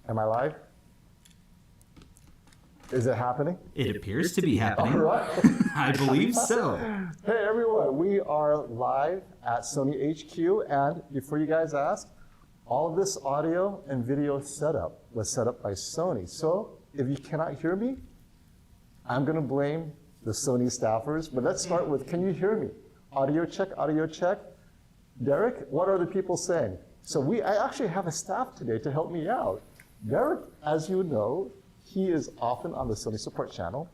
Am I live? Is it happening? It appears to be happening. All right. I believe so. Hey everyone, we are live at Sony HQ, and before you guys ask, all of this audio and video setup was set up by Sony. So if you cannot hear me, I'm going to blame the Sony staffers, but let's start with, can you hear me? Audio check, audio check. Derek, what are the people saying? So I actually have a staff today to help me out. Derek, as you know, he is often on the Sony support channel,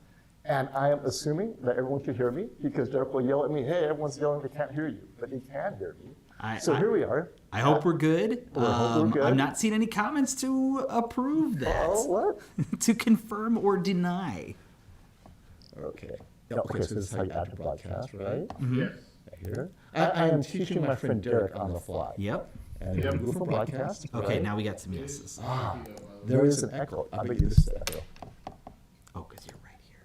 and I am assuming that everyone can hear me because Derek will yell at me, hey, everyone's yelling, they can't hear you, but they can hear me. Here we are. I hope we're good. We're good. I'm not seeing any comments to approve that. Oh, what? To confirm or deny. Okay. Okay, so this is how you add the broadcast, right? Mm-hmm. Yes. Here. I am teaching my friend Derek on the fly. Yep. And Yep. move from broadcast. Okay, right? now we got some yeses. There is an echo. I bet you this is the echo. Oh, because you're right here.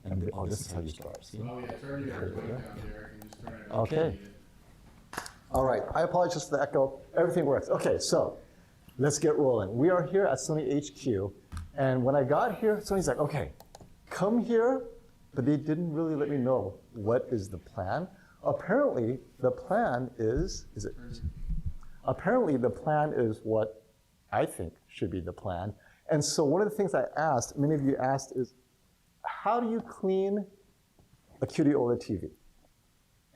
And this is how you start. See? Oh yeah, turn your mic down, Derek, and just turn it on. Okay. All right, I apologize for the echo. Everything works. Okay, so let's get rolling. We are here at Sony HQ, and when I got here, Sony's like, okay, come here, but they didn't really let me know what is the plan. Apparently, the plan is what I think should be the plan. And so one of the things I asked, many of you asked, is how do you clean a QD-OLED TV?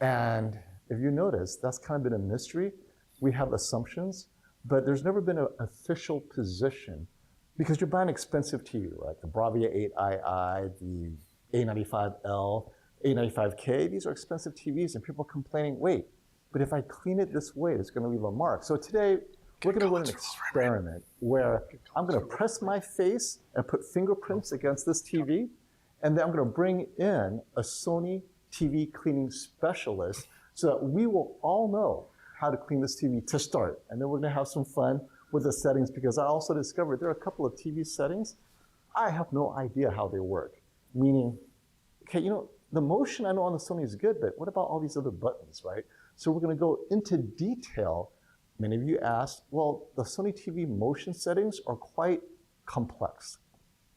And if you notice, that's kind of been a mystery. We have assumptions, but there's never been an official position because you're buying expensive TV, right? The Bravia 8II, the A95L, A95K, these are expensive TVs, and people are complaining, wait, but if I clean it this way, it's going to leave a mark. So today, we're going to run an experiment where I'm going to press my face and put fingerprints against this TV, and then I'm going to bring in a Sony TV cleaning specialist so that we will all know how to clean this TV to start. And then we're going to have some fun with the settings because I also discovered there are a couple of TV settings I have no idea how they work. Meaning, okay, the motion I know on the Sony is good, but what about all these other buttons, right? So we're going to go into detail. Many of you asked, well, the Sony TV motion settings are quite complex.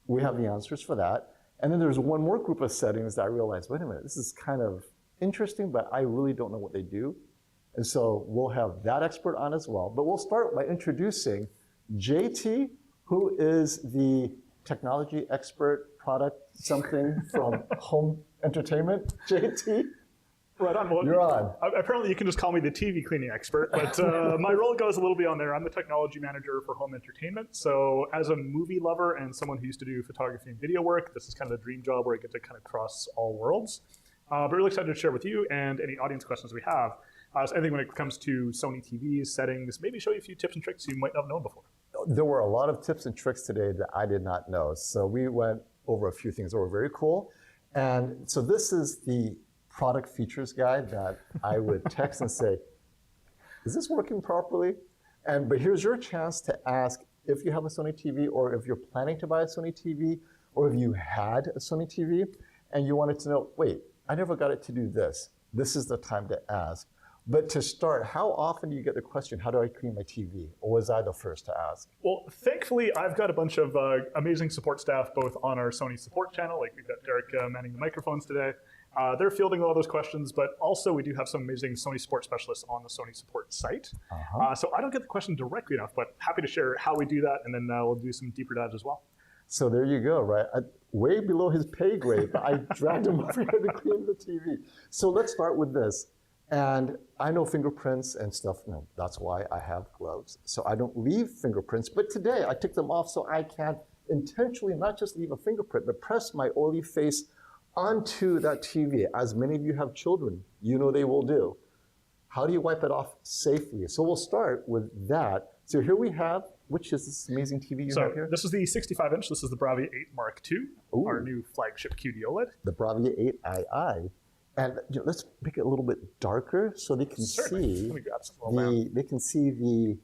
We have the answers for that. And then there's one more group of settings that I realized, wait a minute, this is kind of interesting, but I really don't know what they do. And so we'll have that expert on as well. But we'll start by introducing JT, who is the technology expert, product something from home entertainment. JT, Right on. Well, you're on. Apparently you can just call me the TV cleaning expert, but my role goes a little beyond there. I'm the technology manager for home entertainment. So as a movie lover and someone who used to do photography and video work, this is kind of the dream job where I get to kind of cross all worlds. But really excited to share with you and any audience questions we have. So anything when it comes to Sony TVs, settings, maybe show you a few tips and tricks you might not have known before. There were a lot of tips and tricks today that I did not know. So we went over a few things that were very cool. And so this is the product features guide that I would text and say, is this working properly? But here's your chance to ask if you have a Sony TV or if you're planning to buy a Sony TV or if you had a Sony TV and you wanted to know, wait, I never got it to do this. This is the time to ask. But to start, how often do you get the question, how do I clean my TV? Or was I the first to ask? Well, thankfully, I've got a bunch of amazing support staff, both on our Sony support channel, like we've got Derek manning the microphones today. They're fielding all those questions, but also we do have some amazing Sony support specialists on the Sony support site. So I don't get the question directly enough, but happy to share how we do that, and then we'll do some deeper dives as well. So there you go, right? Way below his pay grade, but I dragged him over here to clean the TV. So let's start with this. And I know fingerprints and stuff, that's why I have gloves. So I don't leave fingerprints, but today I took them off so I can intentionally not just leave a fingerprint, but press my oily face onto that TV. As many of you have children, you know they will do. How do you wipe it off safely? So we'll start with that. So here we have, which is this amazing TV you have here? This is the 65-inch. This is the Bravia 8 Mark II, our new flagship QD-OLED. The Bravia 8II. And let's make it a little bit darker so they can see the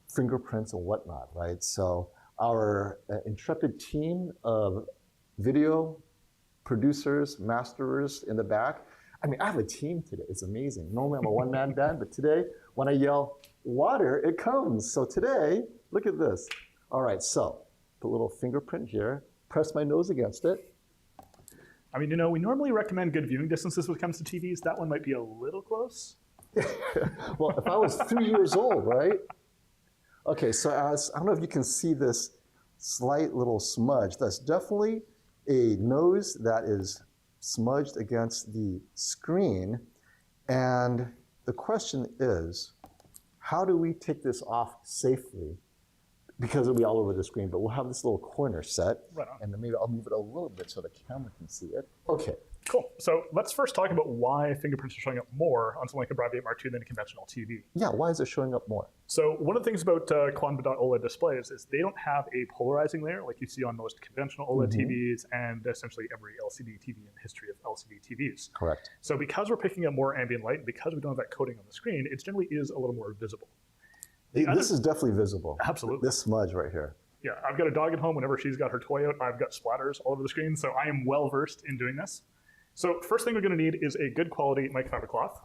fingerprints and whatnot, right? So our intrepid team of video producers, masterers in the back. I mean, I have a team today. It's amazing. Normally I'm a one-man band, but today when I yell water, it comes. So today Look at this. All right, so put a little fingerprint here, press my nose against it. I mean, you know, we normally recommend good viewing distances when it comes to TVs. That one might be a little close. Well, if I was 3 years old, right? Okay, so I don't know if you can see this slight little smudge. That's definitely a nose that is smudged against the screen. And the question is, how do we take this off safely? Because it'll be all over the screen, but we'll have this little corner set. Right on. And then maybe I'll move it a little bit so the camera can see it. Okay. Cool. So let's first talk about why fingerprints are showing up more on something like a Bravia Mark II than a conventional TV. Yeah, why is it showing up more? So one of the things about QD-OLED displays is they don't have a polarizing layer like you see on most conventional OLED TVs and essentially every LCD TV in the history of LCD TVs. Correct. So because we're picking up more ambient light, and because we don't have that coating on the screen, it generally is a little more visible. This is definitely visible. Absolutely. This smudge right here. Yeah, I've got a dog at home. Whenever she's got her toy out, I've got splatters all over the screen, so I am well versed in doing this. So first thing we're going to need is a good quality microfiber cloth.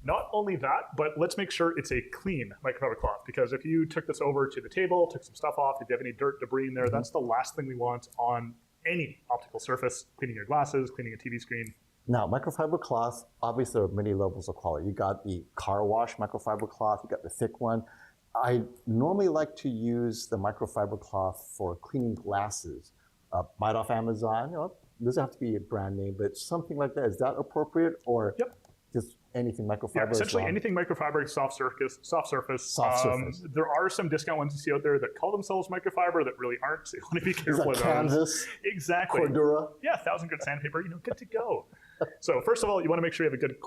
Not only that, but let's make sure it's a clean microfiber cloth, because if you took this over to the table, took some stuff off, if you have any dirt, debris in there, that's the last thing we want on any optical surface, cleaning your glasses, cleaning a TV screen. Now, microfiber cloth, obviously there are many levels of quality. You got the car wash microfiber cloth, you got the thick one. I normally like to use the microfiber cloth for cleaning glasses. Buy it off Amazon, you know, it doesn't have to be a brand name, but something like that. Is that appropriate, or just anything microfiber? Yeah, essentially anything microfiber, soft surface. There are some discount ones you see out there that call themselves microfiber that really aren't, so you want to be careful of those. Canvas, exactly. Cordura. Yeah, 1,000 grit sandpaper, you know, good to go. So first of all, you want to make sure you have a good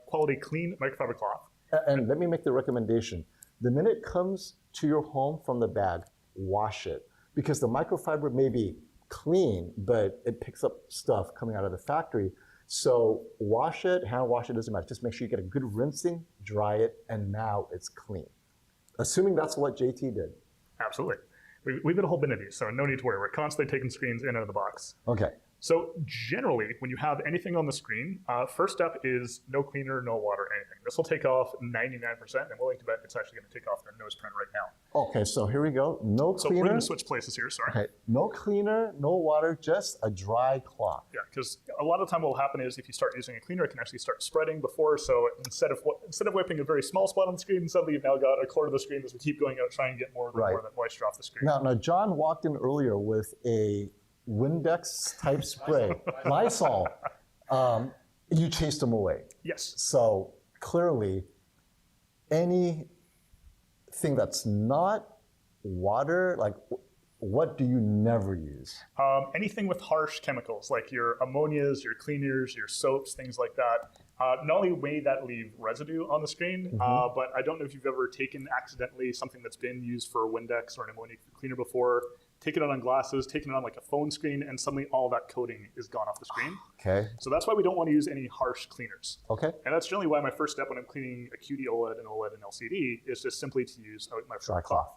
quality, clean microfiber cloth. And let me make the recommendation. The minute it comes to your home from the bag, wash it. Because the microfiber may be clean, but it picks up stuff coming out of the factory. So wash it, hand wash it, doesn't matter. Just make sure you get a good rinsing, dry it, and now it's clean. Assuming that's what JT did. Absolutely. We've got a whole bin of these, so no need to worry. We're constantly taking screens in and out of the box. Okay. So generally, when you have anything on the screen, first step is no cleaner, no water, anything. This will take off 99%, and I'm willing to bet it's actually going to take off their nose print right now. Okay, so here we go. No cleaner. So we're going to switch places here, sorry. Okay, no cleaner, no water, just a dry cloth. Yeah, because a lot of the time what will happen is if you start using a cleaner, it can actually start spreading before. So instead of wiping a very small spot on the screen, suddenly you've now got a quarter of the screen as we keep going out trying to get more and more of that moisture off the screen. Now, John walked in earlier with a Windex type spray, Lysol. You chased them away. Yes. So clearly, anything that's not water, like what do you never use? Anything with harsh chemicals, like your ammonias, your cleaners, your soaps, things like that. Not only may that leave residue on the screen, but I don't know if you've ever taken accidentally something that's been used for Windex or an ammonia cleaner before, taken it on glasses, taken it on like a phone screen, and suddenly all that coating is gone off the screen. Okay. So that's why we don't want to use any harsh cleaners. Okay. And that's generally why my first step when I'm cleaning a QD-OLED, an OLED, and LCD is just simply to use my dry cloth.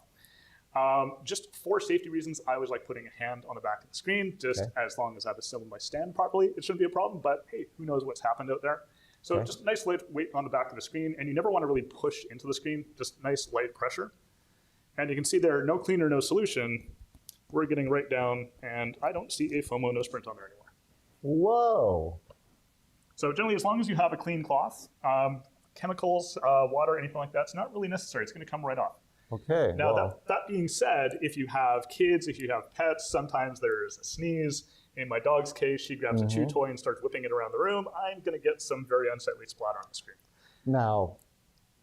Just for safety reasons, I always like putting a hand on the back of the screen, just as long as I have assembled my stand properly. It shouldn't be a problem, but hey, who knows what's happened out there. So just nice light weight on the back of the screen, and you never want to really push into the screen, just nice light pressure. And you can see there, no cleaner, no solution. We're getting right down, and I don't see a Fomo nose print on there anymore. Whoa. So generally, as long as you have a clean cloth, chemicals, water, anything like that, it's not really necessary. It's going to come right off. Okay. Now, that being said, if you have kids, if you have pets, sometimes there's a sneeze. In my dog's case, she grabs a chew toy and starts whipping it around the room. I'm going to get some very unsightly splatter on the screen. Now,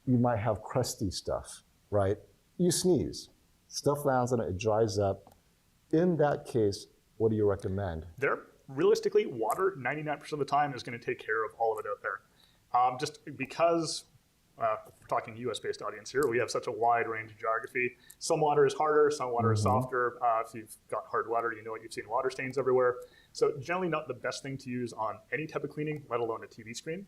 you might have crusty stuff, right? You sneeze. Stuff lands on it, it dries up. In that case, what do you recommend? Realistically, water 99% of the time is going to take care of all of it out there. Just because we're talking US-based audience here, we have such a wide range of geography. Some water is harder, some water is softer. If you've got hard water, you know what, you've seen water stains everywhere. So generally not the best thing to use on any type of cleaning, let alone a TV screen.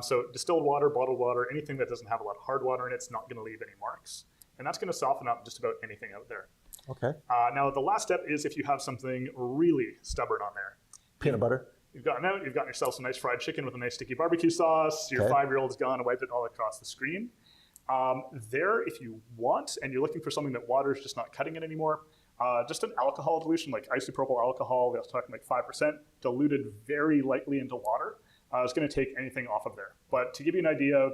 So distilled water, bottled water, anything that doesn't have a lot of hard water in it's not going to leave any marks. And that's going to soften up just about anything out there. Okay. Now the last step is if you have something really stubborn on there. Peanut butter. You've gotten yourself some nice fried chicken with a nice sticky barbecue sauce. Your 5-year-old's gone and wiped it all across the screen. There, if you want, and you're looking for something that water is just not cutting it anymore, just an alcohol dilution like isopropyl alcohol, we're talking like 5%, diluted very lightly into water, is going to take anything off of there. But to give you an idea,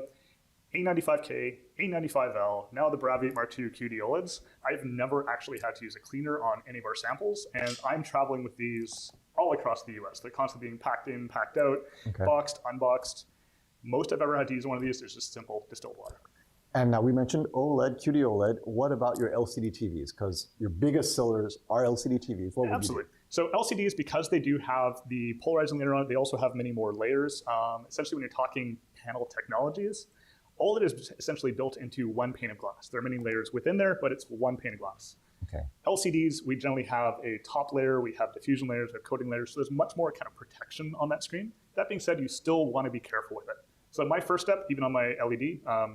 A95K, A95L, now the Bravia Mark II QD-OLEDs, I've never actually had to use a cleaner on any of our samples, and I'm traveling with these all across the US. They're constantly being packed in, packed out, boxed, unboxed. Most I've ever had to use one of these, there's just simple distilled water. And now we mentioned OLED, QD-OLED. What about your LCD TVs? Because your biggest sellers are LCD TVs. What would Absolutely. So LCDs, because they do have the polarizing layer on it, they also have many more layers. Essentially, when you're talking panel technologies, OLED is essentially built into one pane of glass. There are many layers within there, but it's one pane of glass. Okay. LCDs, we generally have a top layer, we have diffusion layers, we have coating layers, so there's much more kind of protection on that screen. That being said, you still want to be careful with it. So my first step, even on my LED, I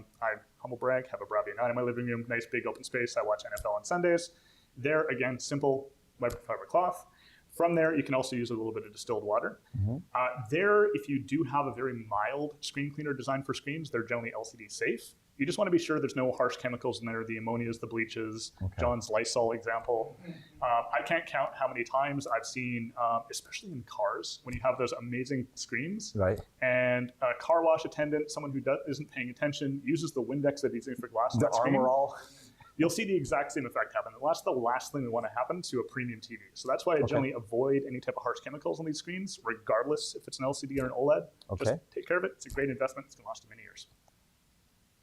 humble brag, have a Bravia 9 in my living room, nice big open space. I watch NFL on Sundays. There, again, simple microfiber cloth. From there, you can also use a little bit of distilled water. There, if you do have a very mild screen cleaner designed for screens, they're generally LCD safe. You just want to be sure there's no harsh chemicals in there, the ammonias, the bleaches, John's Lysol example. I can't count how many times I've seen, especially in cars, when you have those amazing screens, and a car wash attendant, someone who isn't paying attention, uses the Windex that he's using for glass. The Armor All. You'll see the exact same effect happen. And that's the last thing we want to happen to a premium TV. So that's why I generally avoid any type of harsh chemicals on these screens, regardless if it's an LCD or an OLED. Just take care of it. It's a great investment. It's going to last you many years.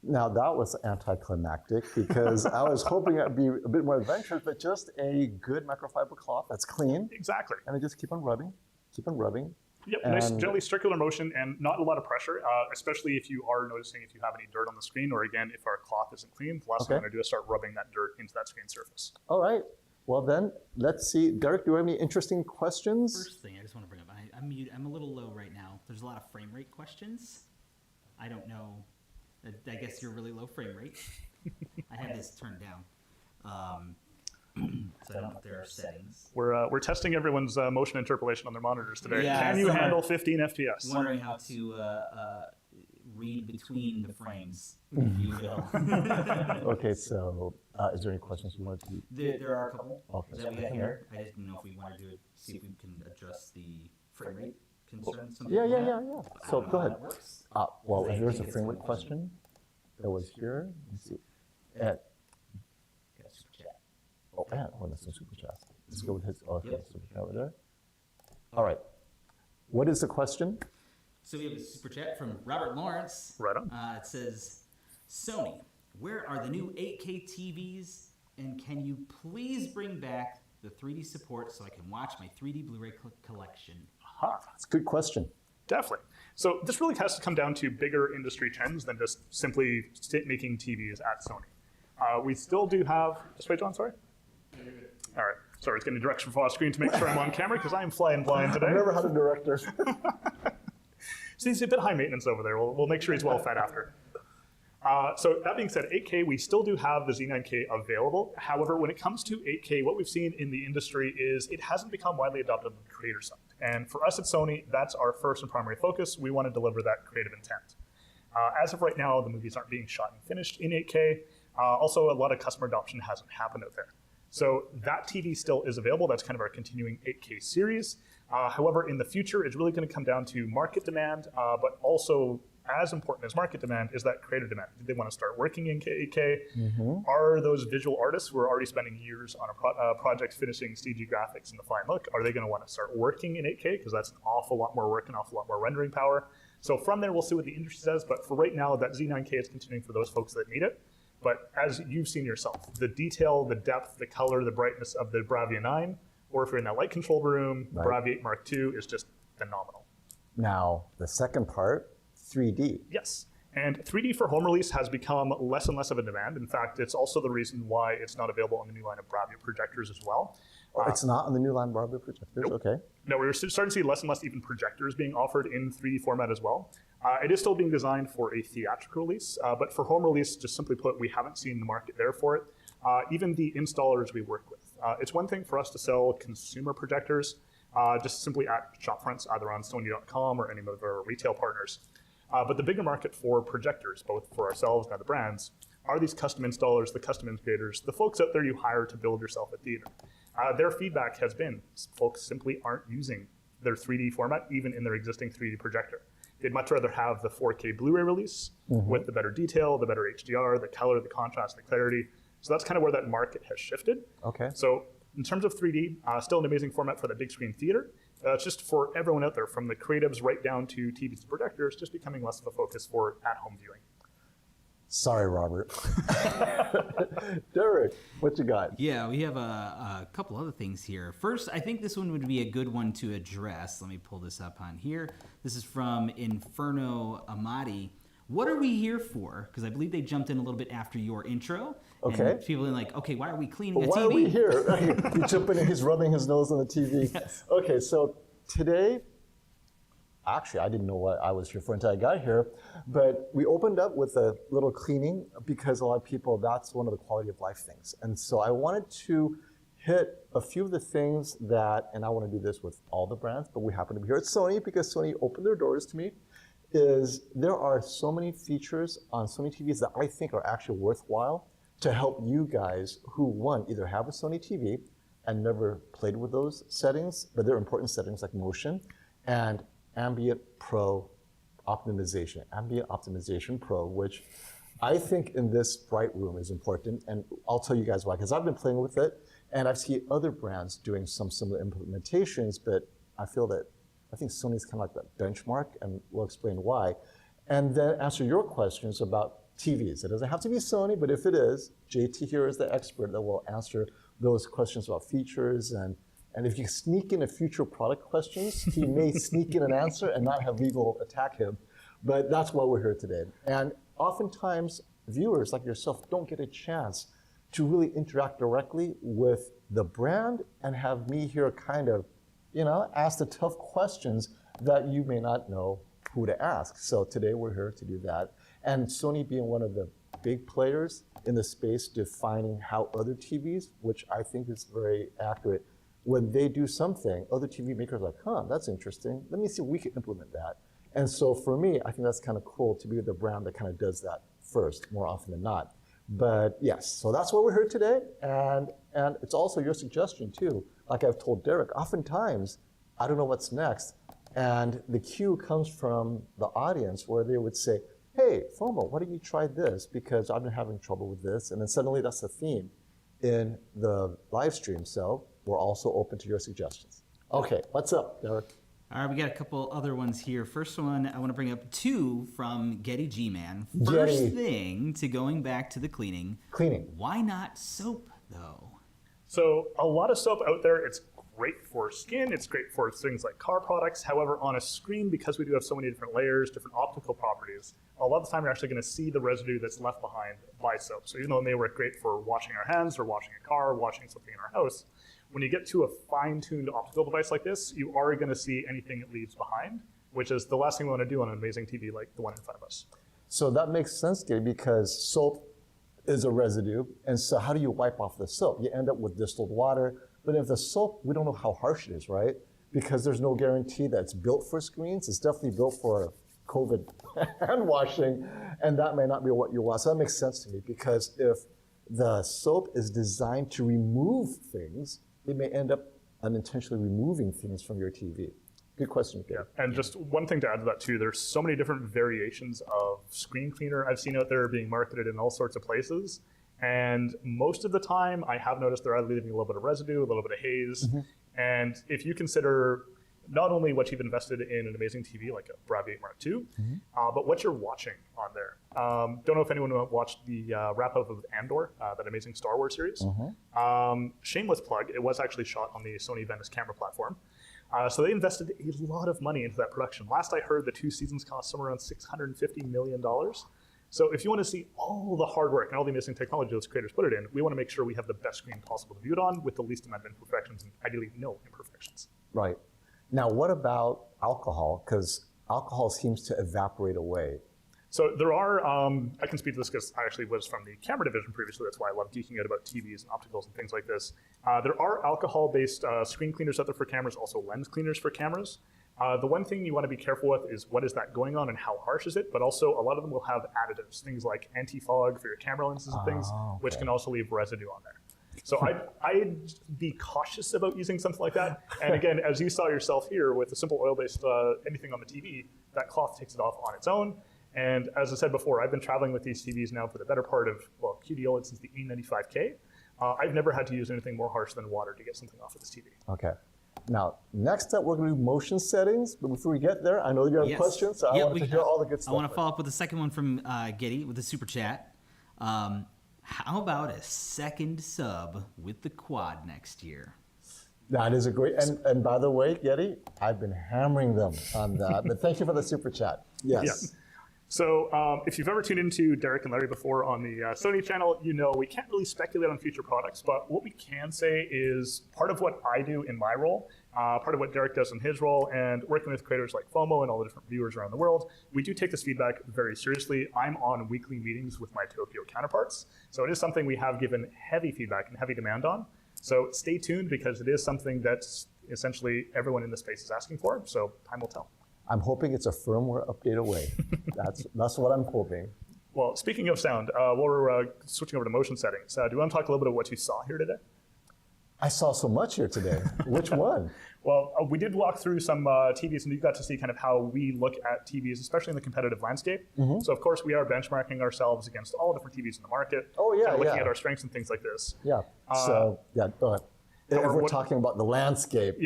Now that was anticlimactic because I was hoping it'd be a bit more adventurous, but just a good microfiber cloth that's clean. Exactly. And I just keep on rubbing, keep on rubbing. Yep, nice, generally circular motion and not a lot of pressure, especially if you are noticing if you have any dirt on the screen, or again, if our cloth isn't clean, the last thing I'm going to do is start rubbing that dirt into that screen surface. All right. Well then, let's see. Derek, do you have any interesting questions? First thing I just want to bring up, I'm a little low right now. There's a lot of frame rate questions. I don't know. I guess you're really low frame rate. I have this turned down. So I don't know if there are settings. We're testing everyone's motion interpolation on their monitors today. Yeah, Can you handle 15 FPS? Wondering how to read between the frames, if you will. Okay, so is there any questions you wanted to? There are a couple that we got Okay. here. I just didn't know if we want to do it, see if we can adjust the frame rate concerns. Yeah. So go ahead. Works. Well, I here's think a it's frame rate one. question that was here. Let's see. That's some super chat. Let's go with his. Okay, super chat over there. All right. What is the question? So we have a super chat from Robert Lawrence. Right on. It says, Sony, where are the new 8K TVs? And can you please bring back the 3D support so I can watch my 3D Blu-ray collection? That's a good question. Definitely. So this really has to come down to bigger industry trends than just simply making TVs at Sony. We still do have. Just wait, John. Sorry. All right. Sorry, it's getting a direction from off screen to make sure I'm on camera because I'm flying blind today. I've never had a director. So he's a bit high maintenance over there. We'll make sure he's well fed after. So that being said, 8K, we still do have the Z9K available. However, when it comes to 8K, what we've seen in the industry is it hasn't become widely adopted on the creator side. And for us at Sony, that's our first and primary focus. We want to deliver that creative intent. As of right now, the movies aren't being shot and finished in 8K. Also, a lot of customer adoption hasn't happened out there. So that TV still is available. That's kind of our continuing 8K series. However, in the future, it's really going to come down to market demand, but also as important as market demand is that creator demand. Do they want to start working in 8K? Are those visual artists who are already spending years on a project finishing CG graphics and the fine look, are they going to want to start working in 8K? Because that's an awful lot more work, an awful lot more rendering power. So from there, we'll see what the industry says. But for right now, that Z9K is continuing for those folks that need it. But as you've seen yourself, the detail, the depth, the color, the brightness of the Bravia 9, or if you're in that light control room, Bravia 8 Mark II is just phenomenal. Now, the second part, 3D. Yes. And 3D for home release has become less and less of a demand. In fact, it's also the reason why it's not available on the new line of Bravia projectors as well. It's not on the new line Bravia projectors? Nope. Okay. No, we're starting to see less and less even projectors being offered in 3D format as well. It is still being designed for a theatrical release, but for home release, just simply put, we haven't seen the market there for it. Even the installers we work with. It's one thing for us to sell consumer projectors just simply at shop fronts, either on Sony.com or any of our retail partners. But the bigger market for projectors, both for ourselves and other brands, are these custom installers, the custom integrators, the folks out there you hire to build yourself a theater. Their feedback has been folks simply aren't using their 3D format even in their existing 3D projector. They'd much rather have the 4K Blu-ray release with the better detail, the better HDR, the color, the contrast, the clarity. So that's kind of where that market has shifted. Okay. So in terms of 3D, still an amazing format for the big screen theater. It's just for everyone out there, from the creatives right down to TVs to projectors, just becoming less of a focus for at-home viewing. Sorry, Robert. Derek, what you got? Yeah, we have a couple other things here. First, I think this one would be a good one to address. Let me pull this up on here. This is from Inferno Amati. What are we here for? Because I believe they jumped in a little bit after your intro. Okay. And people are like, okay, why are we cleaning a TV? Why are we here? You jump in and he's rubbing his nose on the TV. Yes. Okay, so today, actually, I didn't know what I was here for until I got here, but we opened up with a little cleaning because a lot of people, that's one of the quality of life things. And so I wanted to hit a few of the things that, and I want to do this with all the brands, but we happen to be here at Sony because Sony opened their doors to me, is there are so many features on Sony TVs that I think are actually worthwhile to help you guys who, one, either have a Sony TV and never played with those settings, but they're important settings like motion, and Ambient Pro optimization, Ambient Optimization Pro, which I think in this bright room is important, and I'll tell you guys why, because I've been playing with it, and I've seen other brands doing some similar implementations, but I feel that I think Sony's kind of like that benchmark, and we'll explain why. And then answer your questions about TVs. It doesn't have to be Sony, but if it is, JT here is the expert that will answer those questions about features. And if you sneak in a future product questions, he may sneak in an answer and not have legal attack him. But that's why we're here today. And oftentimes, viewers like yourself don't get a chance to really interact directly with the brand and have me here kind of, ask the tough questions that you may not know who to ask. So today we're here to do that. And Sony being one of the big players in the space defining how other TVs, which I think is very accurate, when they do something, other TV makers are like, that's interesting. Let me see if we can implement that. And so for me, I think that's kind of cool to be the brand that kind of does that first, more often than not. But yes, so that's why we're here today. And it's also your suggestion too. Like I've told Derek, oftentimes, I don't know what's next. And the cue comes from the audience where they would say, hey, Fomo, why don't you try this? Because I've been having trouble with this. And then suddenly that's the theme in the live stream. So we're also open to your suggestions. Okay, what's up, Derek? All right, we got a couple other ones here. First one, I want to bring up two from Getty G-Man. First thing, to going back to the cleaning. Why not soap, though? So a lot of soap out there, it's great for skin, it's great for things like car products. However, on a screen, because we do have so many different layers, different optical properties, a lot of the time you're actually going to see the residue that's left behind by soap. So even though it may work great for washing our hands or washing a car or washing something in our house, when you get to a fine-tuned optical device like this, you are going to see anything it leaves behind, which is the last thing we want to do on an amazing TV like the one in front of us. So that makes sense, Gabe, because soap is a residue, and so how do you wipe off the soap? You end up with distilled water, but if the soap, we don't know how harsh it is, right? Because there's no guarantee that it's built for screens. It's definitely built for COVID hand washing, and that may not be what you want. So that makes sense to me, because if the soap is designed to remove things, it may end up unintentionally removing things from your TV. Good question, Gabe. Yeah, and just one thing to add to that too, there's so many different variations of screen cleaner I've seen out there being marketed in all sorts of places. And most of the time, I have noticed they're either leaving a little bit of residue, a little bit of haze. And if you consider not only what you've invested in an amazing TV like a Bravia 8 Mark II, but what you're watching on there. Don't know if anyone watched the wrap-up of Andor, that amazing Star Wars series. Shameless plug, it was actually shot on the Sony Venice camera platform. So they invested a lot of money into that production. Last I heard, the 2 seasons cost somewhere around $650 million. So if you want to see all the hard work and all the amazing technology those creators put it in, we want to make sure we have the best screen possible to view it on with the least amount of imperfections and ideally no imperfections. Right. Now, what about alcohol? Because alcohol seems to evaporate away. So there are, I can speak to this because I actually was from the camera division previously. That's why I love geeking out about TVs and opticals and things like this. There are alcohol-based screen cleaners out there for cameras, also lens cleaners for cameras. The one thing you want to be careful with is what is that going on and how harsh is it, but also a lot of them will have additives, things like anti-fog for your camera lenses and things, which can also leave residue on there. So I'd be cautious about using something like that. And again, as you saw yourself here with a simple oil-based anything on the TV, that cloth takes it off on its own. And as I said before, I've been traveling with these TVs now for the better part of, well, QD-OLED since the A95K. I've never had to use anything more harsh than water to get something off of this TV. Okay. Now, next up, we're going to do motion settings. But before we get there, I know you have questions, so I want to hear all the good stuff. I want to follow up with the second one from Getty with the super chat. How about a second sub with the quad next year? That is a great, and by the way, Getty, I've been hammering them on that, but thank you for the super chat. Yes. Yeah. So if you've ever tuned into Derek and Larry before on the Sony channel, you know we can't really speculate on future products, but what we can say is part of what I do in my role, part of what Derek does in his role, and working with creators like Fomo and all the different viewers around the world, we do take this feedback very seriously. I'm on weekly meetings with my Tokyo counterparts, so it is something we have given heavy feedback and heavy demand on. So stay tuned because it is something that's essentially everyone in the space is asking for, so time will tell. I'm hoping it's a firmware update away. That's what I'm hoping. Well, speaking of sound, while we're switching over to motion settings, do you want to talk a little bit about what you saw here today? I saw so much here today. Which one? Well, we did walk through some TVs, and you got to see kind of how we look at TVs, especially in the competitive landscape. Mm-hmm. So, of course, we are benchmarking ourselves against all different TVs in the market. Oh, yeah, looking at our strengths and things like this. Yeah. So, yeah, go ahead. If we're talking about the landscape,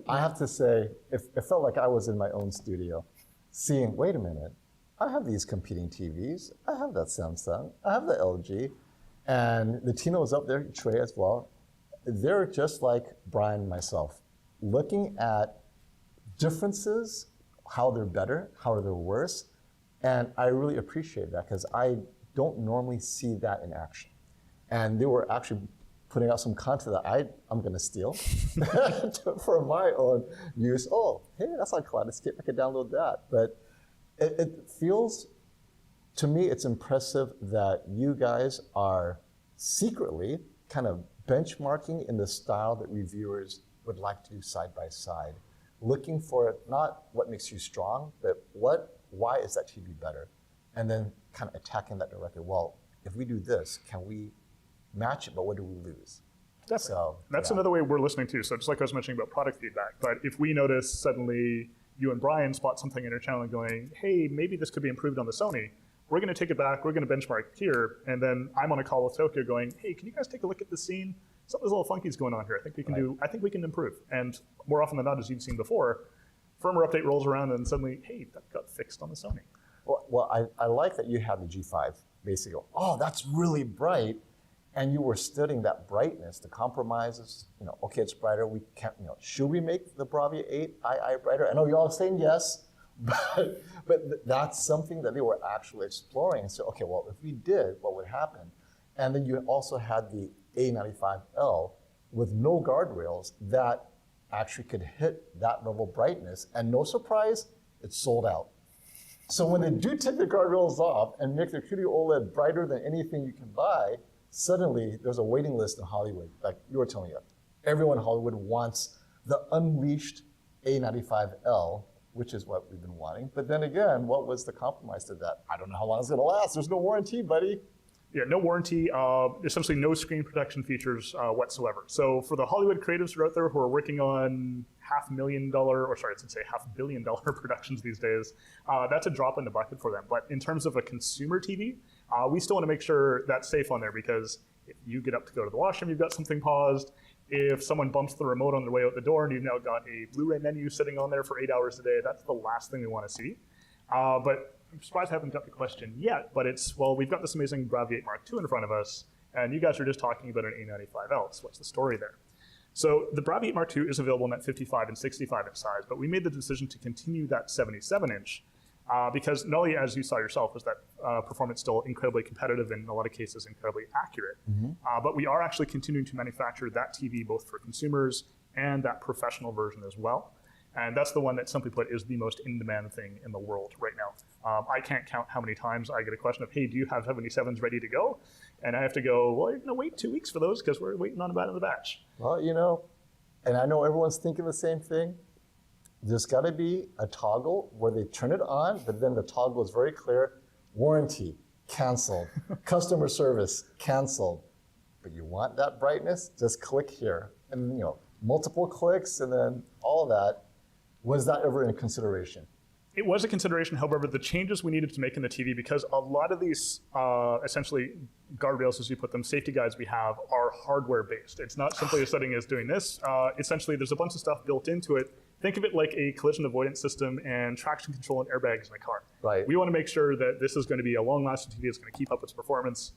I have to say, it felt like I was in my own studio, seeing, wait a minute, I have these competing TVs. I have that Samsung. I have the LG. And the Tino is up there, Trey as well. They're just like Brian and myself, looking at differences, how they're better, how they're worse. And I really appreciate that because I don't normally see that in action. And they were actually putting out some content that I'm going to steal for my own use. Oh, hey, that's on Kaleidoscope. I could download that. But it feels, to me, it's impressive that you guys are secretly kind of benchmarking in the style that reviewers would like to do side by side, looking for not what makes you strong, but why is that TV better? And then kind of attacking that directly. Well, if we do this, can we match it, but what do we lose? Definitely. So, that's another way we're listening to. So just like I was mentioning about product feedback, but if we notice suddenly you and Brian spot something in your channel and going, hey, maybe this could be improved on the Sony, we're going to take it back, we're going to benchmark here, and then I'm on a call with Tokyo going, hey, can you guys take a look at this scene? Something's a little funky is going on here. I think we can I think we can improve. And more often than not, as you've seen before, firmware update rolls around and suddenly, hey, that got fixed on the Sony. Well, I like that you have the G5 basically. Oh, that's really bright. And you were studying that brightness, the compromises, okay, it's brighter, we can't, should we make the Bravia 8 II brighter? I know you're all saying yes, but that's something that they were actually exploring. And so, okay, well, if we did, what would happen? And then you also had the A95L with no guardrails that actually could hit that level of brightness. And no surprise, it's sold out. So when they do take the guardrails off and make their QD-OLED brighter than anything you can buy, suddenly there's a waiting list in Hollywood. Like you were telling me, everyone in Hollywood wants the unleashed A95L, which is what we've been wanting. But then again, what was the compromise to that? I don't know how long it's going to last. There's no warranty, buddy. Yeah, no warranty, essentially no screen protection features whatsoever. So for the Hollywood creatives who are out there who are working on $500,000, or sorry, I should say $500 million productions these days, that's a drop in the bucket for them. But in terms of a consumer TV, we still want to make sure that's safe on there because if you get up to go to the washroom, you've got something paused. If someone bumps the remote on their way out the door and you've now got a Blu-ray menu sitting on there for 8 hours a day, that's the last thing we want to see. But I'm surprised I haven't got the question yet, but it's, well, we've got this amazing Bravia 8 Mark II in front of us, and you guys are just talking about an A95L, so what's the story there? So the Bravia 8 Mark II is available in that 55 and 65 inch size, but we made the decision to continue that 77 inch because not only, as you saw yourself, was that performance still incredibly competitive and in a lot of cases incredibly accurate, but we are actually continuing to manufacture that TV both for consumers and that professional version as well. And that's the one that, simply put, is the most in-demand thing in the world right now. I can't count how many times I get a question of, hey, do you have 77s ready to go? And I have to go, well, you're going to wait 2 weeks for those because we're waiting on about another batch. Well, and I know everyone's thinking the same thing. there's got to be a toggle where they turn it on, but then the toggle is very clear. Warranty, canceled. Customer service, canceled. But you want that brightness? Just click here. And multiple clicks and then all that. Was that ever in consideration? It was a consideration. However, the changes we needed to make in the TV, because a lot of these essentially guardrails, as you put them, safety guides we have are hardware based. It's not simply a setting as doing this. Essentially, there's a bunch of stuff built into it. Think of it like a collision avoidance system and traction control and airbags in a car. Right. We want to make sure that this is going to be a long-lasting TV. It's going to keep up its performance,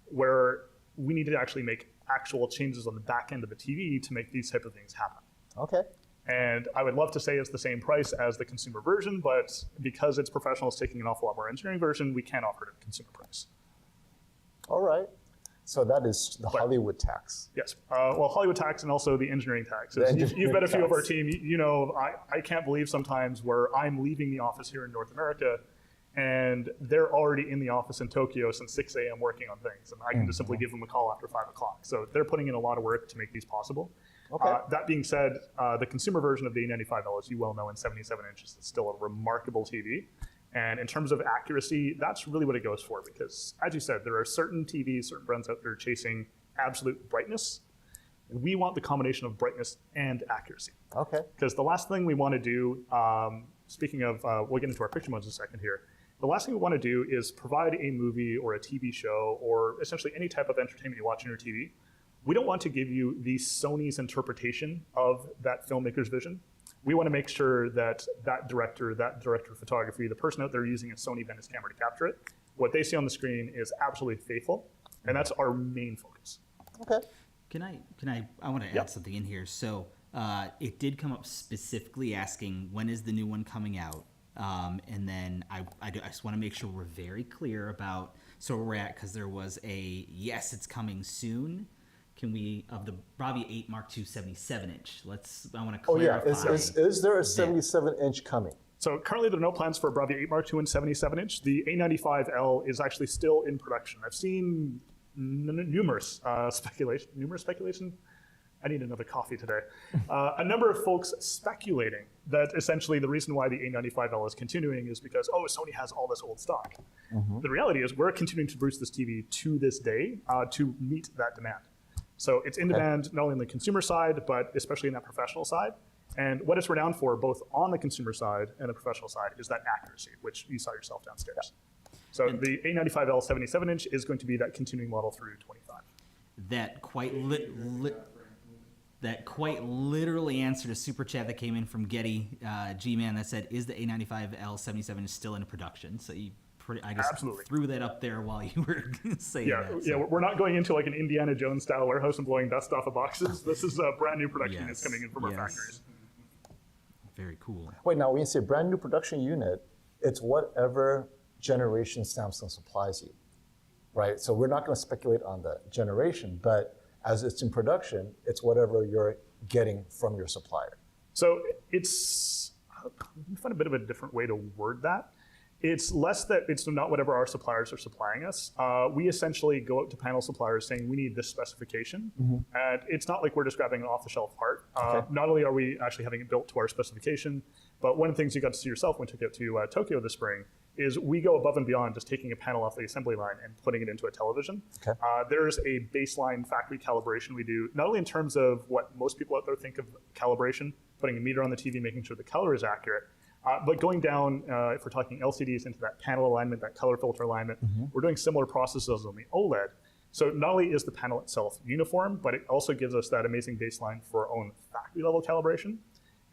where we need to actually make actual changes on the back end of the TV to make these type of things happen. Okay. And I would love to say it's the same price as the consumer version, but because it's professionals taking an awful lot more engineering version, we can't offer it at consumer price. All right. So that is the Hollywood tax. Yes. Well, Hollywood tax and also the engineering tax. You've met a few of our team. I can't believe sometimes where I'm leaving the office here in North America and they're already in the office in Tokyo since 6 a.m. working on things. And I can just simply give them a call after 5 o'clock. So they're putting in a lot of work to make these possible. Okay. That being said, the consumer version of the A95L, as you well know, in 77 inches, is still a remarkable TV. And in terms of accuracy, that's really what it goes for. Because as you said, there are certain TVs, certain brands out there chasing absolute brightness. We want the combination of brightness and accuracy. Okay. Because the last thing we want to do, speaking of, we'll get into our picture modes in a second here. The last thing we want to do is provide a movie or a TV show or essentially any type of entertainment you watch on your TV. We don't want to give you the Sony's interpretation of that filmmaker's vision. We want to make sure that that director of photography, the person out there using a Sony Venice camera to capture it, what they see on the screen is absolutely faithful, and that's our main focus. Okay. I want to add something in here. So it did come up specifically asking when is the new one coming out, and then I just want to make sure we're very clear about where we're at, because there was a yes, it's coming soon. Can we, of the Bravia 8 Mark II 77-inch, I want to clarify. Oh yeah, is there a 77-inch coming? So currently there are no plans for a Bravia 8 Mark II and 77-inch. The A95L is actually still in production. I've seen numerous speculation. I need another coffee today. A number of folks speculating that essentially the reason why the A95L is continuing is because, Sony has all this old stock. Mm-hmm. The reality is we're continuing to produce this TV to this day to meet that demand. So it's in demand not only on the consumer side, but especially in that professional side. And what it's renowned for, both on the consumer side and the professional side, is that accuracy, which you saw yourself downstairs. Yeah. So the A95L 77-inch is going to be that continuing model through 25. That quite literally answered a super chat that came in from Getty G-Man that said, is the A95L 77 still in production? So I just Absolutely. threw that up there while you were saying that. Yeah, we're not going into like an Indiana Jones style warehouse and blowing dust off of boxes. This is a brand new production that's coming in from our factories. Very cool. Wait, now when you say brand new production unit, it's whatever generation Samsung supplies you, right? So we're not going to speculate on the generation, but as it's in production, it's whatever you're getting from your supplier. So it's, let me find a bit of a different way to word that. It's less that it's not whatever our suppliers are supplying us. We essentially go out to panel suppliers saying we need this specification. Mm-hmm. And it's not like we're just grabbing an off-the-shelf part. Not only are we actually having it built to our specification, but one of the things you got to see yourself when we took it to Tokyo this spring is we go above and beyond just taking a panel off the assembly line and putting it into a television. Okay. There's a baseline factory calibration we do, not only in terms of what most people out there think of calibration, putting a meter on the TV, making sure the color is accurate, but going down, if we're talking LCDs, into that panel alignment, that color filter alignment, we're doing similar processes on the OLED. So not only is the panel itself uniform, but it also gives us that amazing baseline for our own factory level calibration.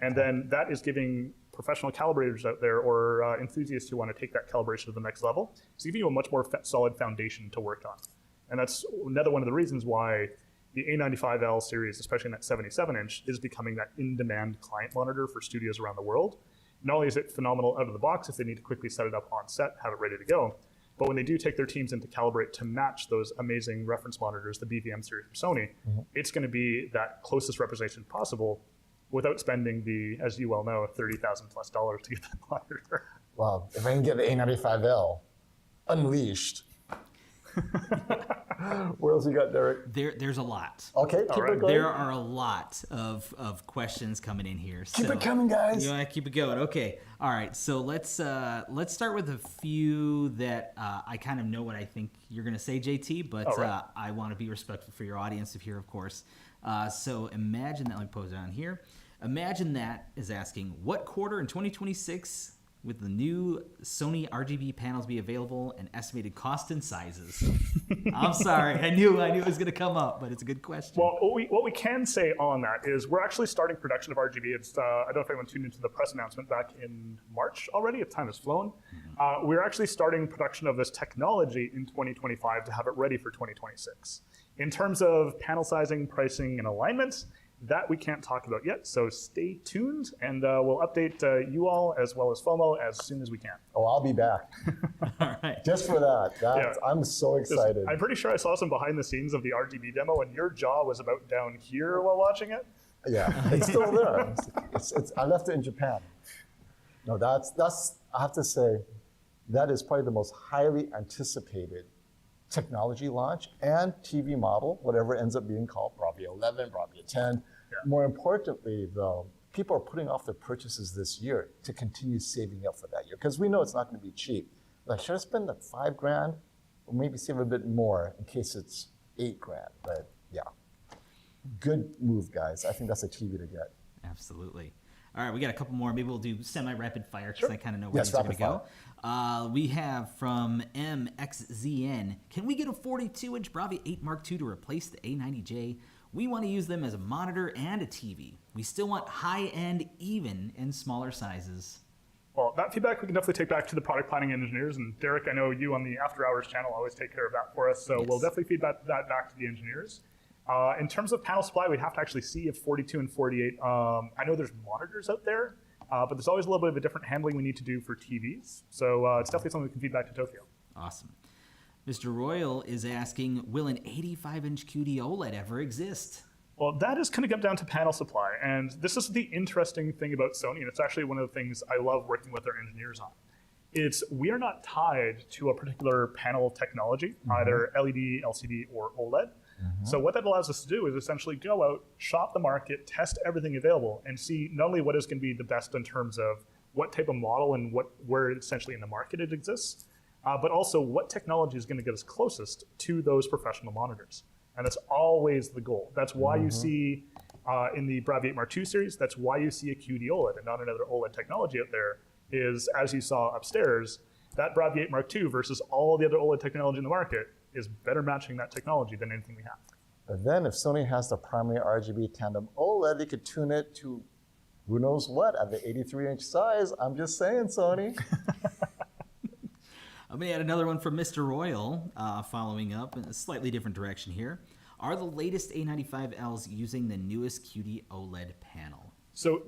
And then that is giving professional calibrators out there or enthusiasts who want to take that calibration to the next level. It's giving you a much more solid foundation to work on. And that's another one of the reasons why the A95L series, especially in that 77-inch, is becoming that in-demand client monitor for studios around the world. Not only is it phenomenal out of the box if they need to quickly set it up on set, have it ready to go, but when they do take their teams in to calibrate to match those amazing reference monitors, the BVM series from Sony, it's going to be that closest representation possible without spending the, as you well know, $30,000+ to get that monitor. Wow, if I can get the A95L unleashed. What else you got, Derek? There's a lot. Okay, keep right. it going. There are a lot of questions coming in here. Keep it coming, guys. You want to keep it going? Okay. All right. So let's start with a few that I kind of know what I think you're going to say, JT, but right. I want to be respectful for your audience here, of course. So imagine that. Let me pose it on here. Imagine that is asking, what quarter in 2026 with the new Sony RGB panels be available and estimated cost and sizes? I'm sorry. I knew it was going to come up, but it's a good question. Well, what we can say on that is we're actually starting production of RGB. It's I don't know if anyone tuned into the press announcement back in March already. If time has flown. We're actually starting production of this technology in 2025 to have it ready for 2026. In terms of panel sizing, pricing, and alignment, that we can't talk about yet, so stay tuned, and we'll update you all as well as Fomo as soon as we can. Oh, I'll be back. All right. Just for that. Yeah. I'm so excited. I'm pretty sure I saw some behind the scenes of the RGB demo, and your jaw was about down here while watching it. Yeah, it's still there. I left it in Japan. No, that's. I have to say, that is probably the most highly anticipated technology launch and TV model, whatever it ends up being called, Bravia 11, Bravia 10. Yeah. More importantly, though, people are putting off their purchases this year to continue saving up for that year, because we know it's not going to be cheap. Like, should I spend like $5,000 or maybe save a bit more in case it's $8,000? But yeah, good move, guys. I think that's a TV to get. Absolutely. All right, we got a couple more. Maybe we'll do semi-rapid fire because I kind of know where Yes, these are going to rapid go. We have from MXZN, can we get a 42-inch Bravia 8 Mark II to replace the A90J? We want to use them as a monitor and a TV. We still want high-end, even in smaller sizes. Well, that feedback we can definitely take back to the product planning engineers. And Derek, I know you on the After Hours channel always take care of that for us. So we'll definitely feed that back to the engineers. In terms of panel supply, we'd have to actually see if 42 and 48. I know there's monitors out there, but there's always a little bit of a different handling we need to do for TVs. So it's definitely something we can feed back to Tokyo. Awesome. Mr. Royal is asking, will an 85-inch QD-OLED ever exist? Well, that is going to come down to panel supply. And this is the interesting thing about Sony, and it's actually one of the things I love working with our engineers on. We are not tied to a particular panel technology, either LED, LCD, or OLED. So what that allows us to do is essentially go out, shop the market, test everything available, and see not only what is going to be the best in terms of what type of model and where essentially in the market it exists, but also what technology is going to get us closest to those professional monitors. And that's always the goal. That's why you see in the Bravia 8 Mark II series, that's why you see a QD-OLED and not another OLED technology out there, is as you saw upstairs, that Bravia 8 Mark II versus all the other OLED technology in the market is better matching that technology than anything we have. But then if Sony has the primary RGB tandem OLED, they could tune it to who knows what at the 83-inch size. I'm just saying, Sony. I'm going to add another one from Mr. Royal, following up in a slightly different direction here. Are the latest A95Ls using the newest QD-OLED panel? So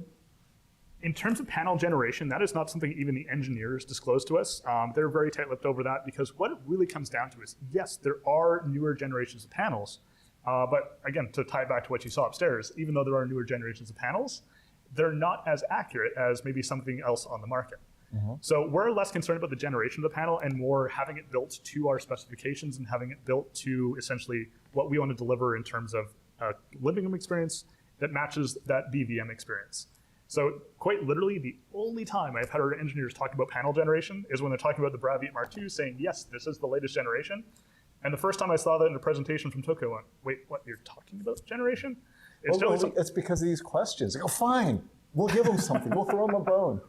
in terms of panel generation, that is not something even the engineers disclose to us. They're very tight-lipped over that because what it really comes down to is, yes, there are newer generations of panels, but again, to tie it back to what you saw upstairs, even though there are newer generations of panels, they're not as accurate as maybe something else on the market. So we're less concerned about the generation of the panel and more having it built to our specifications and having it built to essentially what we want to deliver in terms of a living room experience that matches that BVM experience. So quite literally, the only time I've had our engineers talk about panel generation is when they're talking about the Bravia 8 Mark II, saying, yes, this is the latest generation. And the first time I saw that in a presentation from Tokyo, I went, wait, what, you're talking about generation? It's because of these questions. They go, fine, we'll give them something. We'll throw them a bone.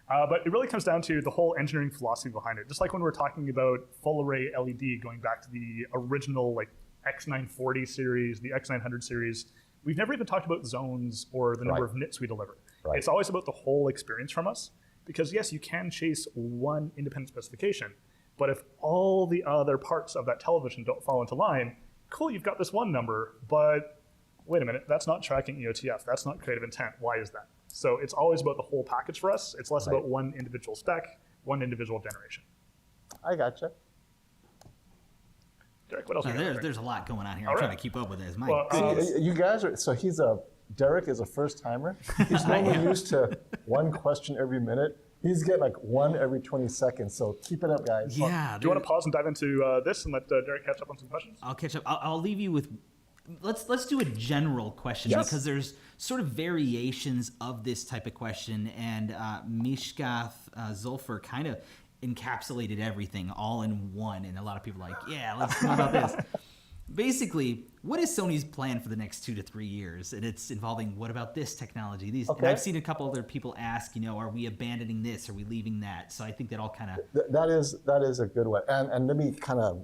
But it really comes down to the whole engineering philosophy behind it. Just like when we're talking about full array LED, going back to the original like X940 series, the X900 series, we've never even talked about zones or the number of nits we deliver. It's always about the whole experience from us. Because yes, you can chase one independent specification, but if all the other parts of that television don't fall into line, cool, you've got this one number, but wait a minute, that's not tracking EOTF, that's not creative intent, why is that? So it's always about the whole package for us. It's less about one individual spec, one individual generation. I gotcha. Derek, what else? There's a lot going on here. I'm trying to keep up with this. My Well, goodness. You guys are, Derek is a first timer. He's normally used to one question every minute. He's getting like one every 20 seconds, so keep it up, guys. Yeah. Do you want to pause and dive into this and let Derek catch up on some questions? I'll catch up. I'll leave you with. Let's do a general question because there's sort of variations of this type of question, and Mishkath Zulfer kind of encapsulated everything all in one, and a lot of people are like, yeah, let's talk about this. Basically, what is Sony's plan for the next 2 to 3 years? And it's involving what about this technology? These, and I've seen a couple other people ask, are we abandoning this? Are we leaving that? So I think that all kind of that is a good one, and let me kind of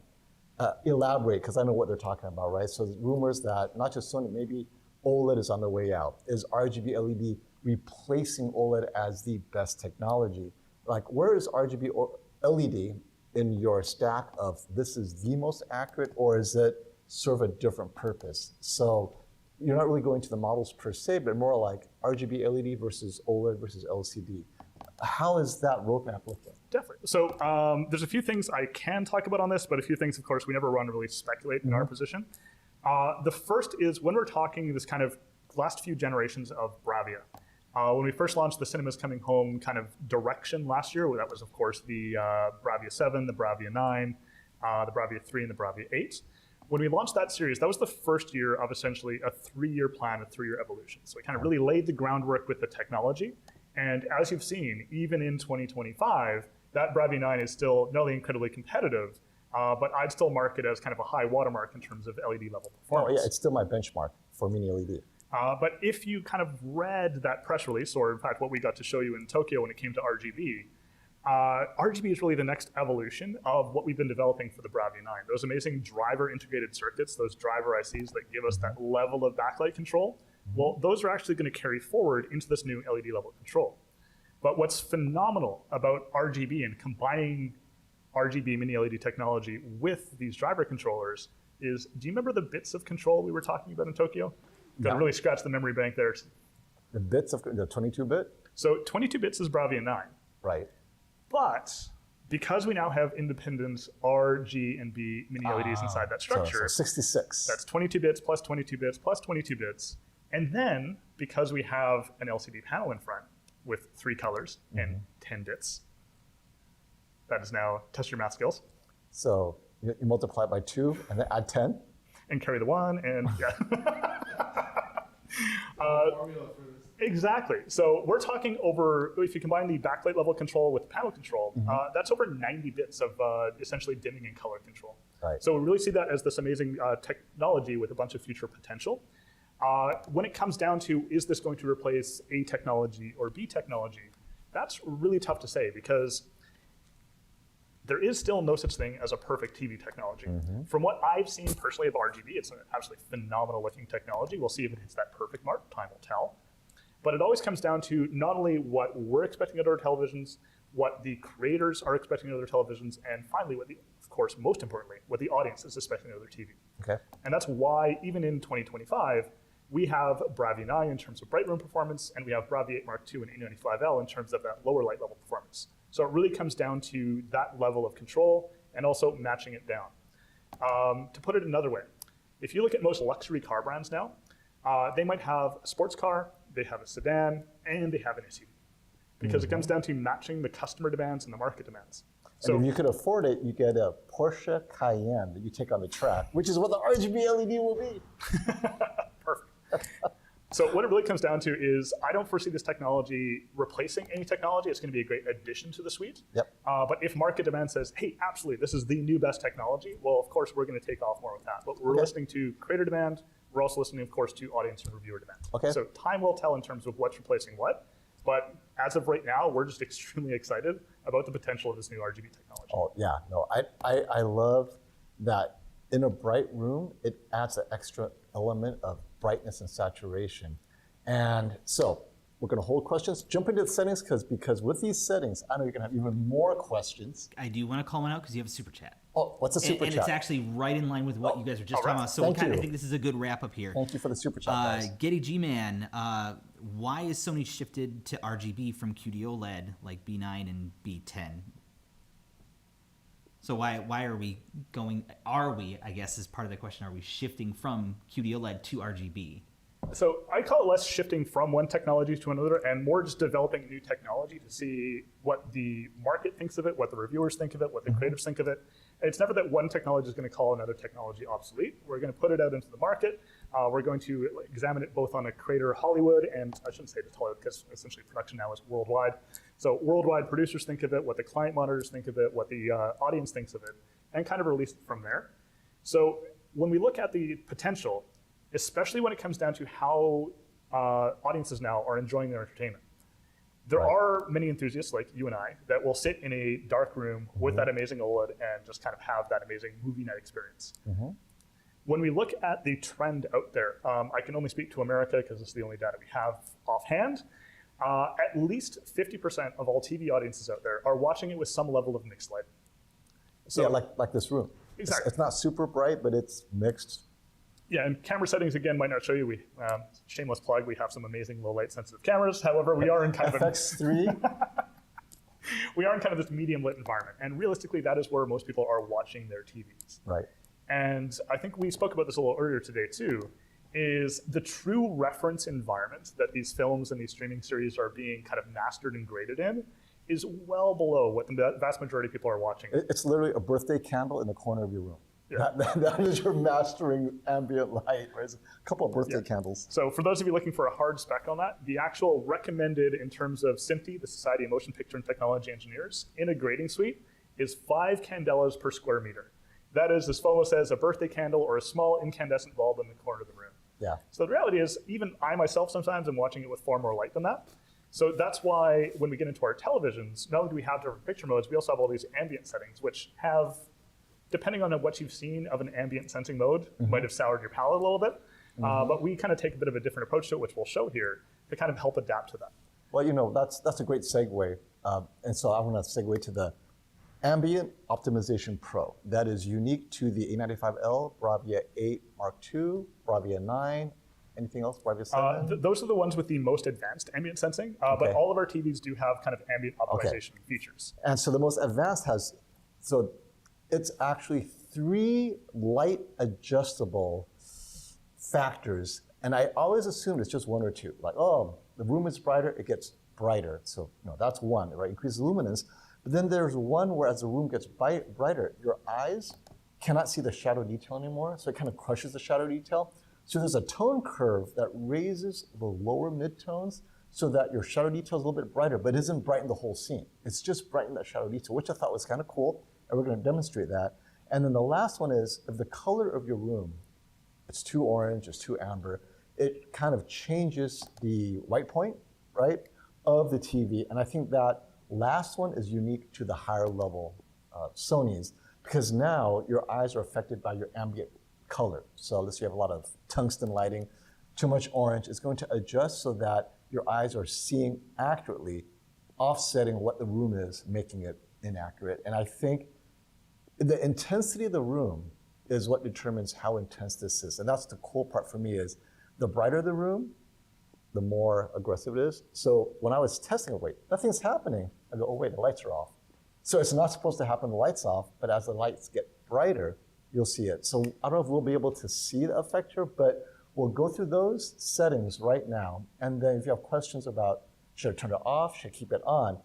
elaborate because I know what they're talking about, right? So there's rumors that not just Sony, maybe OLED is on the way out. Is RGB LED replacing OLED as the best technology? Like, where is RGB LED in your stack of this is the most accurate, or is it serve a different purpose? So you're not really going to the models per se, but more like RGB LED versus OLED versus LCD. How is that roadmap looking? Definitely. So there's a few things I can talk about on this, but a few things, of course, we never want to really speculate in our position. The first is when we're talking this kind of last few generations of Bravia. When we first launched the Cinemas Coming Home kind of direction last year, that was, of course, the Bravia 7, the Bravia 9, the Bravia 3, and the Bravia 8. When we launched that series, that was the first year of essentially a 3-year plan, a 3-year evolution. So we kind of really laid the groundwork with the technology. And as you've seen, even in 2025, that Bravia 9 is still not only incredibly competitive, but I'd still mark it as kind of a high watermark in terms of LED level performance. Oh yeah, it's still my benchmark for mini LED. But if you kind of read that press release, or in fact what we got to show you in Tokyo when it came to RGB, RGB is really the next evolution of what we've been developing for the Bravia 9. Those amazing driver integrated circuits, those driver ICs that give us that level of backlight control, well, those are actually going to carry forward into this new LED level control. But what's phenomenal about RGB and combining RGB mini LED technology with these driver controllers is, do you remember the bits of control we were talking about in Tokyo? Got to really scratch the memory bank there. The bits of the 22-bit? So 22 bits is Bravia 9. Right. But because we now have independent R, G, and B mini LEDs inside that structure, so 66. That's 22 bits plus 22 bits plus 22 bits. And then because we have an LCD panel in front with 3 colors and 10 bits, that is now test your math skills. So you multiply it by 2 and then add 10? And carry the 1 and yeah. Formula for this. Exactly. So we're talking over, if you combine the backlight level control with panel control, that's over 90 bits of essentially dimming and color control. Right. So we really see that as this amazing technology with a bunch of future potential. When it comes down to, is this going to replace A technology or B technology? That's really tough to say because there is still no such thing as a perfect TV technology. From what I've seen personally of RGB, it's an absolutely phenomenal looking technology. We'll see if it hits that perfect mark, time will tell. But it always comes down to not only what we're expecting out of our televisions, what the creators are expecting out of their televisions, and finally, what the, of course, most importantly, what the audience is expecting out of their TV. Okay. And that's why, even in 2025, we have Bravia 9 in terms of bright room performance, and we have Bravia 8 Mark II and A95L in terms of that lower light level performance. So it really comes down to that level of control and also matching it down. To put it another way, if you look at most luxury car brands now, they might have a sports car, they have a sedan, and they have an SUV. Because it comes down to matching the customer demands and the market demands. So and if you could afford it, you get a Porsche Cayenne that you take on the track, which is what the RGB LED will be. Perfect. So what it really comes down to is I don't foresee this technology replacing any technology. It's going to be a great addition to the suite. Yep. But if market demand says, hey, absolutely, this is the new best technology, well, of course, we're going to take off more with that. But we're listening to creator demand. We're also listening, of course, to audience and reviewer demand. Okay. So time will tell in terms of what's replacing what. But as of right now, we're just extremely excited about the potential of this new RGB technology. Oh, yeah. No, I love that in a bright room, it adds an extra element of brightness and saturation. And so we're going to hold questions, jump into the settings, because with these settings, I know you're going to have even more questions. I do want to call one out because you have a super chat. Oh, what's a super chat? And it's actually right in line with what you guys were just talking about. So I think this is a good wrap up here. Thank you for the super chat, guys. Getty G-Man, why is Sony shifted to RGB from QD-OLED like B9 and B10? So why are we going, I guess is part of the question, are we shifting from QD-OLED to RGB? So I call it less shifting from one technology to another and more just developing new technology to see what the market thinks of it, what the reviewers think of it, what the creatives think of it. It's never that one technology is going to call another technology obsolete. We're going to put it out into the market. We're going to examine it both on a creator Hollywood, and I shouldn't say just Hollywood because essentially production now is worldwide. So worldwide producers think of it, what the client monitors think of it, what the audience thinks of it, and kind of release it from there. So when we look at the potential, especially when it comes down to how audiences now are enjoying their entertainment. There are many enthusiasts like you and I that will sit in a dark room with that amazing OLED and just kind of have that amazing movie night experience. When we look at the trend out there, I can only speak to America because this is the only data we have offhand. At least 50% of all TV audiences out there are watching it with some level of mixed lighting. So, yeah, like this room. Exactly. It's not super bright, but it's mixed. Yeah, and camera settings, again, might not show you. Shameless plug, we have some amazing low light sensitive cameras. However, we are in kind of FX3. we are in kind of this medium lit environment. And realistically, that is where most people are watching their TVs. Right. And I think we spoke about this a little earlier today too, is the true reference environment that these films and these streaming series are being kind of mastered and graded in is well below what the vast majority of people are watching. It's literally a birthday candle in the corner of your room. Yeah. That is your mastering ambient light, right? It's a couple of birthday candles. So for those of you looking for a hard spec on that, the actual recommended in terms of SMPTE, the Society of Motion Picture and Technology Engineers, in a grading suite is 5 candelas per square meter. That is, as Fomo says, a birthday candle or a small incandescent bulb in the corner of the room. Yeah. So the reality is, even I myself sometimes am watching it with far more light than that. So that's why when we get into our televisions, not only do we have different picture modes, we also have all these ambient settings, which have, depending on what you've seen of an ambient sensing mode, might have soured your palate a little bit. But we kind of take a bit of a different approach to it, which we'll show here, to kind of help adapt to that. Well, you know, that's a great segue. And so I want to segue to the Ambient Optimization Pro. That is unique to the A95L, Bravia 8 Mark II, Bravia 9, anything else, Bravia 7? Those are the ones with the most advanced ambient sensing, but all of our TVs do have kind of ambient optimization features. And so the most advanced has, so it's actually 3 light adjustable factors. And I always assumed it's just 1 or 2. Like, oh, the room is brighter, it gets brighter. So no, that's 1, right? Increases luminance. But then there's one where as the room gets brighter, your eyes cannot see the shadow detail anymore. So it kind of crushes the shadow detail. So there's a tone curve that raises the lower midtones so that your shadow detail is a little bit brighter, but isn't brighten the whole scene. It's just brighten that shadow detail, which I thought was kind of cool. And we're going to demonstrate that. And then the last one is if the color of your room, it's too orange, it's too amber, it kind of changes the white point, right, of the TV. And I think that last one is unique to the higher level Sonys because now your eyes are affected by your ambient color. So let's say you have a lot of tungsten lighting, too much orange, it's going to adjust so that your eyes are seeing accurately, offsetting what the room is, making it inaccurate. And I think the intensity of the room is what determines how intense this is. And that's the cool part for me is the brighter the room, the more aggressive it is. So when I was testing, wait, nothing's happening. I go, oh wait, the lights are off. So it's not supposed to happen, the lights off, but as the lights get brighter, you'll see it. So I don't know if we'll be able to see the effect here, but we'll go through those settings right now. And then if you have questions about, should I turn it off, should I keep it on?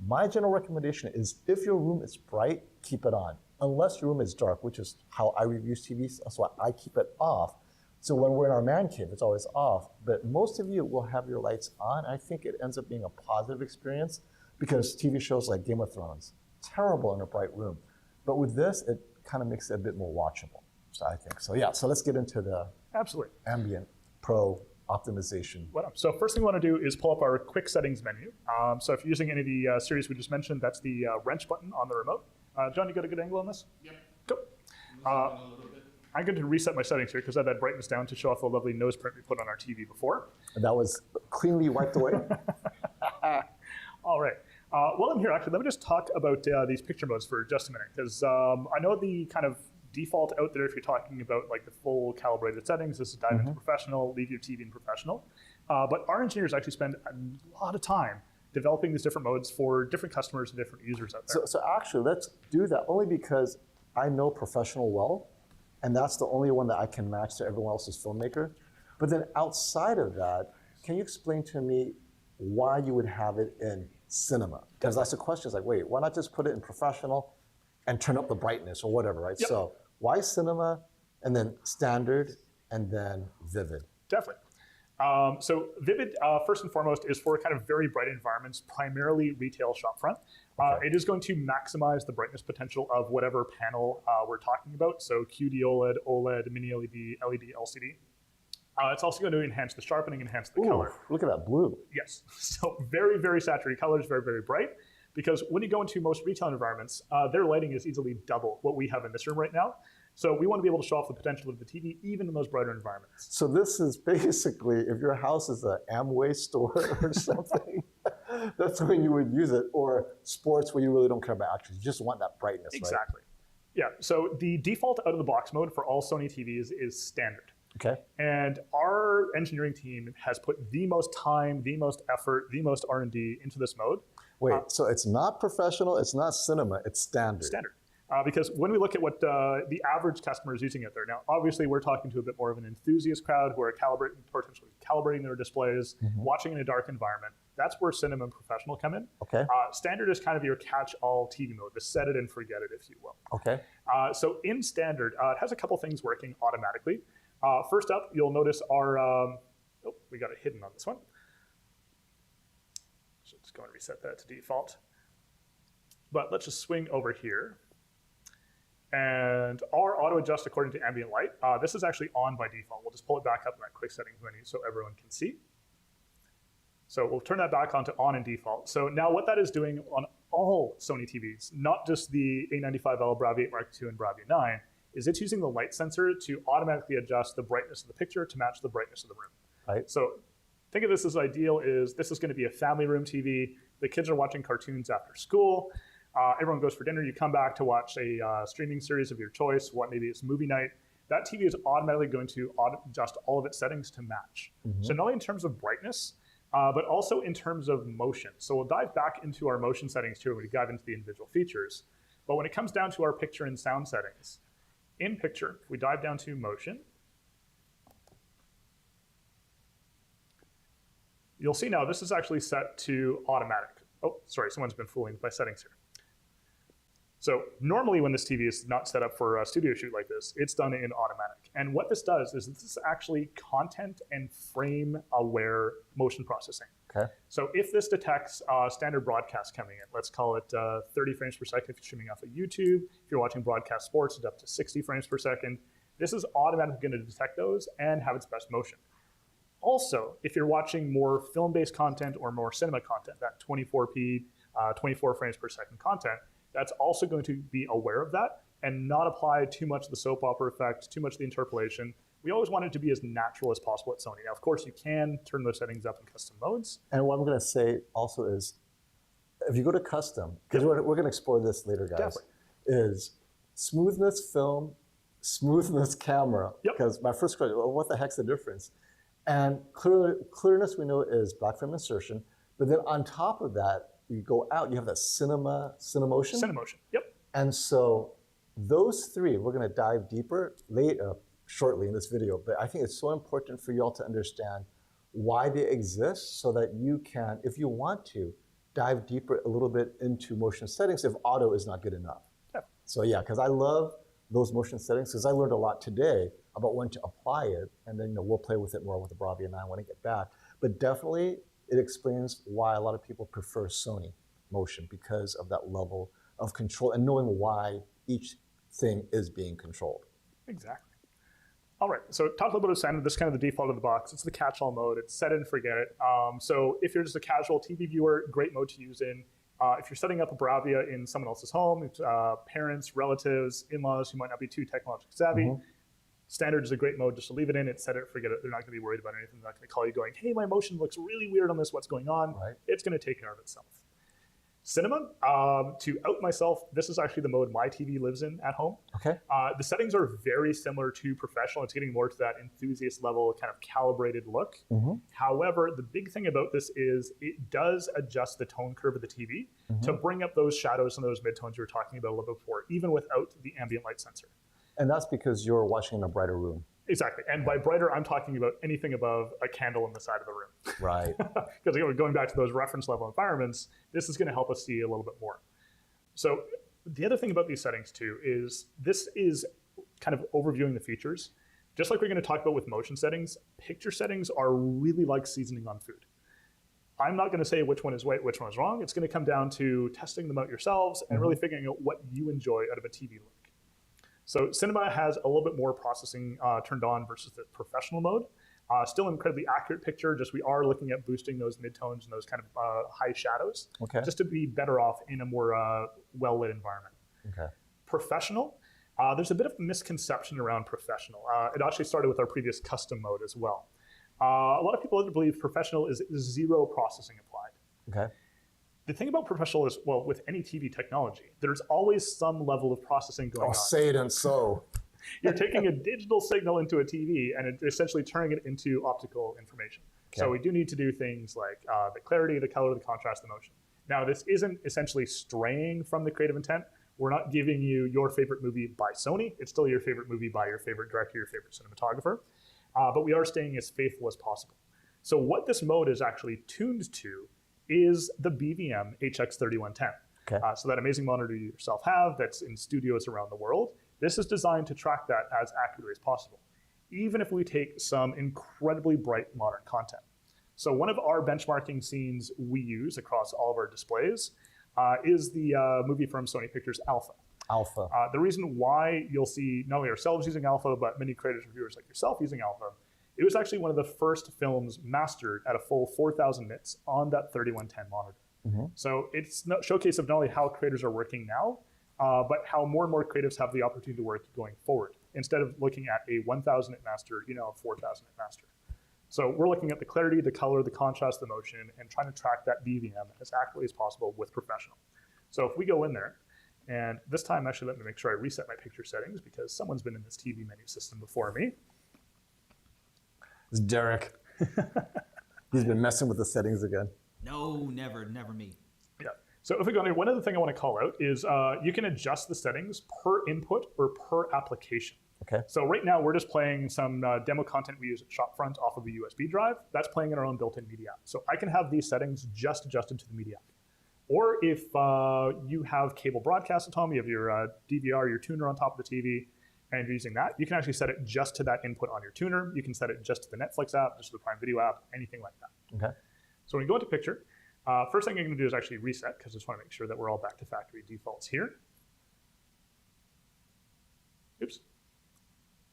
My general recommendation is if your room is bright, keep it on. Unless your room is dark, which is how I review TVs, that's why I keep it off. So when we're in our man cave, it's always off. But most of you will have your lights on. I think it ends up being a positive experience because TV shows like Game of Thrones, terrible in a bright room. But with this, it kind of makes it a bit more watchable. So I think so. Yeah, so let's get into the Absolutely. Ambient Pro optimization. So first thing we want to do is pull up our quick settings menu. So if you're using any of the series we just mentioned, that's the wrench button on the remote. John, you got a good angle on this? Yep. Cool. I'm going to reset my settings here because I had that brightness down to show off the lovely nose print we put on our TV before. And that was cleanly wiped away. All right. While I'm here, actually, let me just talk about these picture modes for just a minute because I know the kind of default out there if you're talking about like the full calibrated settings, this is dive into professional, leave your TV in professional. But our engineers actually spend a lot of time developing these different modes for different customers and different users out there. So actually, let's do that only because I know professional well, and that's the only one that I can match to everyone else's filmmaker. But then outside of that, can you explain to me why you would have it in cinema? Because that's the question, is like, wait, why not just put it in professional and turn up the brightness or whatever, right? Yep. So why cinema, and then standard, and then vivid? Definitely. So Vivid, first and foremost, is for kind of very bright environments, primarily retail shopfront. It is going to maximize the brightness potential of whatever panel we're talking about. So QD-OLED, OLED, Mini LED, LED, LCD. It's also going to enhance the sharpening, enhance the color. Look at that blue. Yes. So very, very saturated colors, very, very bright. Because when you go into most retail environments, their lighting is easily double what we have in this room right now. So we want to be able to show off the potential of the TV even in those brighter environments. So this is basically, if your house is an Amway store or something, that's when you would use it, or sports where you really don't care about actors. You just want that brightness, Exactly. Right? Yeah, so the default out-of-the-box mode for all Sony TVs is standard. Okay. And our engineering team has put the most time, the most effort, the most R&D into this mode. Wait, so it's not professional, it's not cinema, it's standard. Standard. Because when we look at what the average customer is using it there, now obviously we're talking to a bit more of an enthusiast crowd who are potentially calibrating their displays, watching in a dark environment. That's where cinema and professional come in. Okay. Standard is kind of your catch-all TV mode, the set it and forget it, if you will. Okay. So in standard, it has a couple things working automatically. First up, you'll notice our, oh, we got it hidden on this one. So just go and reset that to default. But let's just swing over here. And our auto adjust according to ambient light, this is actually on by default. We'll just pull it back up in that quick settings menu so everyone can see. So we'll turn that back on to on in default. So now what that is doing on all Sony TVs, not just the A95L, Bravia 8 Mark II, and Bravia 9, is it's using the light sensor to automatically adjust the brightness of the picture to match the brightness of the room. Right. So think of this as ideal is this is going to be a family room TV. The kids are watching cartoons after school. Everyone goes for dinner. You come back to watch a streaming series of your choice. Maybe it's movie night. That TV is automatically going to adjust all of its settings to match. So not only in terms of brightness, but also in terms of motion. So we'll dive back into our motion settings too when we dive into the individual features. But when it comes down to our picture and sound settings, in picture, if we dive down to motion, you'll see now this is actually set to automatic. Oh, sorry, someone's been fooling with my settings here. So normally when this TV is not set up for a studio shoot like this, it's done in automatic. And what this does is this is actually content and frame aware motion processing. Okay. So if this detects standard broadcast coming in, let's call it 30 frames per second if you're streaming off of YouTube. If you're watching broadcast sports, it's up to 60 frames per second. This is automatically going to detect those and have its best motion. Also, if you're watching more film-based content or more cinema content, that 24p, 24 frames per second content, that's also going to be aware of that and not apply too much of the soap opera effect, too much of the interpolation. We always want it to be as natural as possible at Sony. Now, of course, you can turn those settings up in custom modes. And what I'm going to say also is, if you go to custom, because we're going to explore this later, guys, Definitely. is smoothness film, smoothness camera. Yep. Because my first question, well, what the heck's the difference? And clearness we know is black frame insertion, but then on top of that, you go out, you have that Cinemotion. Cinemotion, yep. And so those three, we're going to dive deeper later, shortly in this video, but I think it's so important for you all to understand why they exist so that you can, if you want to, dive deeper a little bit into motion settings if auto is not good enough. Yeah. So yeah, because I love those motion settings because I learned a lot today about when to apply it, and then we'll play with it more with the Bravia 9 when I get back. But definitely it explains why a lot of people prefer Sony motion because of that level of control and knowing why each thing is being controlled. Exactly. All right, so talk a little bit of standard. This is kind of the default of the box. It's the catch-all mode. It's set it and forget it. So if you're just a casual TV viewer, great mode to use in. If you're setting up a Bravia in someone else's home, parents, relatives, in-laws who might not be too technologically savvy, standard is a great mode just to leave it in. It's set it, forget it. They're not going to be worried about anything. They're not going to call you going, hey, my motion looks really weird on this. What's going on? Right. It's going to take care of itself. Cinema, to out myself, this is actually the mode my TV lives in at home. Okay. The settings are very similar to professional. It's getting more to that enthusiast level, kind of calibrated look. However, the big thing about this is it does adjust the tone curve of the TV to bring up those shadows and those midtones you were talking about a little bit before, even without the ambient light sensor. And that's because you're watching in a brighter room. Exactly. And by brighter, I'm talking about anything above a candle in the side of the room. Right. Because going back to those reference level environments, this is going to help us see a little bit more. So the other thing about these settings too is this is kind of overviewing the features. Just like we're going to talk about with motion settings, picture settings are really like seasoning on food. I'm not going to say which one is right, which one is wrong. It's going to come down to testing them out yourselves and really figuring out what you enjoy out of a TV look. So Cinema has a little bit more processing turned on versus the professional mode. Still incredibly accurate picture, just we are looking at boosting those midtones and those kind of high shadows, just to be better off in a more well-lit environment. Professional, there's a bit of misconception around professional. It actually started with our previous custom mode as well. A lot of people believe professional is zero processing applied. The thing about professional is, well, with any TV technology, there's always some level of processing going on. Say it and so. You're taking a digital signal into a TV and essentially turning it into optical information. So we do need to do things like the clarity, the color, the contrast, the motion. Now, this isn't essentially straying from the creative intent. We're not giving you your favorite movie by Sony. It's still your favorite movie by your favorite director, your favorite cinematographer. But we are staying as faithful as possible. So what this mode is actually tuned to is the BVM HX3110. So that amazing monitor you yourself have that's in studios around the world, this is designed to track that as accurately as possible, even if we take some incredibly bright modern content. So one of our benchmarking scenes we use across all of our displays is the movie from Sony Pictures, Alpha. The reason why you'll see not only ourselves using Alpha, but many creators and viewers like yourself using Alpha, it was actually one of the first films mastered at a full 4,000 nits on that 3110 monitor. So it's a showcase of not only how creators are working now, but how more and more creatives have the opportunity to work going forward. Instead of looking at a 1,000 nit master, a 4,000 nit master. So we're looking at the clarity, the color, the contrast, the motion, and trying to track that BVM as accurately as possible with professional. So if we go in there, and this time actually let me make sure I reset my picture settings because someone's been in this TV menu system before me. It's Derek. He's been messing with the settings again. No, never me. Yeah. So if we go in here, one other thing I want to call out is you can adjust the settings per input or per application. So right now we're just playing some demo content we use at Shopfront off of a USB drive. That's playing in our own built-in media app. So I can have these settings just adjusted to the media app. Or if you have cable broadcast at home, you have your DVR, your tuner on top of the TV, and you're using that, you can actually set it just to that input on your tuner. You can set it just to the Netflix app, just to the Prime Video app, anything like that. So when you go into picture, first thing I'm going to do is actually reset, because I just want to make sure that we're all back to factory defaults here. Oops.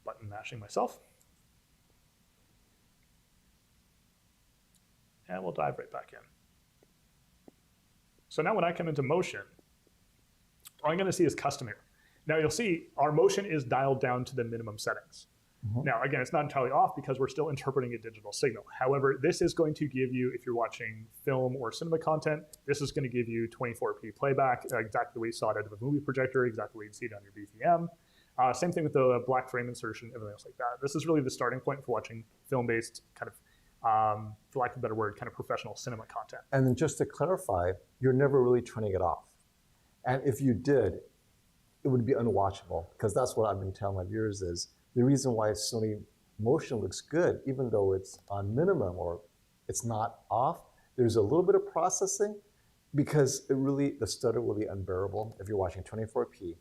Button mashing myself. And we'll dive right back in. So now when I come into motion, all I'm going to see is custom here. Now you'll see our motion is dialed down to the minimum settings. Now, again, it's not entirely off because we're still interpreting a digital signal. However, this is going to give you, if you're watching film or cinema content, this is going to give you 24p playback, exactly the way you saw it out of a movie projector, exactly the way you see it on your BVM. Same thing with the black frame insertion, everything else like that. This is really the starting point for watching film-based kind of, for lack of a better word, kind of professional cinema content. And then just to clarify, you're never really turning it off. And if you did, it would be unwatchable, because that's what I've been telling my viewers is, the reason why Sony Motion looks good, even though it's on minimum or it's not off, there's a little bit of processing because the stutter will be unbearable if you're watching 24p.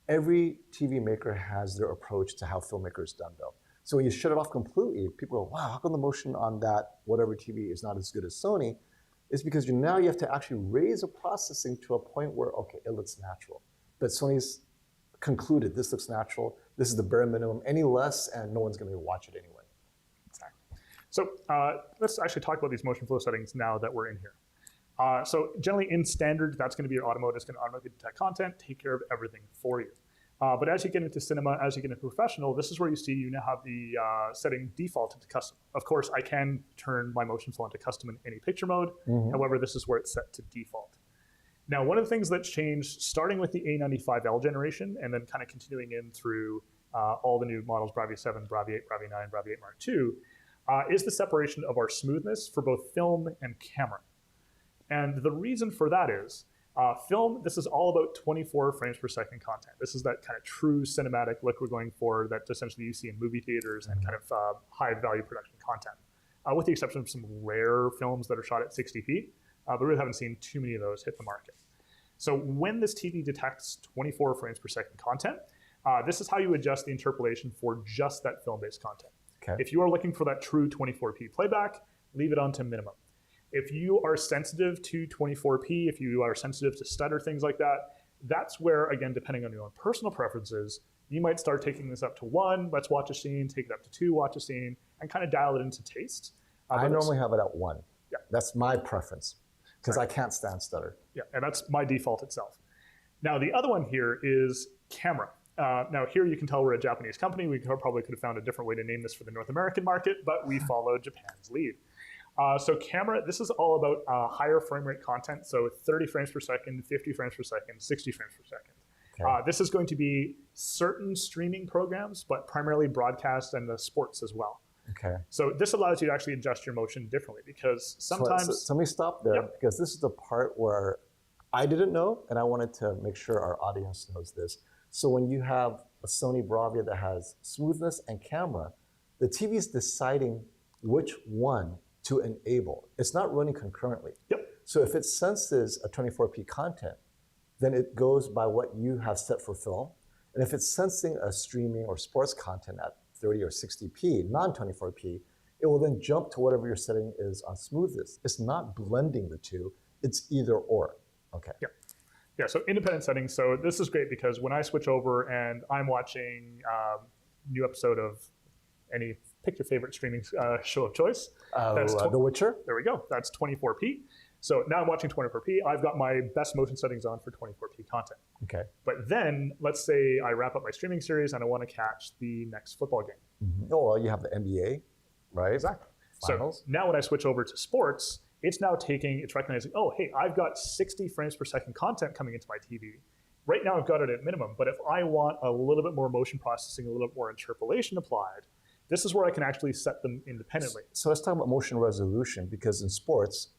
Every TV maker has their approach to how filmmakers done though. So when you shut it off completely, people go, wow, how come the motion on that whatever TV is not as good as Sony? It's because now you have to actually raise the processing to a point where, okay, it looks natural. But Sony's concluded this looks natural. This is the bare minimum. Any less, and no one's going to watch it anyway. Exactly. So let's actually talk about these motion flow settings now that we're in here. So generally in standard, that's going to be your auto mode. It's going to automatically detect content, take care of everything for you. But as you get into cinema, as you get into professional, this is where you see you now have the setting defaulted to custom. Of course, I can turn my motion flow into custom in any picture mode. However, this is where it's set to default. Now, one of the things that's changed, starting with the A95L generation, and then kind of continuing in through all the new models, Bravia 7, Bravia 8, Bravia 9, Bravia 8 Mark II, is the separation of our smoothness for both film and camera. And the reason for that is, Film, this is all about 24 frames per second content. This is that kind of true cinematic look we're going for that essentially you see in movie theaters and kind of high value production content. With the exception of some rare films that are shot at 60p, but we really haven't seen too many of those hit the market. So when this TV detects 24 frames per second content, this is how you adjust the interpolation for just that film-based content. Okay. If you are looking for that true 24p playback, leave it on to minimum. If you are sensitive to 24p, if you are sensitive to stutter, things like that, that's where, again, depending on your own personal preferences, you might start taking this up to 1, let's watch a scene, take it up to 2, watch a scene, and kind of dial it into taste. I normally have it at 1. Yeah. That's my preference, because I can't stand stutter. Yeah, and that's my default itself. Now, the other one here is camera. Now, here you can tell we're a Japanese company. We probably could have found a different way to name this for the North American market, but we followed Japan's lead. So camera, this is all about higher frame rate content, so 30 frames per second, 50 frames per second, 60 frames per second. Okay. This is going to be certain streaming programs, but primarily broadcast and the sports as well. Okay. So this allows you to actually adjust your motion differently because sometimes... So let me stop there, because this is the part where I didn't know, and I wanted to make sure our audience knows this. So when you have a Sony Bravia that has smoothness and camera, the TV is deciding which one to enable. It's not running concurrently. Yep. So if it senses a 24p content, then it goes by what you have set for film. And if it's sensing a streaming or sports content at 30 or 60p, non-24p, it will then jump to whatever your setting is on smoothness. It's not blending the two, it's either or. Okay. Yeah. Yeah, so independent settings. So this is great because when I switch over and I'm watching a new episode of any, pick your favorite streaming show of choice. That's The Witcher? There we go. That's 24p. So now I'm watching 24p. I've got my best motion settings on for 24p content. Okay. But then let's say I wrap up my streaming series and I want to catch the next football game. Mm-hmm. Oh, well, you have the NBA, right? Exactly. Finals. So now when I switch over to sports, it's now it's recognizing, oh, hey, I've got 60 frames per second content coming into my TV. Right now I've got it at minimum, but if I want a little bit more motion processing, a little bit more interpolation applied, this is where I can actually set them independently. So let's talk about motion resolution, because in sports,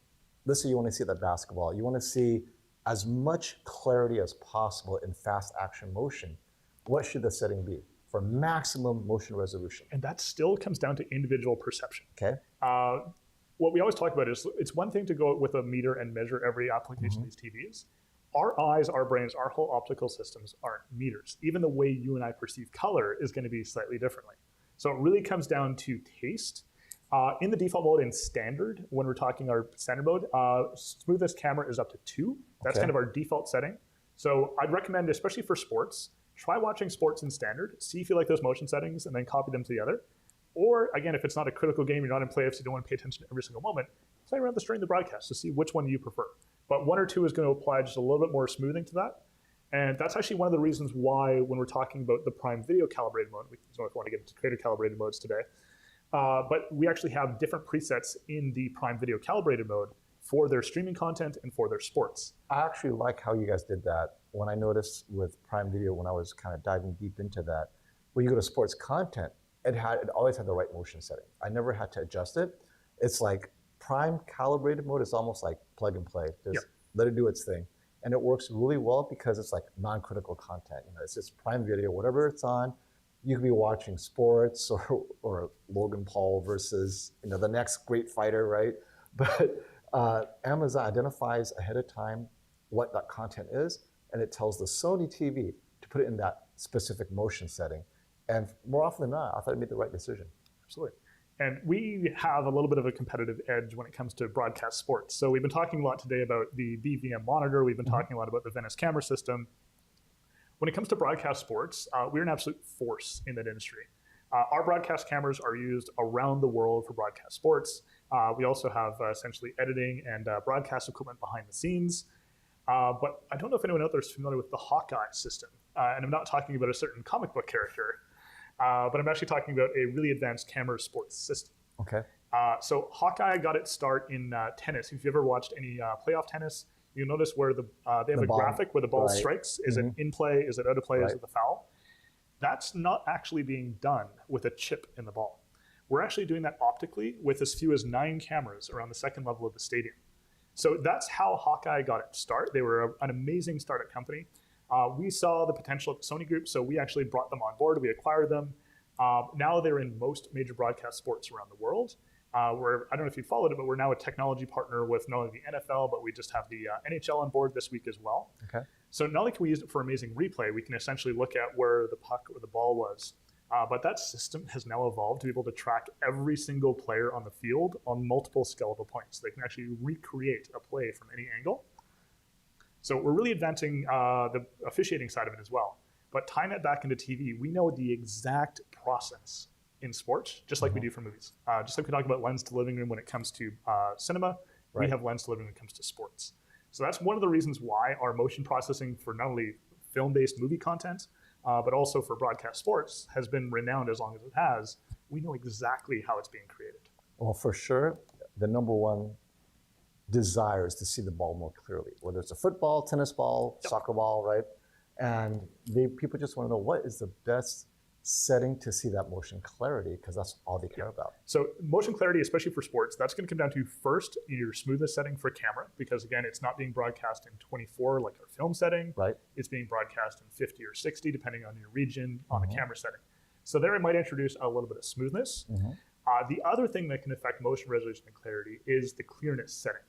let's say you want to see that basketball, you want to see as much clarity as possible in fast action motion. What should the setting be for maximum motion resolution? And that still comes down to individual perception. Okay. What we always talk about is it's one thing to go with a meter and measure every application of these TVs. Our eyes, our brains, our whole optical systems aren't meters. Even the way you and I perceive color is going to be slightly differently. So it really comes down to taste. In the default mode in standard, when we're talking our standard mode, smoothest camera is up to 2. That's kind of our default setting. So I'd recommend, especially for sports, try watching sports in standard, see if you like those motion settings, and then copy them to the other. Or again, if it's not a critical game, you're not in playoffs, you don't want to pay attention to every single moment, play around this during the broadcast to see which one you prefer. But 1 or 2 is going to apply just a little bit more smoothing to that. And that's actually one of the reasons why when we're talking about the Prime Video calibrated mode, we don't want to get into creator calibrated modes today, but we actually have different presets in the Prime Video calibrated mode for their streaming content and for their sports. I actually like how you guys did that. When I noticed with Prime Video, when I was kind of diving deep into that, when you go to sports content, it always had the right motion setting. I never had to adjust it. It's like Prime calibrated mode is almost like plug and play. Just let it do its thing. And it works really well because it's like non-critical content. You know, it's just Prime Video, whatever it's on. You could be watching sports or Logan Paul versus the next great fighter, right? But Amazon identifies ahead of time what that content is, and it tells the Sony TV to put it in that specific motion setting. And more often than not, I thought it made the right decision. Absolutely. And we have a little bit of a competitive edge when it comes to broadcast sports. So we've been talking a lot today about the BVM monitor. We've been talking a lot about the Venice camera system. When it comes to broadcast sports, we're an absolute force in that industry. Our broadcast cameras are used around the world for broadcast sports. We also have essentially editing and broadcast equipment behind the scenes. But I don't know if anyone out there is familiar with the Hawkeye system. And I'm not talking about a certain comic book character. But I'm actually talking about a really advanced camera sports system. Okay. So Hawkeye got its start in tennis. If you've ever watched any playoff tennis, you'll notice where they have a graphic where the ball strikes. Is it in play? Is it out of play? Is it the foul? That's not actually being done with a chip in the ball. We're actually doing that optically with as few as 9 cameras around the second level of the stadium. So that's how Hawkeye got its start. They were an amazing startup company. We saw the potential of the Sony Group, so we actually brought them on board. We acquired them. Now they're in most major broadcast sports around the world. I don't know if you followed it, but we're now a technology partner with not only the NFL, but we just have the NHL on board this week as well. Okay. So not only can we use it for amazing replay, we can essentially look at where the puck or the ball was. But that system has now evolved to be able to track every single player on the field on multiple skeletal points. They can actually recreate a play from any angle. So we're really advancing the officiating side of it as well. But tying that back into TV, we know the exact process in sports, just like we do for movies. Just like we talk about lens to living room when it comes to cinema, we have lens to living room when it comes to sports. So that's one of the reasons why our motion processing for not only film-based movie content, but also for broadcast sports has been renowned as long as it has. We know exactly how it's being created. Well, for sure, the number one desire is to see the ball more clearly, whether it's a football, tennis ball, soccer ball, right? And people just want to know what is the best setting to see that motion clarity, because that's all they care about. So motion clarity, especially for sports, that's going to come down to first your smoothness setting for camera, because again, it's not being broadcast in 24 like our film setting. Right. It's being broadcast in 50 or 60, depending on your region on the camera setting. So there it might introduce a little bit of smoothness. The other thing that can affect motion resolution and clarity is the clearness setting.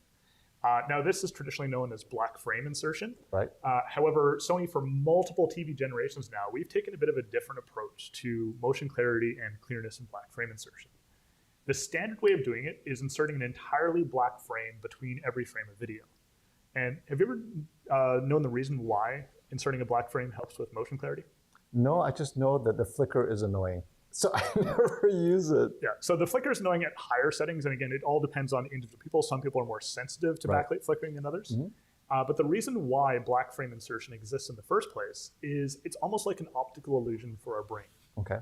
Now, this is traditionally known as black frame insertion. Right. However, Sony, for multiple TV generations now, we've taken a bit of a different approach to motion clarity and clearness in black frame insertion. The standard way of doing it is inserting an entirely black frame between every frame of video. And have you ever known the reason why inserting a black frame helps with motion clarity? No, I just know that the flicker is annoying. So I never use it. Yeah, so the flicker is annoying at higher settings, and again, it all depends on individual people. Some people are more sensitive to backlight flickering than others. But the reason why black frame insertion exists in the first place is it's almost like an optical illusion for our brain. Okay.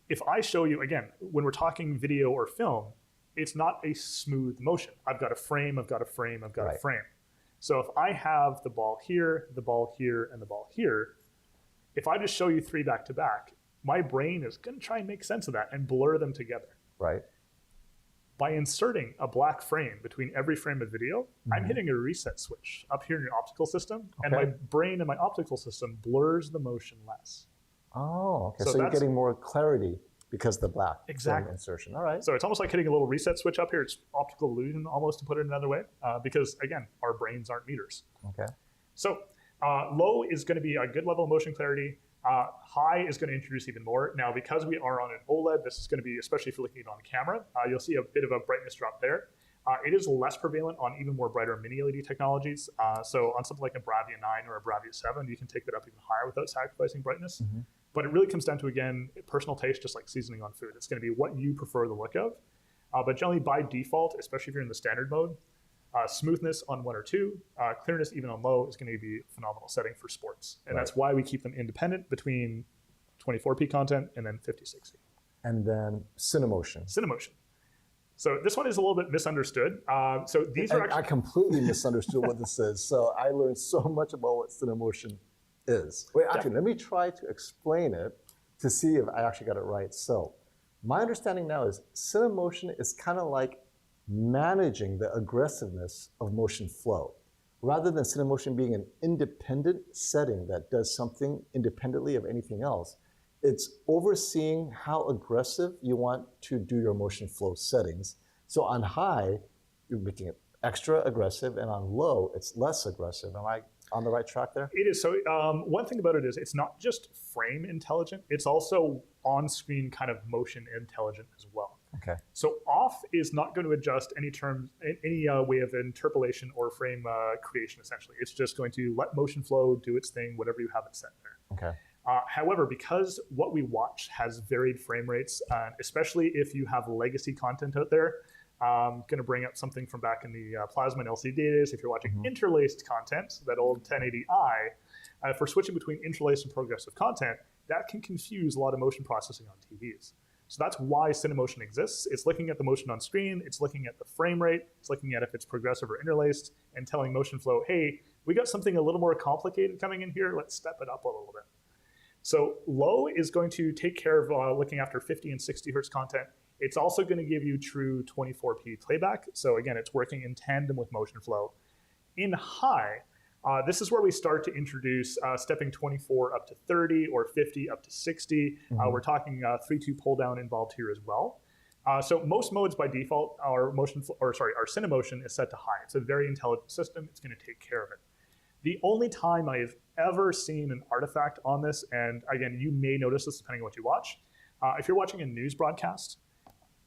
If I show you, again, when we're talking video or film, it's not a smooth motion. I've got a frame, I've got a frame, I've got a frame. So if I have the ball here, the ball here, and the ball here, if I just show you three back to back, my brain is going to try and make sense of that and blur them together. Right. By inserting a black frame between every frame of video, I'm hitting a reset switch up here in your optical system, and my brain and my optical system blurs the motion less. Oh, okay. So you're getting more clarity because of the black frame insertion. All right. So it's almost like hitting a little reset switch up here. It's optical illusion almost, to put it another way, because again, our brains aren't meters. Okay. So low is going to be a good level of motion clarity. High is going to introduce even more. Now, because we are on an OLED, this is going to be, especially if you're looking at it on camera, you'll see a bit of a brightness drop there. It is less prevalent on even more brighter mini LED technologies. So on something like a Bravia 9 or a Bravia 7, you can take that up even higher without sacrificing brightness. But it really comes down to, again, personal taste, just like seasoning on food. It's going to be what you prefer the look of. But generally, by default, especially if you're in the standard mode, smoothness on 1 or 2, clearness even on low is going to be a phenomenal setting for sports. And that's why we keep them independent between 24p content and then 50/60. And then Cinemotion. Cinemotion. So this one is a little bit misunderstood. So these are actually... I completely misunderstood what this is. So I learned so much about what Cinemotion is. Wait, actually, let me try to explain it to see if I actually got it right. So my understanding now is Cinemotion is kind of like managing the aggressiveness of motion flow. Rather than Cinemotion being an independent setting that does something independently of anything else, it's overseeing how aggressive you want to do your motion flow settings. So on high, you're making it extra aggressive, and on low, it's less aggressive. Am I on the right track there? It is. So one thing about it is it's not just frame intelligent, it's also on-screen kind of motion intelligent as well. Okay. So off is not going to adjust any terms, any way of interpolation or frame creation, essentially. It's just going to let motion flow do its thing, whatever you have it set there. Okay. However, because what we watch has varied frame rates, especially if you have legacy content out there, I'm going to bring up something from back in the plasma and LCD days. If you're watching interlaced content, that old 1080i, for switching between interlaced and progressive content, that can confuse a lot of motion processing on TVs. So that's why Cinemotion exists. It's looking at the motion on screen, it's looking at the frame rate, it's looking at if it's progressive or interlaced, and telling motion flow, hey, we got something a little more complicated coming in here, let's step it up a little bit. So low is going to take care of looking after 50 and 60 hertz content. It's also going to give you true 24p playback. So again, it's working in tandem with motion flow. In high, this is where we start to introduce stepping 24 up to 30 or 50 up to 60. We're talking 3.2 pull down involved here as well. So most modes by default, our Cinemotion is set to high. It's a very intelligent system. It's going to take care of it. The only time I've ever seen an artifact on this, and again, you may notice this depending on what you watch, if you're watching a news broadcast,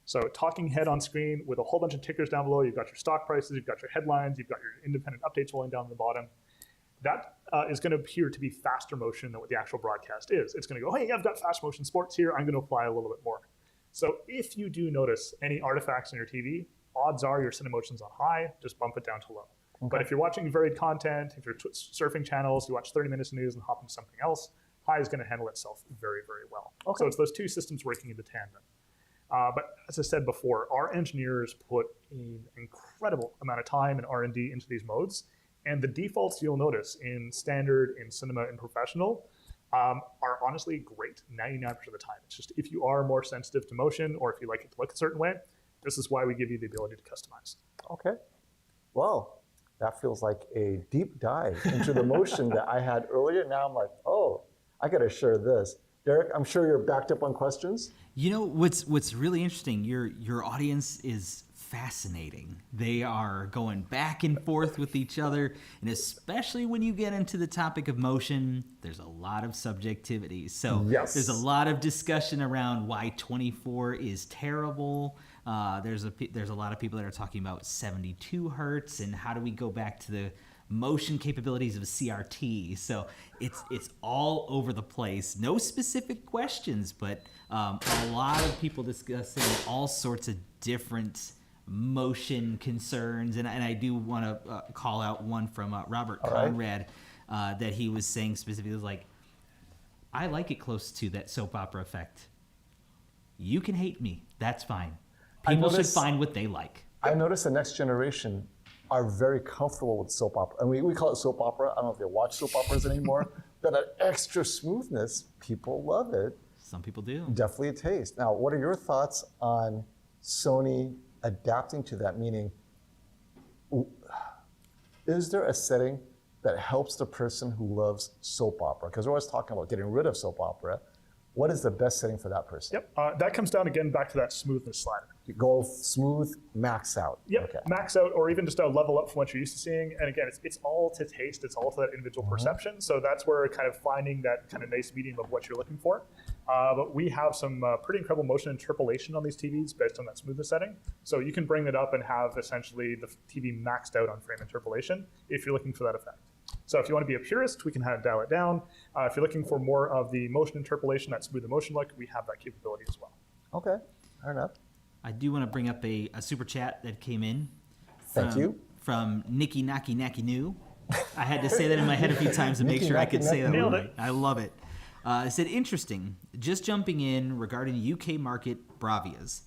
so talking head on screen with a whole bunch of tickers down below, you've got your stock prices, you've got your headlines, you've got your independent updates rolling down the bottom. That is going to appear to be faster motion than what the actual broadcast is. It's going to go, hey, I've got fast motion sports here. I'm going to apply a little bit more. So if you do notice any artifacts on your TV, odds are your Cinemotion's on high, just bump it down to low. Okay. But if you're watching varied content, if you're surfing channels, you watch 30 minutes of news and hop into something else, high is going to handle itself very, very well. Okay. So it's those two systems working into tandem. But as I said before, our engineers put an incredible amount of time and R&D into these modes. And the defaults you'll notice in standard, in cinema, and professional are honestly great 99% of the time. It's just if you are more sensitive to motion or if you like it to look a certain way, this is why we give you the ability to customize. Okay. Well, that feels like a deep dive into the motion that I had earlier. Now I'm like, oh, I got to share this. Derek, I'm sure you're backed up on questions. You know, what's really interesting, your audience is fascinating. They are going back and forth with each other, and especially when you get into the topic of motion, there's a lot of subjectivity. So yes. There's a lot of discussion around why 24 is terrible. There's a lot of people that are talking about 72 hertz and how do we go back to the motion capabilities of CRT. So it's all over the place. No specific questions, but a lot of people discussing all sorts of different motion concerns. And I do want to call out one from Robert Conrad that he was saying specifically, like, I like it close to that soap opera effect. You can hate me. That's fine. People should find what they like. I noticed the next generation are very comfortable with soap opera. And we call it soap opera. I don't know if they watch soap operas anymore, but that extra smoothness, people love it. Some people do. Definitely a taste. Now, what are your thoughts on Sony adapting to that? Meaning, is there a setting that helps the person who loves soap opera? Because we're always talking about getting rid of soap opera. What is the best setting for that person? Yep, that comes down again back to that smoothness slider. You go smooth, max out. Yep, okay. Max out, or even just a level up from what you're used to seeing. And again, it's all to taste, it's all to that individual perception. So that's where kind of finding that kind of nice medium of what you're looking for. But we have some pretty incredible motion interpolation on these TVs based on that smoothness setting. So you can bring that up and have essentially the TV maxed out on frame interpolation if you're looking for that effect. So if you want to be a purist, we can dial it down. If you're looking for more of the motion interpolation, that smooth motion look, we have that capability as well. Okay, fair enough. I do want to bring up a super chat that came in. Thank you. From Nikki Naki Naki New. I had to say that in my head a few times to make sure I could say that right. I love it. It said, interesting. Just jumping in regarding UK market Bravias.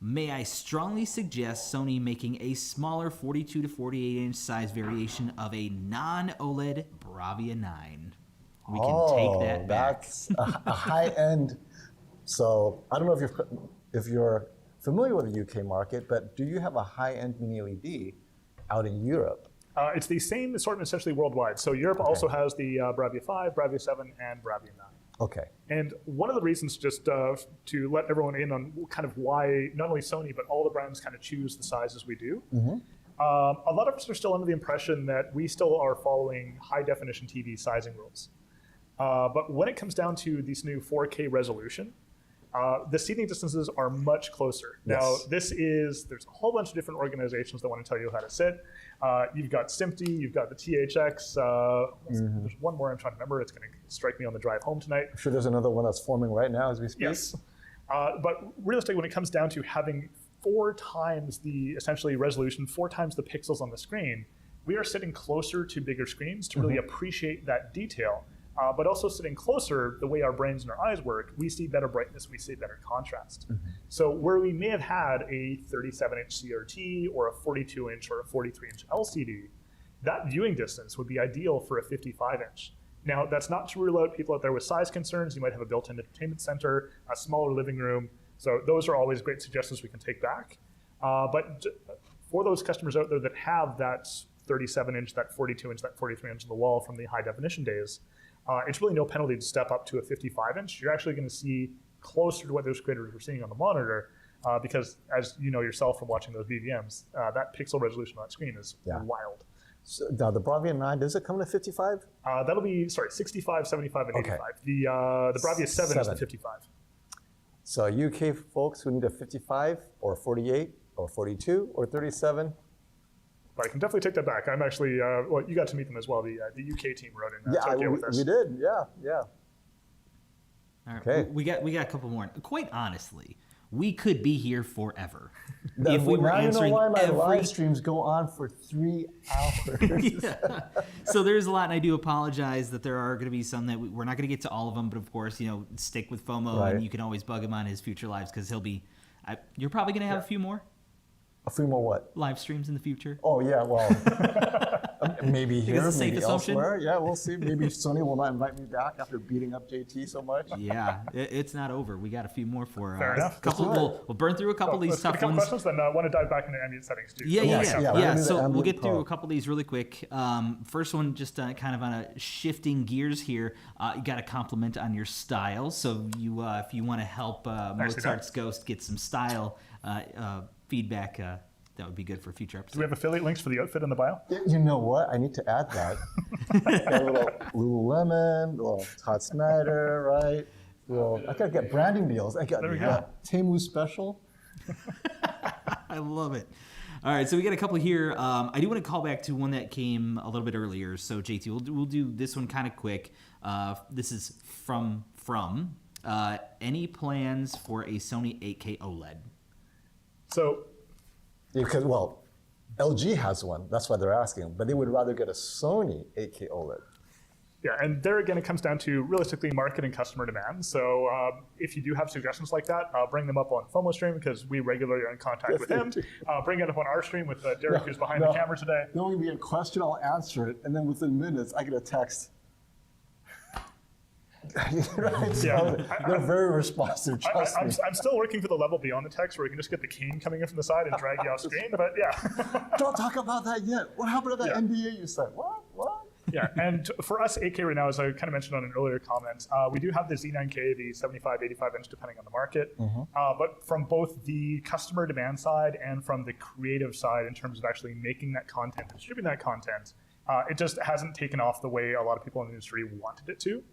May I strongly suggest Sony making a smaller 42 to 48 inch size variation of a non-OLED Bravia 9. We can take that back. That's a high end. So I don't know if you're familiar with the UK market, but do you have a high end mini LED out in Europe? It's the same assortment essentially worldwide. So Europe also has the Bravia 5, Bravia 7, and Bravia 9. Okay. And one of the reasons, just to let everyone in on kind of why not only Sony, but all the brands kind of choose the sizes we do. A lot of us are still under the impression that we still are following high definition TV sizing rules. But when it comes down to this new 4K resolution, the seating distances are much closer. Yes. Now, there's a whole bunch of different organizations that want to tell you how to sit. You've got SMPTE, you've got the THX. There's one more I'm trying to remember. It's going to strike me on the drive home tonight. I'm sure there's another one that's forming right now as we speak. Yes. But realistically, when it comes down to having 4 times the essentially resolution, 4 times the pixels on the screen, we are sitting closer to bigger screens to really appreciate that detail. But also sitting closer, the way our brains and our eyes work, we see better brightness, we see better contrast. So where we may have had a 37-inch CRT or a 42-inch or a 43-inch LCD, that viewing distance would be ideal for a 55-inch. Now, that's not to rule out people out there with size concerns. You might have a built-in entertainment center, a smaller living room. So those are always great suggestions we can take back. But for those customers out there that have that 37-inch, that 42-inch, that 43-inch on the wall from the high definition days, it's really no penalty to step up to a 55-inch. You're actually going to see closer to what those creators were seeing on the monitor, because as you know yourself from watching those BVMs, that pixel resolution on that screen is wild. So now the Bravia 9, does it come to 55? That'll be, 65, 75, and 85. The Bravia 7 is the 55. So UK folks who need a 55 or 48 or 42 or 37. But I can definitely take that back. I'm actually, well, you got to meet them as well. The UK team rode in Tokyo with us. We did, yeah. All right, Okay. we got a couple more. Quite honestly, we could be here forever Now, if we were now answering you know why my every. live streams go on for 3 hours. Yeah. So there's a lot, and I do apologize that there are going to be some that we're not going to get to all of them. But of course, stick with Fomo, Right. and you can always bug him on his future lives because he'll be. You're probably going to have a few more A few more what? live streams in the future. Oh, yeah, well, maybe here, it's a safe maybe assumption. elsewhere. Yeah, we'll see. Maybe Sony will not invite me back after beating up JT so much. Yeah, it's not over. We got a few more for Fair enough. couple. Let's do it. We'll burn through a couple of these Let's get tough a couple ones. questions, then I want to dive back into ambient settings too. Yeah. we're gonna do the So we'll Ambient get through Pro. a couple of these really quick. First one, just kind of on a shifting gears here. You got a compliment on your style. So you, if you want to help Mozart's Ghost get some style feedback, that would be good for future episodes. Do we have affiliate links for the outfit in the bio? You know what? I need to add that. Got a little Lululemon, a little Todd Snyder, right? I gotta get branding deals. I got There we go. Temu special. I love it. All right, so we got a couple here. I do want to call back to one that came a little bit earlier. So JT, we'll do this one kind of quick. This is from any plans for a Sony 8K OLED? So Because, well, LG has one. That's why they're asking. But they would rather get a Sony 8K OLED. yeah, and there again, it comes down to realistically market and customer demand. So if you do have suggestions like that, bring them up on Fomo stream because we regularly are in contact with him. Bring it up on our stream with Derek, who's behind the camera today. There'll only be a question, I'll answer it, and then within minutes, I get a text. Right? So Yeah. they're very responsive, trust me. I'm still working for the level beyond the text where we can just get the cane coming in from the side and drag you off screen, but yeah. Don't talk about that yet. What happened to that Yeah. NDA you said? What? Yeah, and for us, 8K right now, as I kind of mentioned on an earlier comment, we do have the Z9K, the 75, 85 inch, depending on the market. But from both the customer demand side and from the creative side, in terms of actually making that content, distributing that content, it just hasn't taken off the way a lot of people in the industry wanted it to.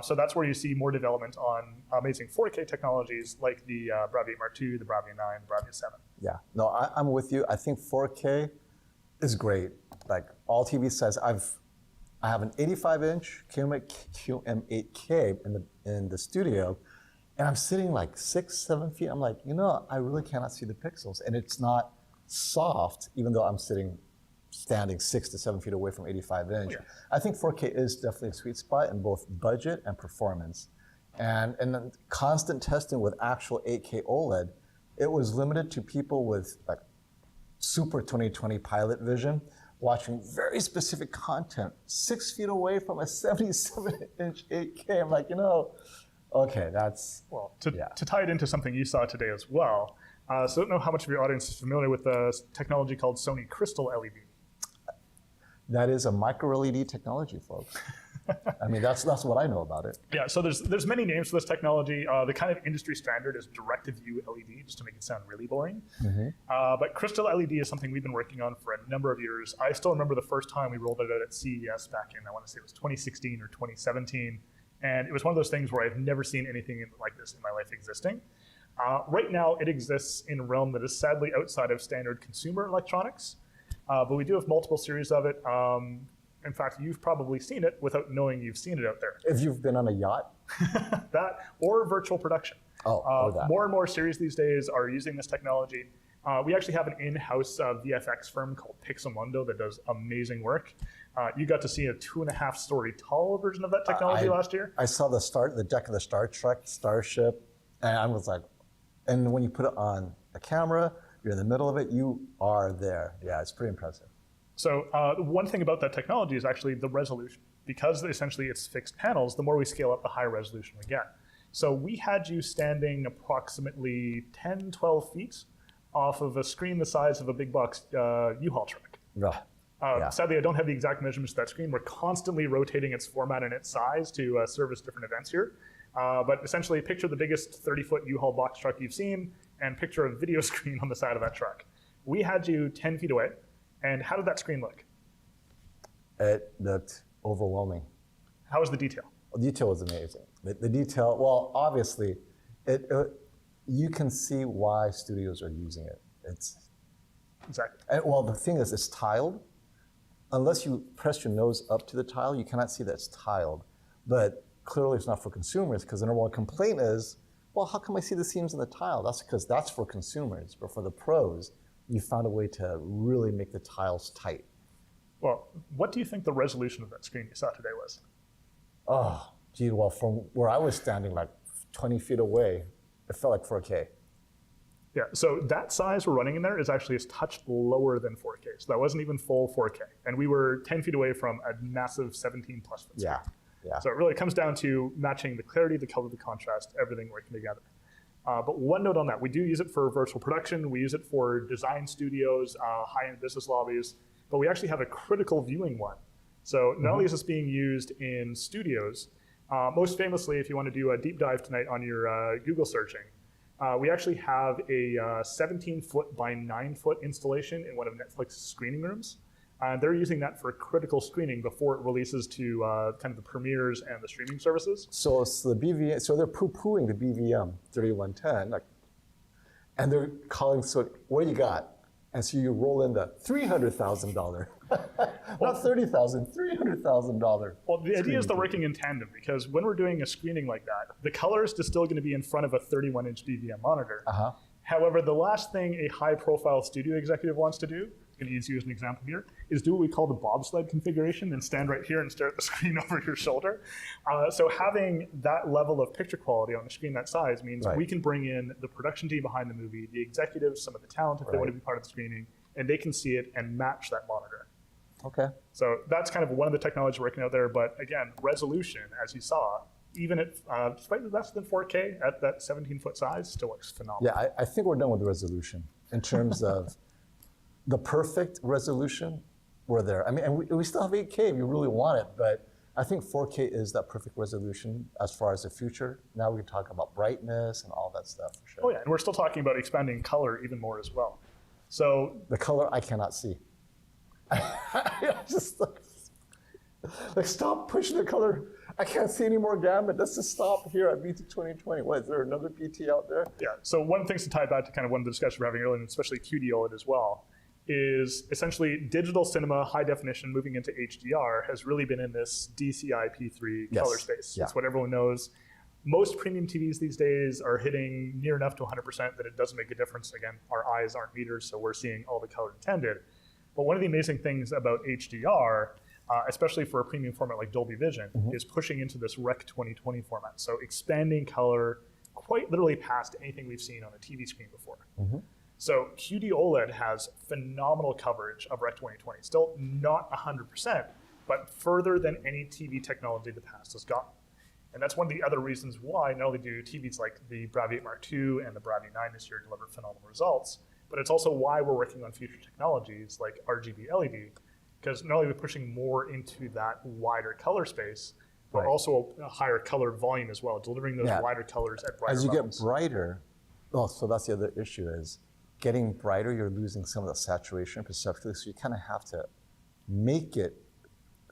So that's where you see more development on amazing 4K technologies like the Bravia Mark II, the Bravia 9, the Bravia 7. Yeah, no, I'm with you. I think 4K is great. Like all TV says, I have an 85-inch QM8K in the studio, and I'm sitting like 6-7 feet. I'm like, I really cannot see the pixels, and it's not soft, even though I'm standing 6 to 7 feet away from 85-inch. I think 4K is definitely a sweet spot in both budget and performance. And then constant testing with actual 8K OLED, it was limited to people with like super 20/20 pilot vision, watching very specific content 6 feet away from a 77-inch 8K. I'm like, okay, that's... Well, to tie it into something you saw today as well, so I don't know how much of your audience is familiar with the technology called Sony Crystal LED. That is a micro LED technology, folks. I mean, that's what I know about it. Yeah, so there's many names for this technology. The kind of industry standard is direct-to-view LED, just to make it sound really boring. But Crystal LED is something we've been working on for a number of years. I still remember the first time we rolled it out at CES back in, I want to say it was 2016 or 2017. And it was one of those things where I've never seen anything like this in my life existing. Right now, it exists in a realm that is sadly outside of standard consumer electronics. But we do have multiple series of it. In fact, you've probably seen it without knowing you've seen it out there. If you've been on a yacht? That or virtual production. Or that. More and more series these days are using this technology. We actually have an in-house VFX firm called Pixelmundo that does amazing work. You got to see a 2.5-story tall version of that technology last year. I saw the deck of the Star Trek Starship, and I was like, and when you put it on a camera, you're in the middle of it, you are there. Yeah, it's pretty impressive. So one thing about that technology is actually the resolution. Because essentially it's fixed panels, the more we scale up, the higher resolution we get. So we had you standing approximately 10, 12 feet off of a screen the size of a big box U-Haul truck. Yeah. Sadly, I don't have the exact measurements of that screen. We're constantly rotating its format and its size to service different events here. But essentially, picture the biggest 30-foot U-Haul box truck you've seen, and picture a video screen on the side of that truck. We had you 10 feet away, and how did that screen look? It looked overwhelming. How was the detail? The detail was amazing. The detail, well, obviously, you can see why studios are using it. Exactly. Well, the thing is, it's tiled. Unless you press your nose up to the tile, you cannot see that it's tiled. But clearly it's not for consumers, because the number one complaint is, well, how come I see the seams in the tile? That's because that's for consumers. But for the pros, you found a way to really make the tiles tight. Well, what do you think the resolution of that screen you saw today was? Oh, gee, well, from where I was standing, like 20 feet away, it felt like 4K. Yeah, so that size we're running in there is actually a touch lower than 4K. So that wasn't even full 4K. And we were 10 feet away from a massive 17 plus foot screen. Yeah. So it really comes down to matching the clarity, the color, the contrast, everything working together. But one note on that, we do use it for virtual production. We use it for design studios, high-end business lobbies, but we actually have a critical viewing one. So not only is this being used in studios, most famously, if you want to do a deep dive tonight on your Google searching, we actually have a 17-foot by 9-foot installation in one of Netflix's screening rooms. They're using that for critical screening before it releases to kind of the premieres and the streaming services. So it's the BVM, so they're poo-pooing the BVM 3110, and they're calling, so what do you got? And so you roll in the $300,000, not $30,000, $300,000. Well, the idea is they're working in tandem, because when we're doing a screening like that, the colors is still going to be in front of a 31-inch BVM monitor. However, the last thing a high-profile studio executive wants to do, I'm going to use an example here, is do what we call the bobsled configuration and stand right here and stare at the screen over your shoulder. So having that level of picture quality on a screen that size means we can bring in the production team behind the movie, the executives, some of the talent if they want to be part of the screening, and they can see it and match that monitor. Okay. So that's kind of one of the technologies working out there. But again, resolution, as you saw, even at slightly less than 4K at that 17-foot size, still looks phenomenal. Yeah, I think we're done with the resolution in terms of the perfect resolution. We're there. I mean, and we still have 8K if you really want it, but I think 4K is that perfect resolution as far as the future. Now we can talk about brightness and all that stuff for sure. Oh yeah, and we're still talking about expanding color even more as well. So the color I cannot see. Just like stop pushing the color. I can't see any more Gamut. Let's just stop here at BT 2020. What, is there another BT out there? Yeah, so one of the things to tie back to kind of one of the discussions we're having earlier, and especially QD-OLED as well, is essentially digital cinema, high definition, moving into HDR has really been in this DCI P3 color space. It's what everyone knows. Most premium TVs these days are hitting near enough to 100% that it doesn't make a difference. Again, our eyes aren't meters, so we're seeing all the color intended. But one of the amazing things about HDR, especially for a premium format like Dolby Vision, is pushing into this Rec 2020 format. So expanding color quite literally past anything we've seen on a TV screen before. So QD-OLED has phenomenal coverage of Rec 2020. Still not 100%, but further than any TV technology the past has gotten. And that's one of the other reasons why not only do TVs like the Bravia 8 Mark II and the Bravia 9 this year deliver phenomenal results, but it's also why we're working on future technologies like RGB LED, because not only are we pushing more into that wider color space, but also a higher color volume as well, delivering those wider colors at brighter As you levels. get brighter, so that's the other issue is getting brighter, you're losing some of the saturation perceptually, so you kind of have to make it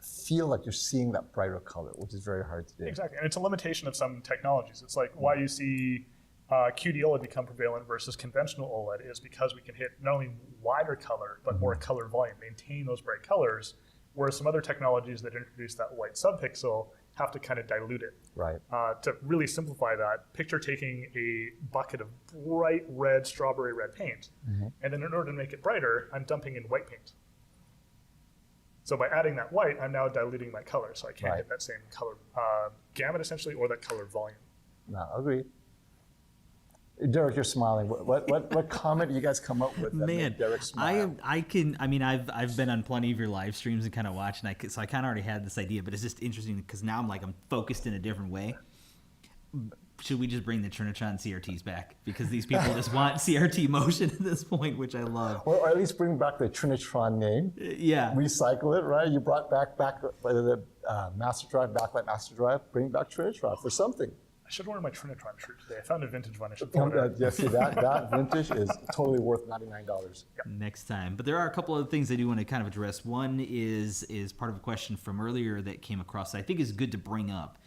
feel like you're seeing that brighter color, which is very hard to do. Exactly, and it's a limitation of some technologies. It's like why you see QD-OLED become prevalent versus conventional OLED is because we can hit not only wider color, but more color volume, maintain those bright colors, whereas some other technologies that introduce that white subpixel have to kind of dilute it. To really simplify that, picture taking a bucket of bright red, strawberry red paint, and then in order to make it brighter, I'm dumping in white paint. So by adding that white, I'm now diluting my color, so I can't get that same color gamut essentially, or that color volume. No, agreed. Derek, you're smiling. What comment do you guys come up with that made Derek smile? I've been on plenty of your live streams and kind of watching, so I kind of already had this idea, but it's just interesting because now I'm focused in a different way. should we just bring the Trinitron CRTs back? Because these people just want CRT motion at this point, which I love. Or at least bring back the Trinitron name. Yeah. Recycle it, right? You brought back the master drive, backlight master drive. Bring back Trinitron for something. I should wear my Trinitron shirt today. I found a vintage one. I should pull it out. Yeah, see, that vintage is totally worth $99. Next time. But there are a couple of things I do want to kind of address. One is part of a question from earlier that came across that I think is good to bring up.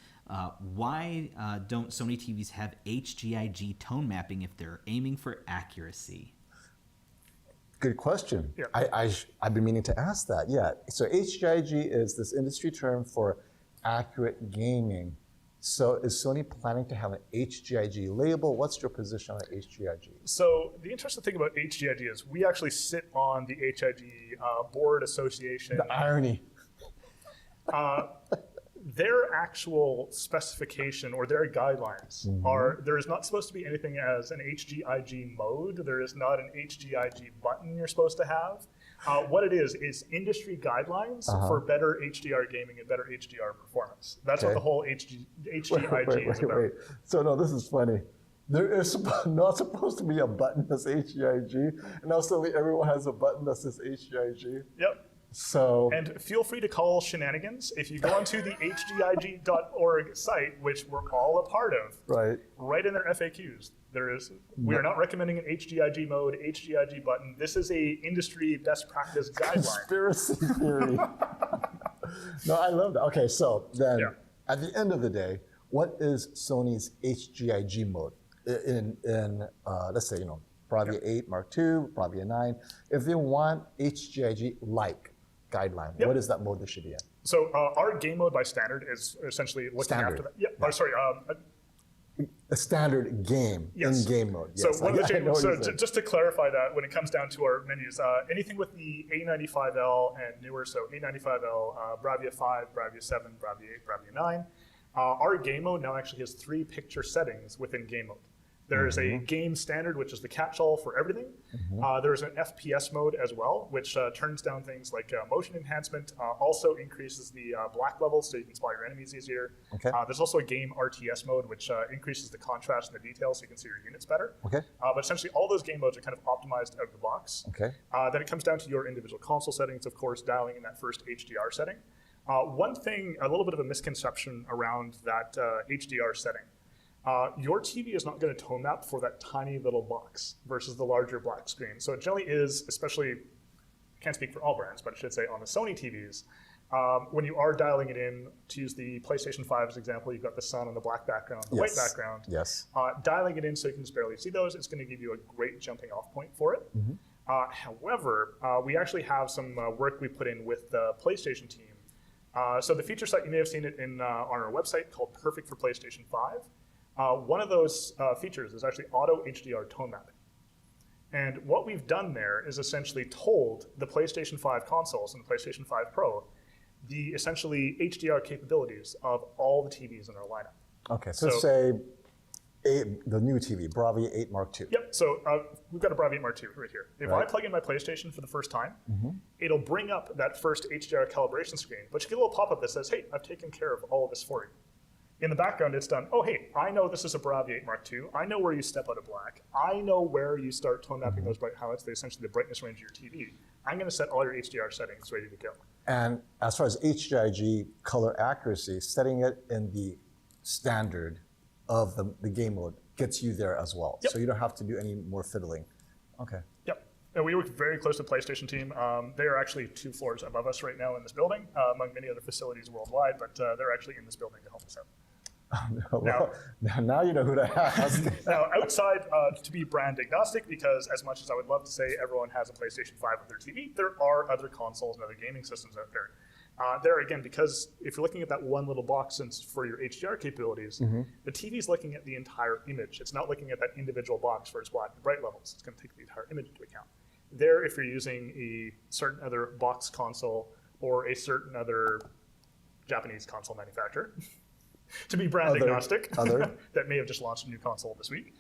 Why don't Sony TVs have HGIG tone mapping if they're aiming for accuracy? Good question. Yeah. I've been meaning to ask that. Yeah. So HGIG is this industry term for accurate gaming. So is Sony planning to have an HGIG label? What's your position on HGIG? So the interesting thing about HGIG is we actually sit on the HGIG board association. The irony. Their actual specification or their guidelines are, there is not supposed to be anything as an HGIG mode. There is not an HGIG button you're supposed to have. What it is industry guidelines for better HDR gaming and better HDR performance. That's what the whole HGIG is about. Wait. So no, this is funny. There is not supposed to be a button that says HGIG, and now suddenly everyone has a button that says HGIG. Yep. So, and feel free to call shenanigans. If you go onto the HGIG.org site, which we're all a part of, right in their FAQs, there is, we are not recommending an HGIG mode, HGIG button. This is a industry best practice guideline. Conspiracy theory. No, I love that. Okay, so then at the end of the day, what is Sony's HGIG mode in let's say, Bravia 8 Mark II, Bravia 9. If they want HGIG-like guideline, what is that mode they should be in? So our game mode by standard is essentially looking after that. Yeah. Sorry. A standard game in game mode. Yes. So, just to clarify that, when it comes down to our menus, anything with the A95L and newer, so A95L, Bravia 5, Bravia 7, Bravia 8, Bravia 9, our game mode now actually has 3 picture settings within game mode. There's a game standard, which is the catch-all for everything. There's an FPS mode as well, which turns down things like motion enhancement, also increases the black levels so you can spot your enemies easier. There's also a game RTS mode, which increases the contrast and the detail so you can see your units better. But essentially, all those game modes are kind of optimized out of the box. Then it comes down to your individual console settings, of course, dialing in that first HDR setting. One thing, a little bit of a misconception around that HDR setting. Your TV is not going to tone map for that tiny little box versus the larger black screen. So it generally is, especially, I can't speak for all brands, but I should say on the Sony TVs, when you are dialing it in, to use the PlayStation 5 as an example, you've got the sun on the black background, the white background. Dialing it in so you can just barely see those, it's going to give you a great jumping off point for it. However, we actually have some work we put in with the PlayStation team. So the feature set, you may have seen it on our website called Perfect for PlayStation 5. One of those features is actually auto HDR tone mapping. And what we've done there is essentially told the PlayStation 5 consoles and the PlayStation 5 Pro the essentially HDR capabilities of all the TVs in our lineup. Okay, so say the new TV, Bravia 8 Mark II. Yep, so we've got a Bravia 8 Mark II right here. If I plug in my PlayStation for the first time, it'll bring up that first HDR calibration screen, but you get a little pop-up that says, hey, I've taken care of all of this for you. In the background, it's done, oh, hey, I know this is a Bravia 8 Mark II. I know where you step out of black. I know where you start tone mapping those bright highlights, essentially the brightness range of your TV. I'm going to set all your HDR settings ready to go. And as far as HGIG color accuracy, setting it in the standard of the game mode gets you there as well. So you don't have to do any more fiddling. And we work very close with the PlayStation team. They are actually 2 floors above us right now in this building, among many other facilities worldwide, but they're actually in this building to help us out. Now you know who to ask. Now, outside, to be brand agnostic, because as much as I would love to say everyone has a PlayStation 5 with their TV, there are other consoles and other gaming systems out there. There again, because if you're looking at that one little box for your HDR capabilities, the TV is looking at the entire image. It's not looking at that individual box for its black and bright levels. It's going to take the entire image into account. There, if you're using a certain other box console or a certain other Japanese console manufacturer, to be brand agnostic, that may have just launched a new console this week.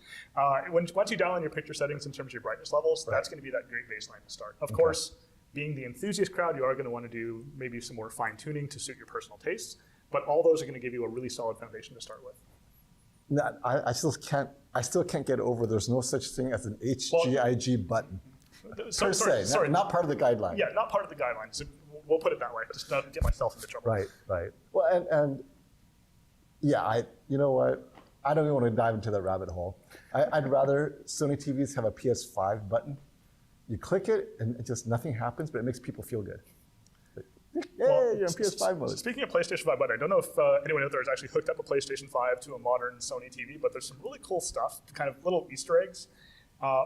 Once you dial in your picture settings in terms of your brightness levels, that's going to be that great baseline to start. Of course, being the enthusiast crowd, you are going to want to do maybe some more fine tuning to suit your personal tastes, but all those are going to give you a really solid foundation to start with. No, I still can't get over there's no such thing as an HGIG button. Per se, not part of the guideline. Yeah, not part of the guidelines. So we'll put it that way. Just not get myself into trouble. Right. Well, and yeah, you know what? I don't even want to dive into that rabbit hole. I'd rather Sony TVs have a PS5 button. You click it, and it just nothing happens, but it makes people feel good. Yay, you're in PS5 mode. Speaking of PlayStation 5 button, I don't know if anyone out there has actually hooked up a PlayStation 5 to a modern Sony TV, but there's some really cool stuff, kind of little Easter eggs.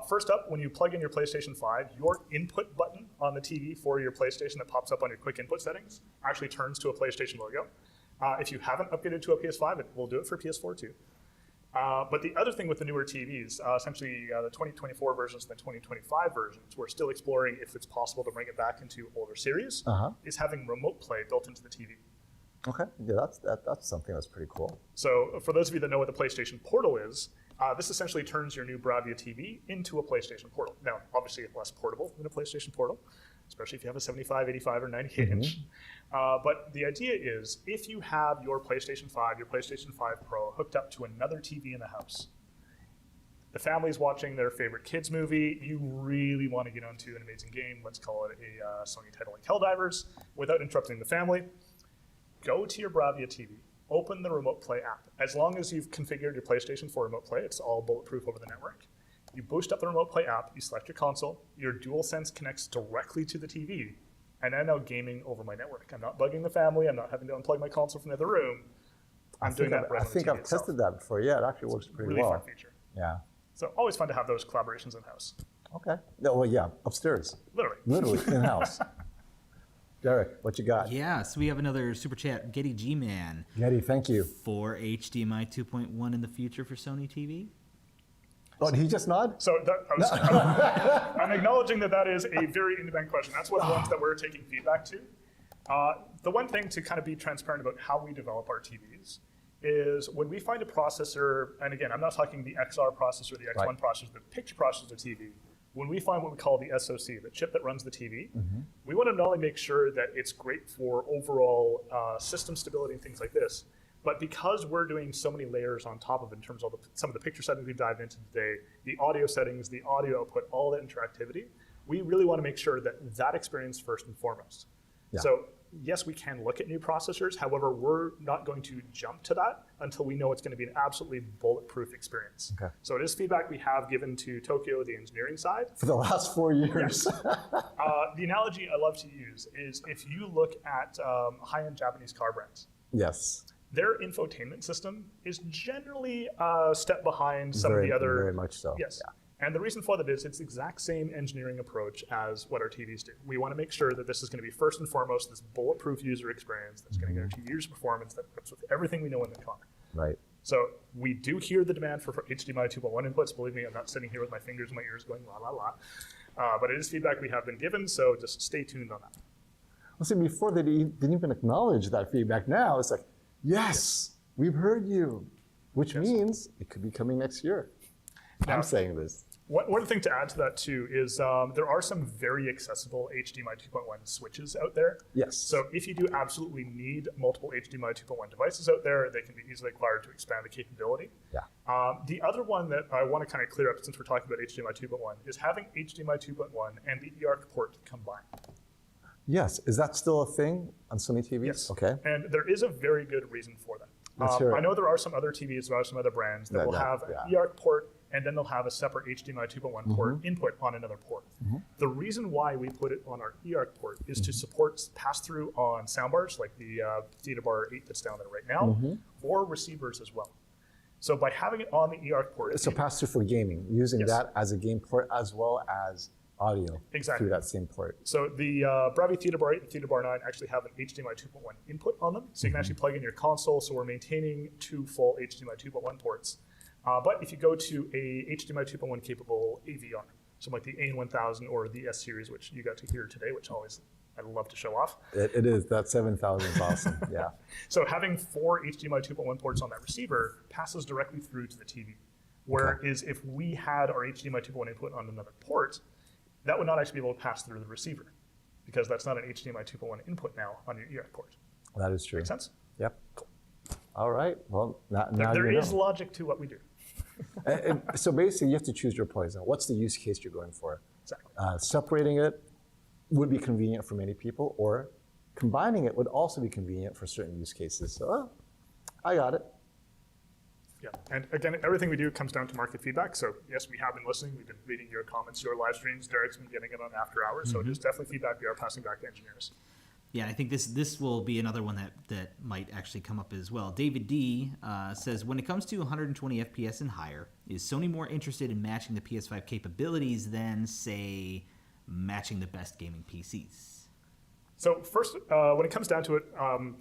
First up, when you plug in your PlayStation 5, your input button on the TV for your PlayStation that pops up on your quick input settings actually turns to a PlayStation logo. If you haven't upgraded to a PS5, it will do it for PS4 too. But the other thing with the newer TVs, essentially the 2024 versions and the 2025 versions, we're still exploring if it's possible to bring it back into older series, is having remote play built into the TV. Okay, yeah, that's something that's pretty cool. So for those of you that know what the PlayStation Portal is, this essentially turns your new Bravia TV into a PlayStation Portal. Now, obviously it's less portable than a PlayStation Portal, especially if you have a 75, 85, or 98 inch. But the idea is, if you have your PlayStation 5, your PlayStation 5 Pro hooked up to another TV in the house, the family's watching their favorite kids movie, you really want to get onto an amazing game, let's call it a Sony title like Helldivers, without interrupting the family, go to your Bravia TV, open the Remote Play app. As long as you've configured your PlayStation for Remote Play, it's all bulletproof over the network. You boost up the Remote Play app, you select your console, your DualSense connects directly to the TV, and I'm now gaming over my network. I'm not bugging the family, I'm not having to unplug my console from the other room. I think I've tested that before. Yeah, it actually works pretty well. Really fun feature. Yeah. So always fun to have those collaborations in-house. Okay. No, well, yeah, upstairs. Literally in-house. Derek, what you got? Yeah, so we have another super chat, Getty G-Man. Getty, thank you. For HDMI 2.1 in the future for Sony TV? Oh, did he just nod? So I'm acknowledging that is a very in-demand question. That's one of the ones that we're taking feedback to. The one thing to kind of be transparent about how we develop our TVs is when we find a processor, and again, I'm not talking the XR processor, the X1 processor, the picture processor of the TV. When we find what we call the SoC, the chip that runs the TV, we want to not only make sure that it's great for overall system stability and things like this, but because we're doing so many layers on top of it in terms of some of the picture settings we've dived into today, the audio settings, the audio output, all that interactivity, we really want to make sure that that experience first and foremost. Yeah. So yes, we can look at new processors. However, we're not going to jump to that until we know it's going to be an absolutely bulletproof experience. Okay. So it is feedback we have given to Tokyo, the engineering side. For the last 4 years. Yes. The analogy I love to use is if you look at high-end Japanese car brands. Yes. Their infotainment system is generally a step behind some of the other. Very much so. Yes. Yeah. And the reason for that is it's the exact same engineering approach as what our TVs do. We want to make sure that this is going to be first and foremost this bulletproof user experience that's going to guarantee years of performance that works with everything we know in the car. Right. So we do hear the demand for HDMI 2.1 inputs. Believe me, I'm not sitting here with my fingers in my ears going la la la. But it is feedback we have been given, so just stay tuned on that. Well, see, before they didn't even acknowledge that feedback. Now it's like, yes, we've heard you, which means it could be coming next year. Now, I'm saying this. One thing to add to that too is there are some very accessible HDMI 2.1 switches out there. Yes. So if you do absolutely need multiple HDMI 2.1 devices out there, they can be easily acquired to expand the capability. Yeah. The other one that I want to kind of clear up since we're talking about HDMI 2.1 is having HDMI 2.1 and the eARC port combined. Yes. Is that still a thing on Sony TVs? Yes. Okay. And there is a very good reason for that. Let's hear it. I know there are some other TVs, there are some other brands that will have an eARC port, and then they'll have a separate HDMI 2.1 port input on another port. The reason why we put it on our eARC port is to support pass-through on soundbars, like the Theta Bar 8 that's down there right now, or receivers as well. So by having it on the eARC port... It's a pass-through for gaming, using that as a game port as well as audio through that same port. So the Bravia Theta Bar 8 and Theta Bar 9 actually have an HDMI 2.1 input on them, so you can actually plug in your console, so we're maintaining 2 full HDMI 2.1 ports. But if you go to a HDMI 2.1 capable AVR, so like the AN1000 or the S series, which you got to hear today, which I love to show off. It is, that 7000 is awesome, yeah. So having 4 HDMI 2.1 ports on that receiver passes directly through to the TV. Whereas if we had our HDMI 2.1 input on another port, that would not actually be able to pass through the receiver because that's not an HDMI 2.1 input now on your eARC port. That is true. Make sense? Yep. Cool. All right. Well, now There you is know. logic to what we do. So basically, you have to choose your poison. What's the use case you're going for? Exactly. Separating it would be convenient for many people, or combining it would also be convenient for certain use cases. So, I got it. Yeah, and again, everything we do comes down to market feedback. So yes, we have been listening. We've been reading your comments, your live streams. Derek's been getting it on after hours. So it is definitely feedback we are passing back to engineers. Yeah, I think this will be another one that might actually come up as well. David D says, when it comes to 120 FPS and higher, is Sony more interested in matching the PS5 capabilities than, say, matching the best gaming PCs? So first, when it comes down to it,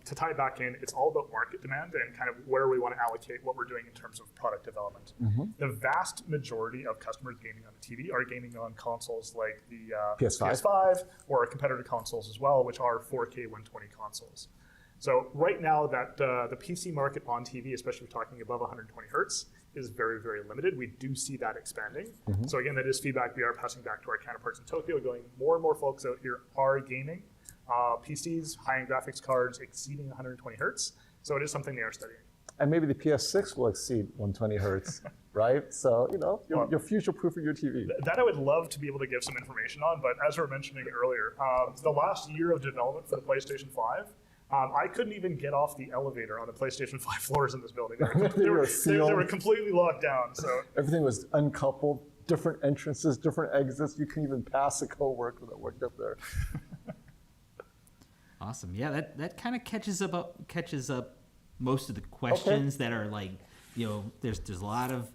to tie it back in, it's all about market demand and kind of where we want to allocate what we're doing in terms of product development. The vast majority of customers gaming on the TV are gaming on consoles like the PS5 or competitor consoles as well, which are 4K 120 consoles. So right now, that the PC market on TV, especially if we're talking above 120 hertz, is very, very limited. We do see that expanding. So again, that is feedback we are passing back to our counterparts in Tokyo, going more and more folks out here are gaming. PCs, high-end graphics cards exceeding 120 hertz. So it is something they are studying. And maybe the PS6 will exceed 120 hertz, right? So, you're future-proofing your TV. That I would love to be able to give some information on, but as we were mentioning earlier, the last year of development for the PlayStation 5, I couldn't even get off the elevator on the PlayStation 5 floors in this building. They were completely locked down. So everything was uncoupled, different entrances, different exits. You couldn't even pass a coworker that worked up there. Awesome. Yeah, that kind of catches up most of the questions that are like, there's a lot of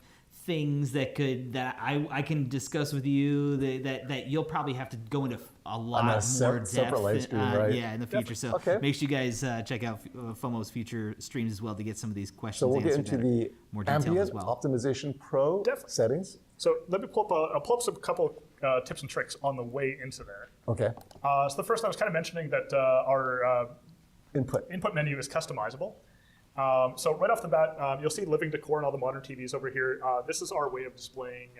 things that I can discuss with you that you'll probably have to go into a lot more depth. Separate live stream, right? Yeah, in the future. So make sure you guys check out Fomo's future streams as well to get some of these questions. So we'll get into the more detailed Ambient as well. Optimization Pro settings. So let me pull up a couple tips and tricks on the way into there. Okay. So the first, I was kind of mentioning that our Input menu is customizable. So right off the bat, you'll see living decor and all the modern TVs over here. This is our way of displaying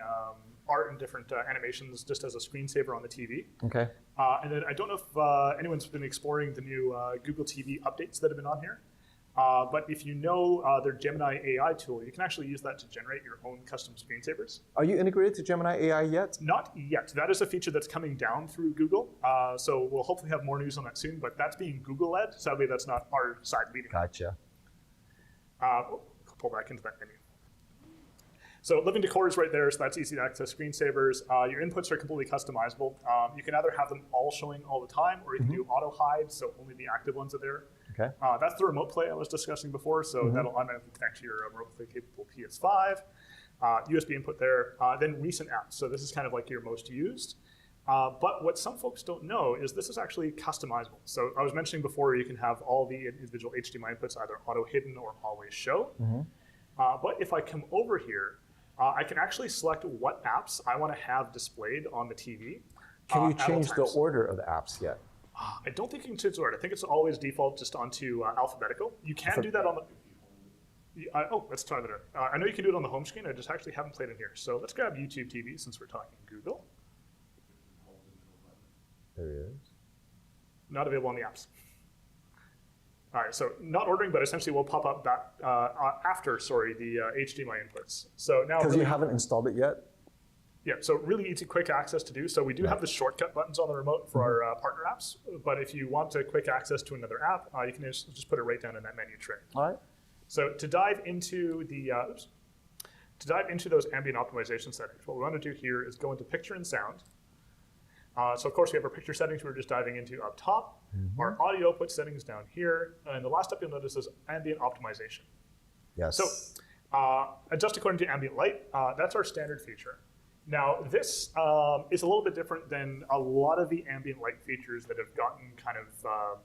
art and different animations just as a screensaver on the TV. Okay. And then I don't know if anyone's been exploring the new Google TV updates that have been on here. But if you know their Gemini AI tool, you can actually use that to generate your own custom screensavers. Are you integrated to Gemini AI yet? Not yet. That is a feature that's coming down through Google. So we'll hopefully have more news on that soon, but that's being Google-led. Sadly, that's not our side leading. Gotcha. Pull back into that menu. So living decor is right there, so that's easy to access screensavers. Your inputs are completely customizable. You can either have them all showing all the time, or you can do auto hide, so only the active ones are there. Okay. That's the remote play I was discussing before, so that'll automatically connect to your remote play capable PS5. USB input there. Then recent apps, so this is kind of like your most used. But what some folks don't know is this is actually customizable. So I was mentioning before, you can have all the individual HDMI inputs either auto hidden or always show. But if I come over here, I can actually select what apps I want to have displayed on the TV. Can you change the order of the apps yet? I don't think you can change the order. I think it's always default just onto alphabetical. You can do that on the... let's try that out. I know you can do it on the home screen. I just actually haven't played it here. So let's grab YouTube TV since we're talking Google. There he is. Not available on the apps. All right, so not ordering, but essentially we'll pop up that after the HDMI inputs. So now because you haven't installed it yet. Yeah, so really easy, quick access to do. So we do have the shortcut buttons on the remote for our partner apps, but if you want to quick access to another app, you can just put it right down in that menu tray. All right. So to dive into the those ambient optimization settings, what we want to do here is go into picture and sound. So of course we have our picture settings we're just diving into up top, our audio output settings down here, and the last step you'll notice is ambient optimization. Yes. So adjust according to ambient light, that's our standard feature. Now this is a little bit different than a lot of the ambient light features that have gotten kind of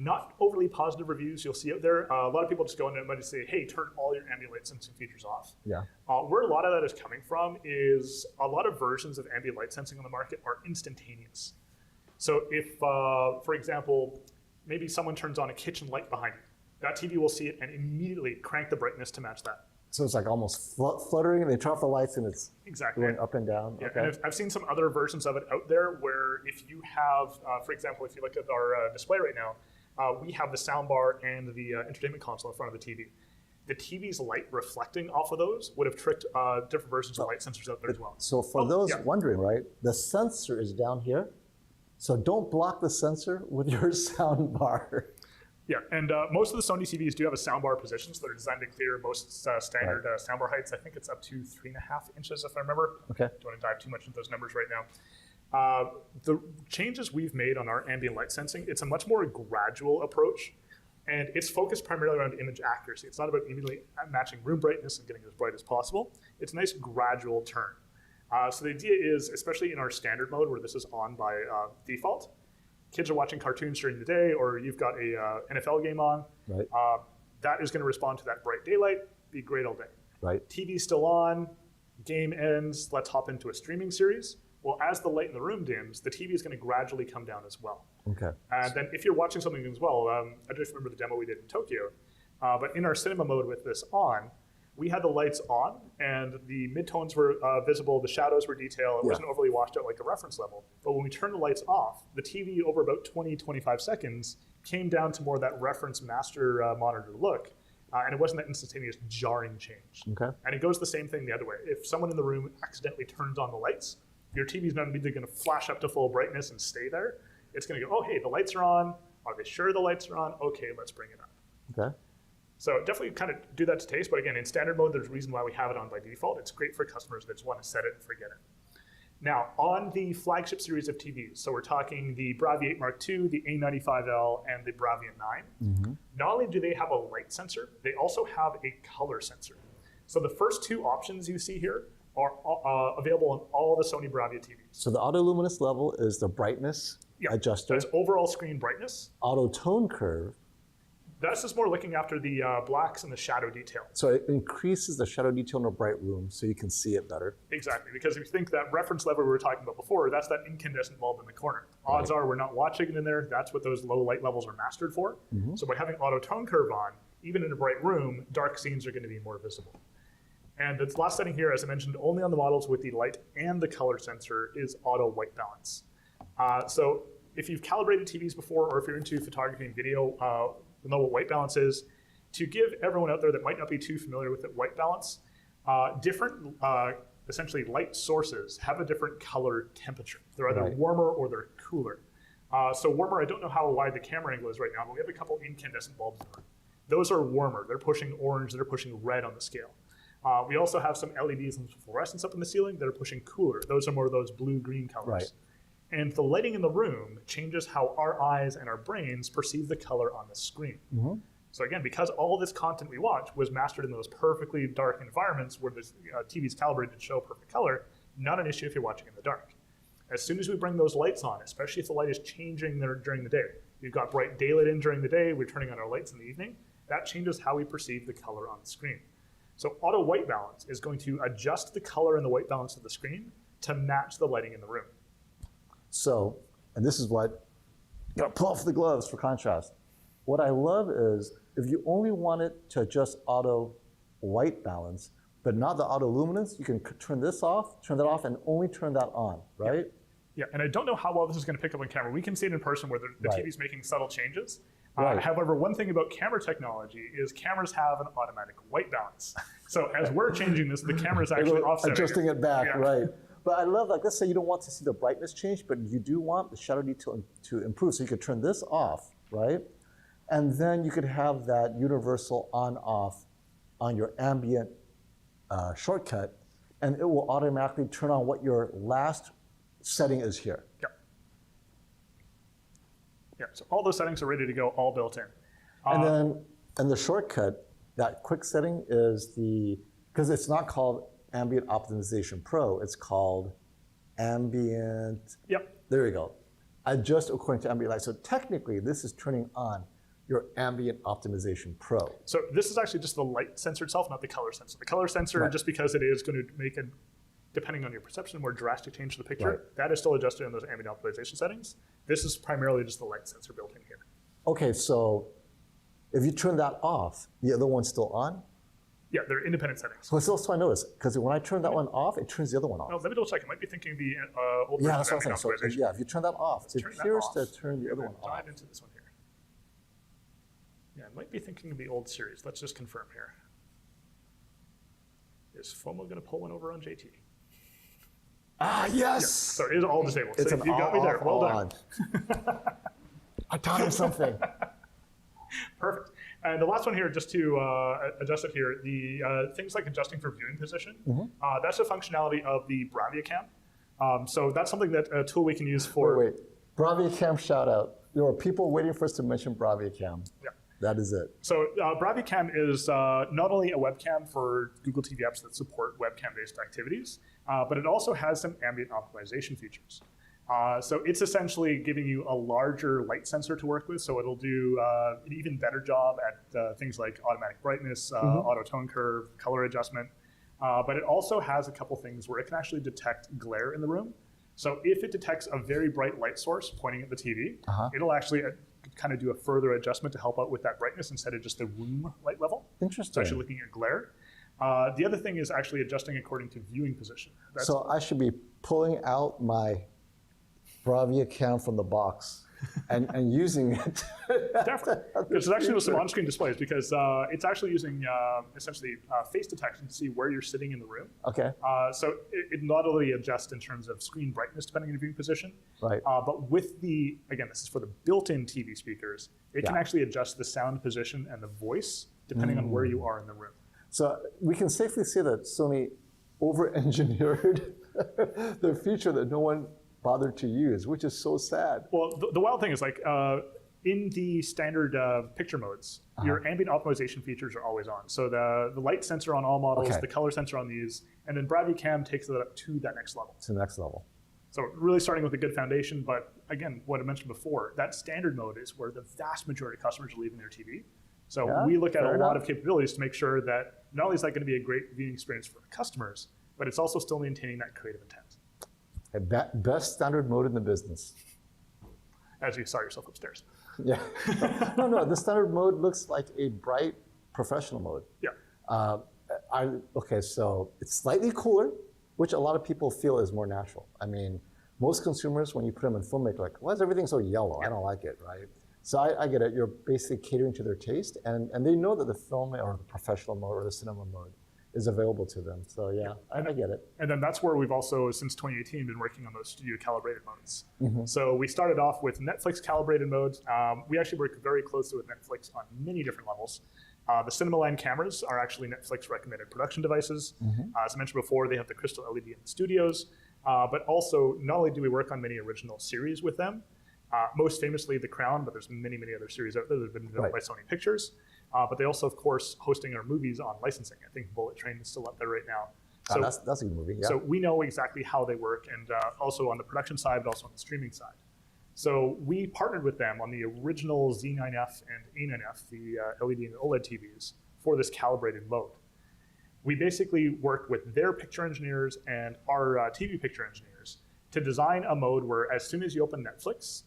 not overly positive reviews you'll see out there. A lot of people just go in and might say, hey, turn all your ambient light sensing features off. Yeah. Where a lot of that is coming from is a lot of versions of ambient light sensing on the market are instantaneous. So if, for example, maybe someone turns on a kitchen light behind you, that TV will see it and immediately crank the brightness to match that. So it's like almost fluttering, and they turn off the lights, and it's going up and down. Yeah, okay. And I've seen some other versions of it out there where if you have, for example, if you look at our display right now, we have the soundbar and the entertainment console in front of the TV. The TV's light reflecting off of those would have tricked different versions of light sensors out there as well. So for those wondering, right, the sensor is down here. So don't block the sensor with your sound bar. Yeah, and most of the Sony TVs do have a soundbar position, so they're designed to clear most standard soundbar heights. I think it's up to 3.5 inches, if I remember. Okay. Don't want to dive too much into those numbers right now. The changes we've made on our ambient light sensing, it's a much more gradual approach, and it's focused primarily around image accuracy. It's not about immediately matching room brightness and getting as bright as possible. It's a nice gradual turn. So the idea is, especially in our standard mode where this is on by default, kids are watching cartoons during the day, or you've got a NFL game on, right. That is going to respond to that bright daylight, be great all day. Right. TV's still on, game ends, let's hop into a streaming series. Well, as the light in the room dims, the TV is going to gradually come down as well. Okay. And then if you're watching something as well, I just remember the demo we did in Tokyo, but in our cinema mode with this on, we had the lights on and the midtones were visible, the shadows were detailed, it wasn't overly washed out like the reference level. But when we turned the lights off, the TV over about 20, 25 seconds came down to more of that reference master monitor look. And it wasn't that instantaneous jarring change. Okay. And it goes the same thing the other way. If someone in the room accidentally turns on the lights, your TV's not immediately going to flash up to full brightness and stay there. It's going to go, oh, hey, the lights are on. Are they sure the lights are on? Okay, let's bring it up. Okay. So definitely kind of do that to taste. But again, in standard mode, there's a reason why we have it on by default. It's great for customers that just want to set it and forget it. Now, on the flagship series of TVs, so we're talking the Bravia 8 Mark II, the A95L, and the Bravia 9, not only do they have a light sensor, they also have a color sensor. So the first two options you see here are available on all the Sony Bravia TVs. So the auto luminance level is the brightness adjuster. That's overall screen brightness. Auto tone curve. That's just more looking after the blacks and the shadow detail. So it increases the shadow detail in a bright room so you can see it better. Exactly, because if you think that reference level we were talking about before, that's that incandescent bulb in the corner. Odds are we're not watching it in there. That's what those low light levels are mastered for. So by having auto tone curve on, even in a bright room, dark scenes are going to be more visible. And the last setting here, as I mentioned, only on the models with the light and the color sensor is auto white balance. So if you've calibrated TVs before, or if you're into photography and video, you'll know what white balance is. To give everyone out there that might not be too familiar with it, white balance, different essentially light sources have a different color temperature. They're either warmer or they're cooler. So warmer, I don't know how wide the camera angle is right now, but we have a couple incandescent bulbs in the room. Those are warmer. They're pushing orange, they're pushing red on the scale. We also have some LEDs and fluorescence up in the ceiling that are pushing cooler. Those are more of those blue-green colors. Right. And the lighting in the room changes how our eyes and our brains perceive the color on the screen. So again, because all this content we watch was mastered in those perfectly dark environments where the TV's calibrated to show perfect color, not an issue if you're watching in the dark. As soon as we bring those lights on, especially if the light is changing during the day, we've got bright daylight in during the day, we're turning on our lights in the evening, that changes how we perceive the color on the screen. So auto white balance is going to adjust the color and the white balance of the screen to match the lighting in the room. So, and this is what, you know, pull off the gloves for contrast. What I love is if you only want it to adjust auto white balance, but not the auto luminance, you can turn this off, turn that off, and only turn that on, right? Yeah, and I don't know how well this is going to pick up on camera. We can see it in person where the TV's making subtle changes. However, one thing about camera technology is cameras have an automatic white balance. So as we're changing this, the camera's actually offsetting adjusting it back, right. But I love, like, let's say you don't want to see the brightness change, but you do want the shadow detail to improve. So you could turn this off, right? And then you could have that universal on-off on your ambient shortcut, and it will automatically turn on what your last setting is here. Yeah, so all those settings are ready to go, all built in. And then, and the shortcut, that quick setting is because it's not called Ambient Optimization Pro, it's called Ambient. There you go. Adjust according to ambient light. So technically, this is turning on your Ambient Optimization Pro. So this is actually just the light sensor itself, not the color sensor. The color sensor, just because it is going to make a, depending on your perception, more drastic change to the picture, that is still adjusted in those ambient optimization settings. This is primarily just the light sensor built in here. Okay, so if you turn that off, the other one's still on? Yeah, they're independent settings. So it's also I noticed, because when I turn that one off, it turns the other one off. Oh, let me double check. I might be thinking the old Yeah, version that's what I'm of saying. ambient So, yeah, if you turn that off, it appears to turn the other one dive off. into this one here. Yeah, I might be thinking of the old series. Let's just confirm here. Is Fomo going to pull one over on JT? Ah, yes. So it is all disabled. It's So an you got me there. Well done. on. I taught him something. Perfect. And the last one here, just to adjust it here, the things like adjusting for viewing position, that's a functionality of the Bravia cam. So that's something that a tool we can use for. Wait. Bravia Cam shout out. There are people waiting for us to mention Bravia Cam. Yeah. That is it. So Bravia Cam is not only a webcam for Google TV apps that support webcam-based activities, but it also has some ambient optimization features. So it's essentially giving you a larger light sensor to work with, so it'll do an even better job at things like automatic brightness, auto tone curve, color adjustment. But it also has a couple things where it can actually detect glare in the room. So if it detects a very bright light source pointing at the TV, it'll actually kind of do a further adjustment to help out with that brightness instead of just the room light level. Interesting. So actually looking at glare. The other thing is actually adjusting according to viewing position. So I should be pulling out my Bravia Cam from the box and using it. Definitely. It's actually with some on-screen displays because it's actually using essentially face detection to see where you're sitting in the room. Okay. So it not only adjusts in terms of screen brightness depending on your viewing position, Right. But with the, again, this is for the built-in TV speakers, it can Yeah. actually adjust the sound position and the voice depending on where you are in the room. So we can safely say that Sony over-engineered their feature that no one bothered to use, which is so sad. Well, the wild thing is like in the standard picture modes, your ambient optimization features are always on. So the light sensor on all models, Okay. the color sensor on these, and then Bravia Cam takes it up to that next level. To the next level. So really starting with a good foundation, but again, what I mentioned before, that standard mode is where the vast majority of customers are leaving their TV. So Yeah, we look at a fair lot enough. of capabilities to make sure that not only is that going to be a great viewing experience for customers, but it's also still maintaining that creative intent. Best standard mode in the business. As you saw yourself upstairs. Yeah. No, the standard mode looks like a bright professional mode. Yeah. Okay, so it's slightly cooler, which a lot of people feel is more natural. I mean, most consumers, when you put them in filmmaker, like, why is everything so yellow? I don't like it, right? So I get it. You're basically catering to their taste, and they know that the film or the professional mode or the cinema mode is available to them. So yeah, I get it. And then that's where we've also, since 2018, been working on those studio calibrated modes. So we started off with Netflix calibrated modes. We actually work very closely with Netflix on many different levels. The Cinemotion cameras are actually Netflix recommended production devices. As I mentioned before, they have the crystal LED in the studios. But also, not only do we work on many original series with them, most famously The Crown, but there's many, many other series out there that have been developed by Sony Pictures. But they also, of course, hosting our movies on licensing. I think Bullet Train is still up there right now. So, that's a good movie, yeah. So we know exactly how they work, and also on the production side, but also on the streaming side. So we partnered with them on the original Z9F and A9F, the LED and OLED TVs, for this calibrated mode. We basically worked with their picture engineers and our TV picture engineers to design a mode where as soon as you open Netflix,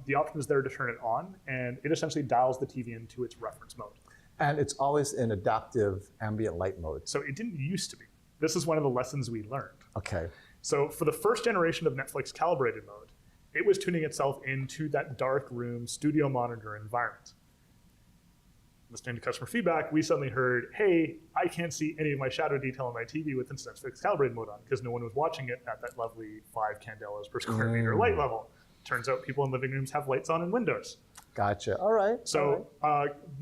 the option is there to turn it on, and it essentially dials the TV into its reference mode. And it's always in adaptive ambient light mode. So it didn't used to be. This is one of the lessons we learned. Okay. So for the first generation of Netflix calibrated mode, it was tuning itself into that dark room studio monitor environment. Listening to customer feedback, we suddenly heard, hey, I can't see any of my shadow detail on my TV with Netflix calibrated mode on because no one was watching it at that lovely 5 candelas per square meter light level. Turns out people in living rooms have lights on in windows. Gotcha. All right. So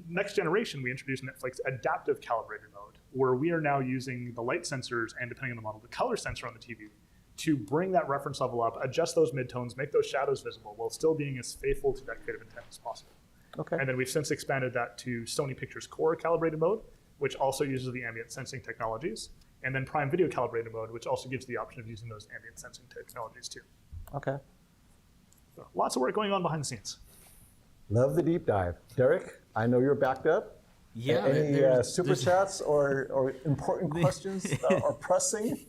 next generation, we introduced Netflix adaptive calibrated mode, where we are now using the light sensors and, depending on the model, the color sensor on the TV to bring that reference level up, adjust those midtones, make those shadows visible, while still being as faithful to that creative intent as possible. Okay. And then we've since expanded that to Sony Pictures Core calibrated mode, which also uses the ambient sensing technologies, and then Prime Video calibrated mode, which also gives the option of using those ambient sensing technologies too. Okay. So lots of work going on behind the scenes. Love the deep dive. Derek, I know you're backed up. Yeah. Any super chats or important questions or pressing?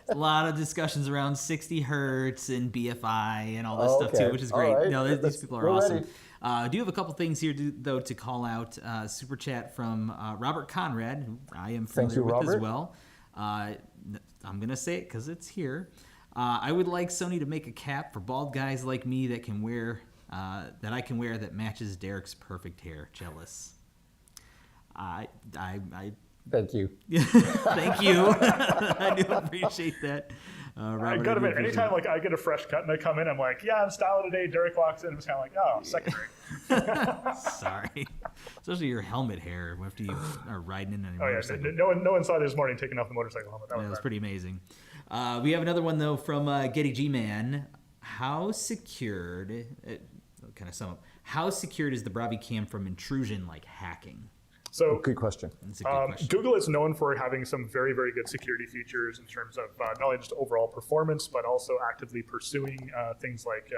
A lot of discussions around 60 hertz and BFI and all this stuff okay. too, which is All great. right. No, these people are We're awesome. ready. I do have a couple things here, though, to call out. Super chat from Robert Conrad, who I am Thank familiar you, with as Robert. well. I'm going to say it because it's here. I would like Sony to make a cap for bald guys like me that can wear that matches Derek's perfect hair. Jealous. I Thank you. thank you. I do appreciate that. I Robert, gotta do admit, appreciate anytime like I get a fresh cut and I come in, I'm like, yeah, I'm styling today. Derek walks in, I'm just kind of like, oh, secondary. it. Sorry. Especially your helmet hair after you are riding in on your Oh yeah, motorcycle. no one saw this morning taking off the motorcycle helmet. That Yeah, was that's bad. pretty amazing. We have another one though from Getty G-Man. How secured? Kind of sum up. How secured is the Bravia cam from intrusion like hacking? So Good question. That's a good question. Google is known for having some very, very good security features in terms of not only just overall performance, but also actively pursuing things like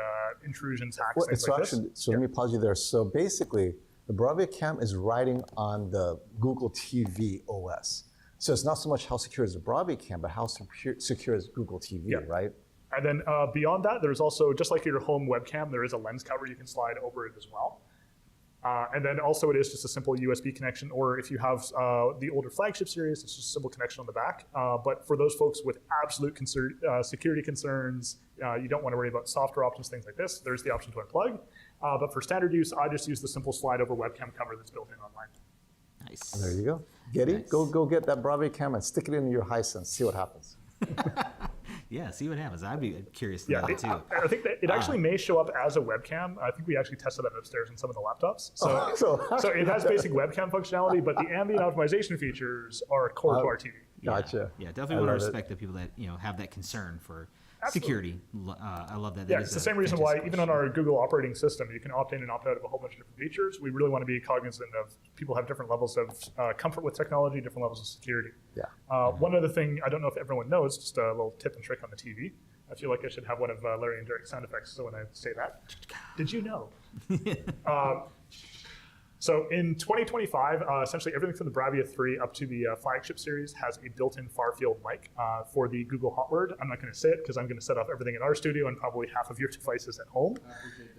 intrusions, hacks, Well, things so like actually, this. so let me pause you there. So basically, the Bravia cam is riding on the Google TV OS. So it's not so much how secure is the Bravia cam, but how secure is Google TV, Yeah. right? And then beyond that, there's also, just like your home webcam, there is a lens cover you can slide over it as well. And then also it is just a simple USB connection, or if you have the older flagship series, it's just a simple connection on the back. But for those folks with absolute security concerns, you don't want to worry about software options, things like this, there's the option to unplug. But for standard use, I just use the simple slide over webcam cover that's built in online. Nice. There you go. Getty, Nice. go get that Bravia cam and stick it in your Hisense. See what happens. Yeah, see what happens. I'd be curious to Yeah, know that too. I think that it actually may show up as a webcam. I think we actually tested that upstairs in some of the laptops. So, so it has basic webcam functionality, but the ambient optimization features are core to our TV. Gotcha. Yeah, definitely I want to love it. respect the people that have that concern for Absolutely. security. I love that. Yeah, That it's is the a same reason why fantastic even on question. our Google operating system, you can opt in and opt out of a whole bunch of different features. We really want to be cognizant of people have different levels of comfort with technology, different levels of security. Yeah. One other thing, I don't know if everyone knows, just a little tip and trick on the TV. I feel like I should have one of Larry and Derek's sound effects, so when I say that. Did you know? So in 2025, essentially everything from the Bravia 3 up to the flagship series has a built-in far-field mic for the Google Hot Word. I'm not going to say it because I'm going to set off everything in our studio and probably half of your devices at home. I appreciate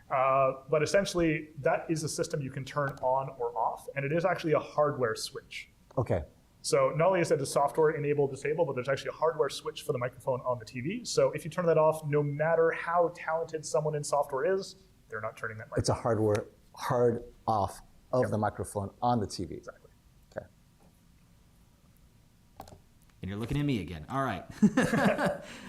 that. But essentially, that is a system you can turn on or off, and it is actually a hardware switch. Okay. So not only is it a software enable disable, but there's actually a hardware switch for the microphone on the TV. So if you turn that off, no matter how talented someone in software is, they're not turning that microphone. It's a hard off of the microphone on the TV. Exactly. Okay. And you're looking at me again. All right.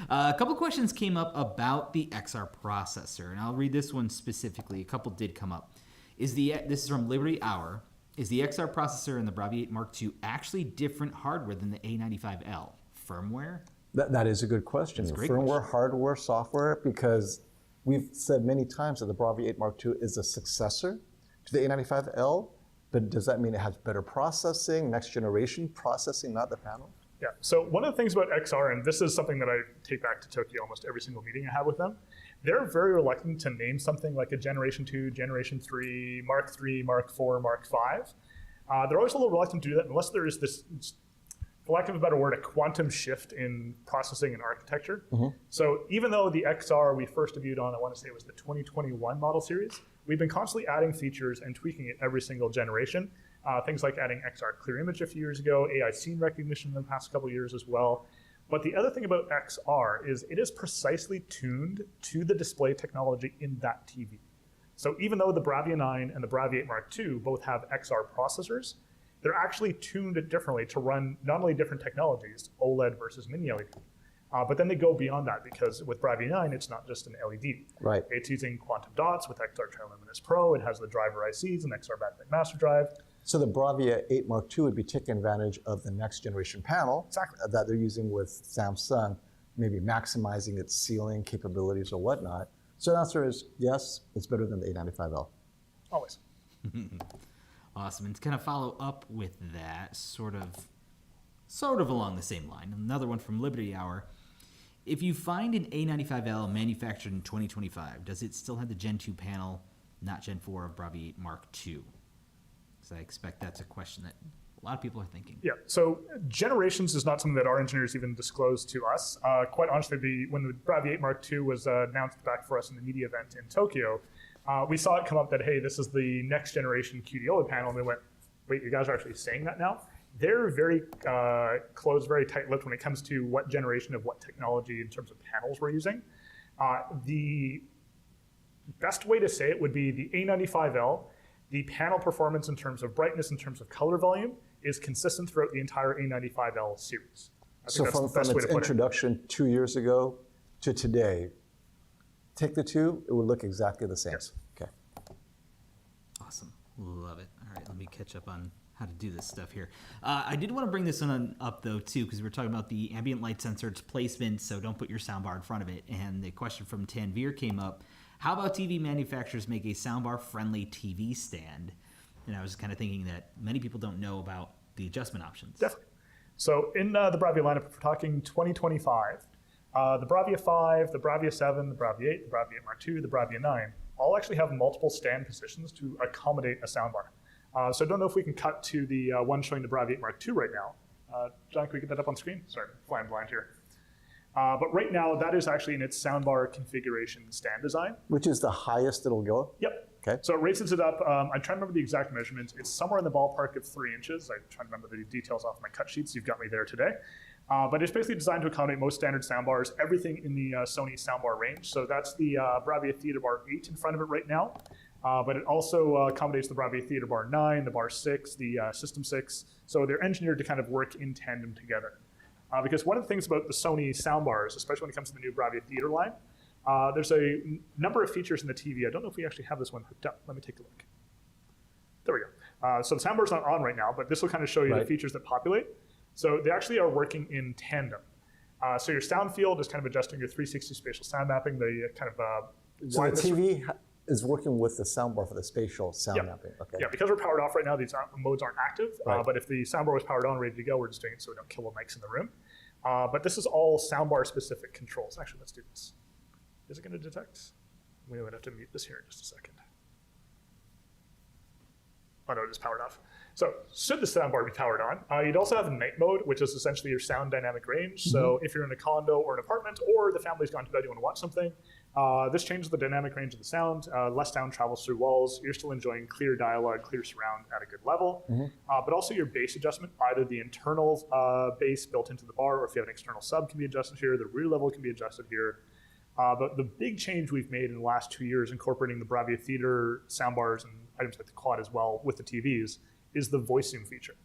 A couple questions came up about the XR processor, and I'll read this one specifically. A couple did come up. This is from Liberty Hour. Is the XR processor in the Bravia 8 Mark II actually different hardware than the A95L? Firmware? That is a good question. That's a great Firmware, question. hardware, software, because we've said many times that the Bravia 8 Mark II is a successor to the A95L, but does that mean it has better processing, next generation processing, not the panel? Yeah. So one of the things about XR, and this is something that I take back to Tokyo almost every single meeting I have with them, they're very reluctant to name something like a Generation 2, Generation 3, Mark 3, Mark 4, Mark 5. They're always a little reluctant to do that unless there is this, for lack of a better word, a quantum shift in processing and architecture. So even though the XR we first debuted on, I want to say it was the 2021 model series, we've been constantly adding features and tweaking it every single generation. Things like adding XR clear image a few years ago, AI scene recognition in the past couple of years as well. But the other thing about XR is it is precisely tuned to the display technology in that TV. So even though the Bravia 9 and the Bravia 8 Mark II both have XR processors, they're actually tuned differently to run not only different technologies, OLED versus mini LED, but then they go beyond that because with Bravia 9, it's not just an LED. Right. It's using quantum dots with XR Triluminous Pro. It has the driver ICs and XR backlight master drive. So the Bravia 8 Mark II would be taking advantage of the next generation panel Exactly. that they're using with Samsung, maybe maximizing its sealing capabilities or whatnot. So the answer is yes, it's better than the A95L. Always. Awesome. And to kind of follow up with that, sort of along the same line, another one from Liberty Hour. If you find an A95L manufactured in 2025, does it still have the Gen 2 panel, not Gen 4 of Bravia 8 Mark II? Because I expect that's a question that a lot of people are thinking. Yeah, so generations is not something that our engineers even disclose to us. Quite honestly, when the Bravia 8 Mark II was announced back for us in the media event in Tokyo, we saw it come up that, hey, this is the next generation QD-OLED panel, and we went, wait, you guys are actually saying that now? They're very closed, very tight-lipped when it comes to what generation of what technology in terms of panels we're using. The best way to say it would be the A95L The panel performance in terms of brightness, in terms of color volume, is consistent throughout the entire A95L series. So from its introduction 2 years ago to today, take the two, it would look exactly the same. Yes. Okay. Awesome. Love it. All right, let me catch up on how to do this stuff here. I did want to bring this one up, though, too, because we were talking about the ambient light sensor, its placement, so don't put your soundbar in front of it. And the question from Tanvir came up, how about TV manufacturers make a soundbar-friendly TV stand? And I was kind of thinking that many people don't know about the adjustment options. Definitely. So in the Bravia lineup, if we're talking 2025, the Bravia 5, the Bravia 7, the Bravia 8, the Bravia 8 Mark II, the Bravia 9, all actually have multiple stand positions to accommodate a soundbar. So I don't know if we can cut to the one showing the Bravia 8 Mark II right now. John, can we get that up on screen? Sorry, flying blind here. But right now, that is actually in its soundbar configuration stand design. Which is the highest it'll go? Yep. Okay. So it raises it up. I'm trying to remember the exact measurements. It's somewhere in the ballpark of 3 inches. I'm trying to remember the details off my cut sheets. You've got me there today. But it's basically designed to accommodate most standard soundbars, everything in the Sony soundbar range. So that's the Bravia Theater Bar 8 in front of it right now. But it also accommodates the Bravia Theater Bar 9, the Bar 6, the System 6. So they're engineered to kind of work in tandem together. Because one of the things about the Sony soundbars, especially when it comes to the new Bravia Theater line, there's a number of features in the TV. I don't know if we actually have this one hooked up. Let me take a look. There we go. So the soundbar's not on right now, but this will kind of show you the features that populate. So they actually are working in tandem. So your sound field is kind of adjusting your 360 spatial sound mapping. The kind of so the TV is working with the soundbar for the spatial sound mapping. Okay. Yeah, because we're powered off right now, these modes aren't active. But if the soundbar was powered on, ready to go, we're just doing it so we don't kill the mics in the room. But this is all soundbar specific controls. Actually, let's do this. Is it going to detect? We would have to mute this here in just a second. Oh no, it is powered off. So should the soundbar be powered on, you'd also have night mode, which is essentially your sound dynamic range. So if you're in a condo or an apartment, or the family's gone to bed, you want to watch something, this changes the dynamic range of the sound. Less sound travels through walls. You're still enjoying clear dialogue, clear surround at a good level. But also your bass adjustment, either the internal bass built into the bar, or if you have an external sub, can be adjusted here. The rear level can be adjusted here. But the big change we've made in the last 2 years, incorporating the Bravia Theater soundbars and items like the quad as well with the TVs, is the voice zoom feature.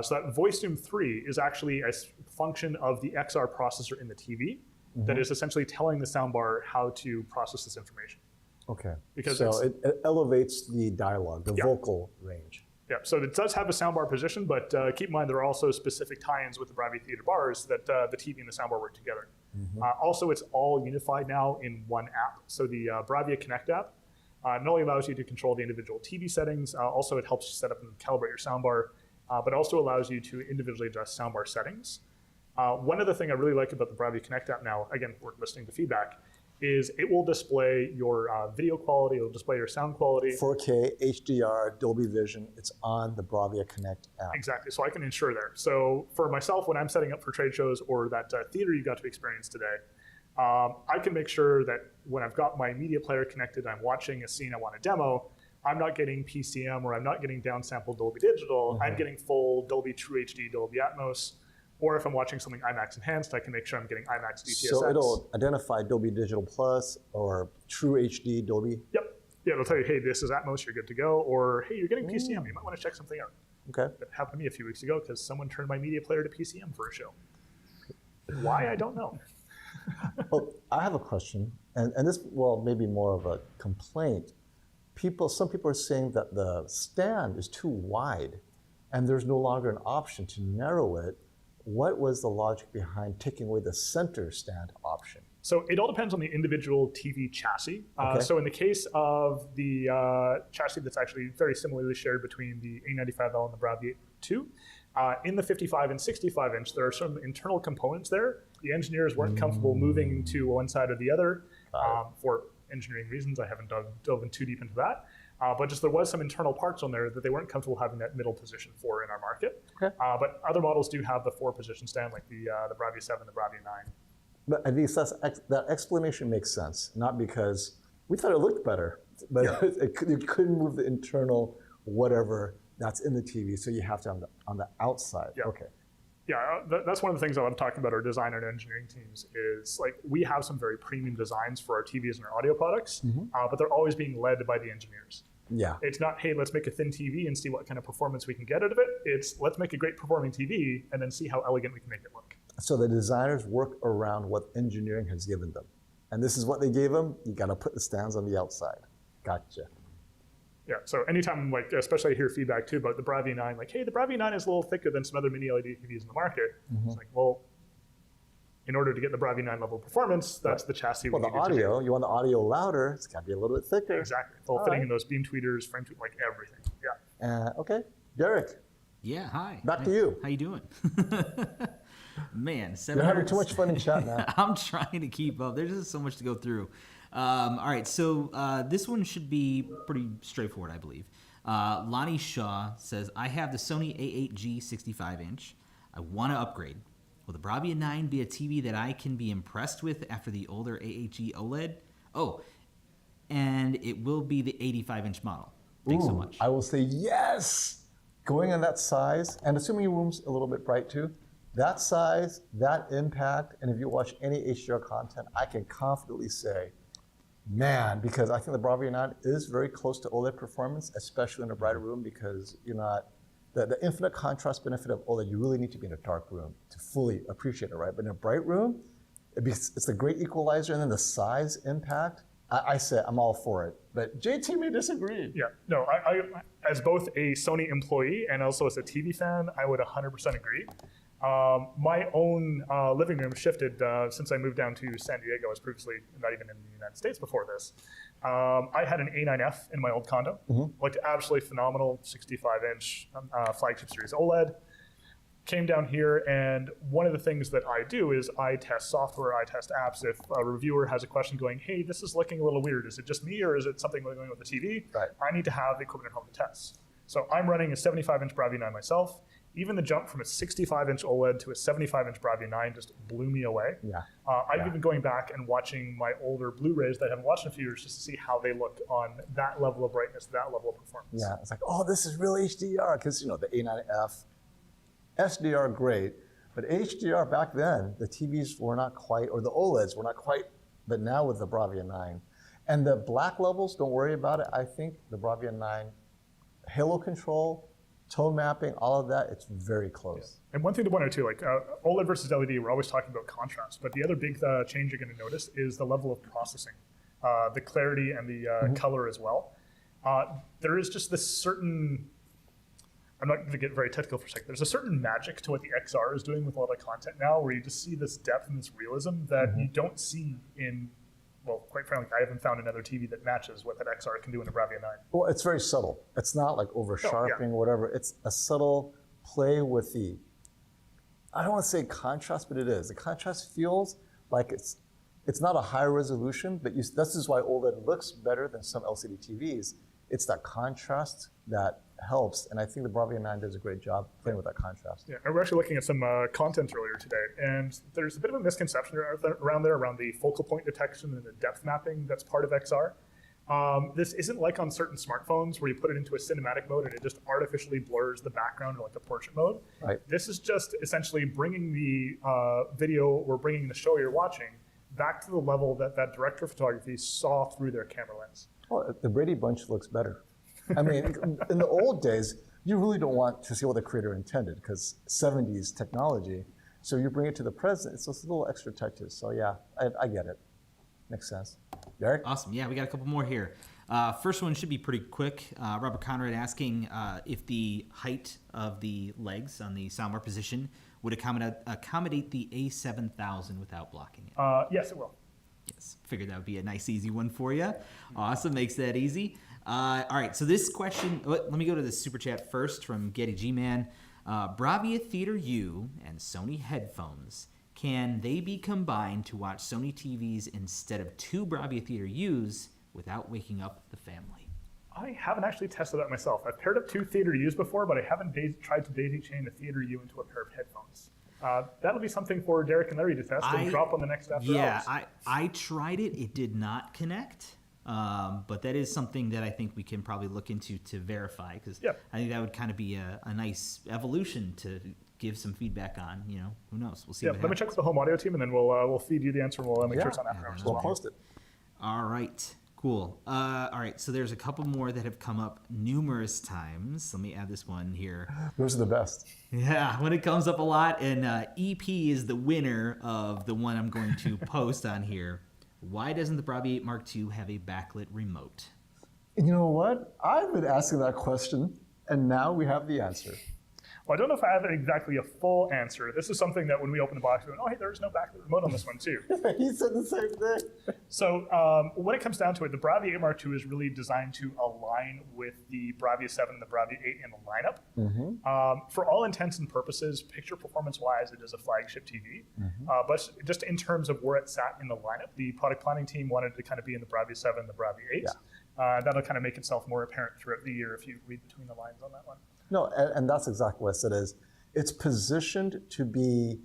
So that voice zoom 3 is actually a function of the XR processor in the TV that is essentially telling the soundbar how to process this information. Okay. Because so it elevates the dialogue, the vocal range. Yeah, so it does have a soundbar position, but keep in mind there are also specific tie-ins with the Bravia Theater bars that the TV and the soundbar work together. Also, it's all unified now in one app. So the Bravia Connect app not only allows you to control the individual TV settings, also it helps you set up and calibrate your soundbar, but also allows you to individually adjust soundbar settings. One other thing I really like about the Bravia Connect app now, again, we're listening to feedback, is it will display your video quality, it will display your sound quality. 4K, HDR, Dolby Vision, it's on the Bravia Connect app. Exactly, so I can ensure there. So for myself, when I'm setting up for trade shows or that theater you got to experience today, I can make sure that when I've got my media player connected, I'm watching a scene I want to demo, I'm not getting PCM or I'm not getting downsampled Dolby Digital, I'm getting full Dolby True HD, Dolby Atmos. Or if I'm watching something IMAX enhanced, I can make sure I'm getting IMAX DTSX. So it'll identify Dolby Digital Plus or True HD Dolby? Yep. Yeah, it'll tell you, hey, this is Atmos, you're good to go. Or, hey, you're getting PCM, you might want to check something out. Okay. That happened to me a few weeks ago because someone turned my media player to PCM for a show. Why, I don't know. Well, I have a question, and this, well, maybe more of a complaint. Some people are saying that the stand is too wide and there's no longer an option to narrow it. What was the logic behind taking away the center stand option? So it all depends on the individual TV chassis. So in the case of the chassis that's actually very similarly shared between the A95L and the Bravia 2, in the 55 and 65 inch, there are some internal components there. The engineers weren't comfortable moving to one side or the other for engineering reasons. I haven't dove in too deep into that. But just there was some internal parts on there that they weren't comfortable having that middle position for in our market. Okay. But other models do have the 4-position stand, like the Bravia 7, the Bravia 9. But at least that explanation makes sense, not because we thought it looked better, but you couldn't move the internal whatever that's in the TV, so you have to on the outside. Yeah. Okay. Yeah, that's one of the things I love talking about our design and engineering teams is like we have some very premium designs for our TVs and our audio products, but they're always being led by the engineers. Yeah. It's not, hey, let's make a thin TV and see what kind of performance we can get out of it. It's let's make a great performing TV and then see how elegant we can make it look. So the designers work around what engineering has given them. And this is what they gave them. You got to put the stands on the outside. Gotcha. Yeah, so anytime, like, especially I hear feedback too about the Bravia 9, like, hey, the Bravia 9 is a little thicker than some other mini LED TVs in the market. It's like, well, in order to get the Bravia 9 level performance, that's the chassis we Well, the needed to do. audio, you want the audio louder, it's got to be a little bit thicker. Exactly. Full fitting in those beam tweeters, frame tweet, like everything. Yeah. Okay. Derek, Yeah, hi. back to you. How you doing? Man, You're having too much fun in chat now. I'm trying to keep up. There's just so much to go through. All right, so this one should be pretty straightforward, I believe. Lonnie Shaw says, I have the Sony A8G 65-inch. I want to upgrade. Will the Bravia 9 be a TV that I can be impressed with after the older A8G OLED? Oh, and it will be the 85-inch model. Thanks so much. I will say yes. Going in that size, and assuming your room's a little bit bright too, that size, that impact, and if you watch any HDR content, I can confidently say, man, because I think the Bravia 9 is very close to OLED performance, especially in a brighter room, because you're not, the infinite contrast benefit of OLED, you really need to be in a dark room to fully appreciate it, right? But in a bright room, it's a great equalizer, and then the size impact, I say I'm all for it. But JT may disagree. Yeah, no, I as both a Sony employee and also as a TV fan, I would 100% agree. My own living room shifted since I moved down to San Diego. I was previously not even in the United States before this. I had an A9F in my old condo. Looked absolutely phenomenal, 65-inch flagship series OLED. Came down here, and one of the things that I do is I test software, I test apps. If a reviewer has a question going, hey, this is looking a little weird. Is it just me, or is it something going on with the TV? Right. I need to have the equipment at home to test. So I'm running a 75-inch Bravia 9 myself. Even the jump from a 65-inch OLED to a 75-inch Bravia 9 just blew me away. Yeah. I've even going back and watching my older Blu-rays that I haven't watched in a few years just to see how they look on that level of brightness, that level of performance. Yeah, it's like, oh, this is real HDR, because you know the A9F, SDR great, but HDR back then, the TVs were not quite, or the OLEDs were not quite, but now with the Bravia 9. And the black levels, don't worry about it. I think the Bravia 9, halo control, tone mapping, all of that, it's very close. And one thing to point out too, like OLED versus LED, we're always talking about contrast, but the other big change you're going to notice is the level of processing, the clarity and the color as well. There is just this certain, I'm not going to get very technical for a second, there's a certain magic to what the XR is doing with a lot of content now, where you just see this depth and this realism that you don't see in, well, quite frankly, I haven't found another TV that matches what that XR can do in a Bravia 9. Well, it's very subtle. It's not like over sharpening or whatever. It's a subtle play with the, I don't want to say contrast, but it is. The contrast feels like it's not a high resolution, but this is why OLED looks better than some LCD TVs. It's that contrast that helps, and I think the Bravia 9 does a great job playing with that contrast. Yeah, and we're actually looking at some content earlier today, and there's a bit of a misconception around the focal point detection and the depth mapping that's part of XR. This isn't like on certain smartphones where you put it into a cinematic mode and it just artificially blurs the background or like a portrait mode. Right. This is just essentially bringing the video or bringing the show you're watching back to the level that that director of photography saw through their camera lens. Well, the Brady Bunch looks better. I mean, in the old days, you really don't want to see what the creator intended, because 70s technology. So you bring it to the present, it's just a little extra touches. So yeah, I get it. Makes sense. Derek? Awesome. Yeah, we got a couple more here. First one should be pretty quick. Robert Conrad asking if the height of the legs on the soundbar position would accommodate the A7000 without blocking it. Yes, it will. Yes, figured that would be a nice, easy one for you. Awesome, makes that easy. All right, so this question, let me go to the super chat first from Getty G-Man. Bravia Theater U and Sony headphones, can they be combined to watch Sony TVs instead of two Bravia Theater U's without waking up the family? I haven't actually tested that myself. I've paired up two Theater U's before, but I haven't tried to daisy chain a Theater U into a pair of headphones. That'll be something for Derek and Larry to test and drop on the next after hours. Yeah, I tried it. It did not connect. But that is something that I think we can probably look into to verify, because I think that would kind of be a nice evolution to give some feedback on. You know, who knows? We'll see. Yeah, let me check with the home audio team, and then we'll feed you the answer, and we'll make sure it's on after hours. We'll post it. All right. Cool. All right, so there's a couple more that have come up numerous times. Let me add this one here. Those are the best. Yeah, when it comes up a lot, and EP is the winner of the one I'm going to post on here. Why doesn't the Bravia 8 Mark II have a backlit remote? You know what? I've been asking that question, and now we have the answer. Well, I don't know if I have exactly a full answer. This is something that when we opened the box, we went, oh, hey, there's no backlit remote on this one, too. He said the same thing. So when it comes down to it, the Bravia 8 Mark II is really designed to align with the Bravia 7 and the Bravia 8 in the lineup. For all intents and purposes, picture performance-wise, it is a flagship TV. But just in terms of where it sat in the lineup, the product planning team wanted to kind of be in the Bravia 7 and the Bravia 8. Yeah. That'll kind of make itself more apparent throughout the year if you read between the lines on that one. No, and that's exactly what I said is, it's positioned to be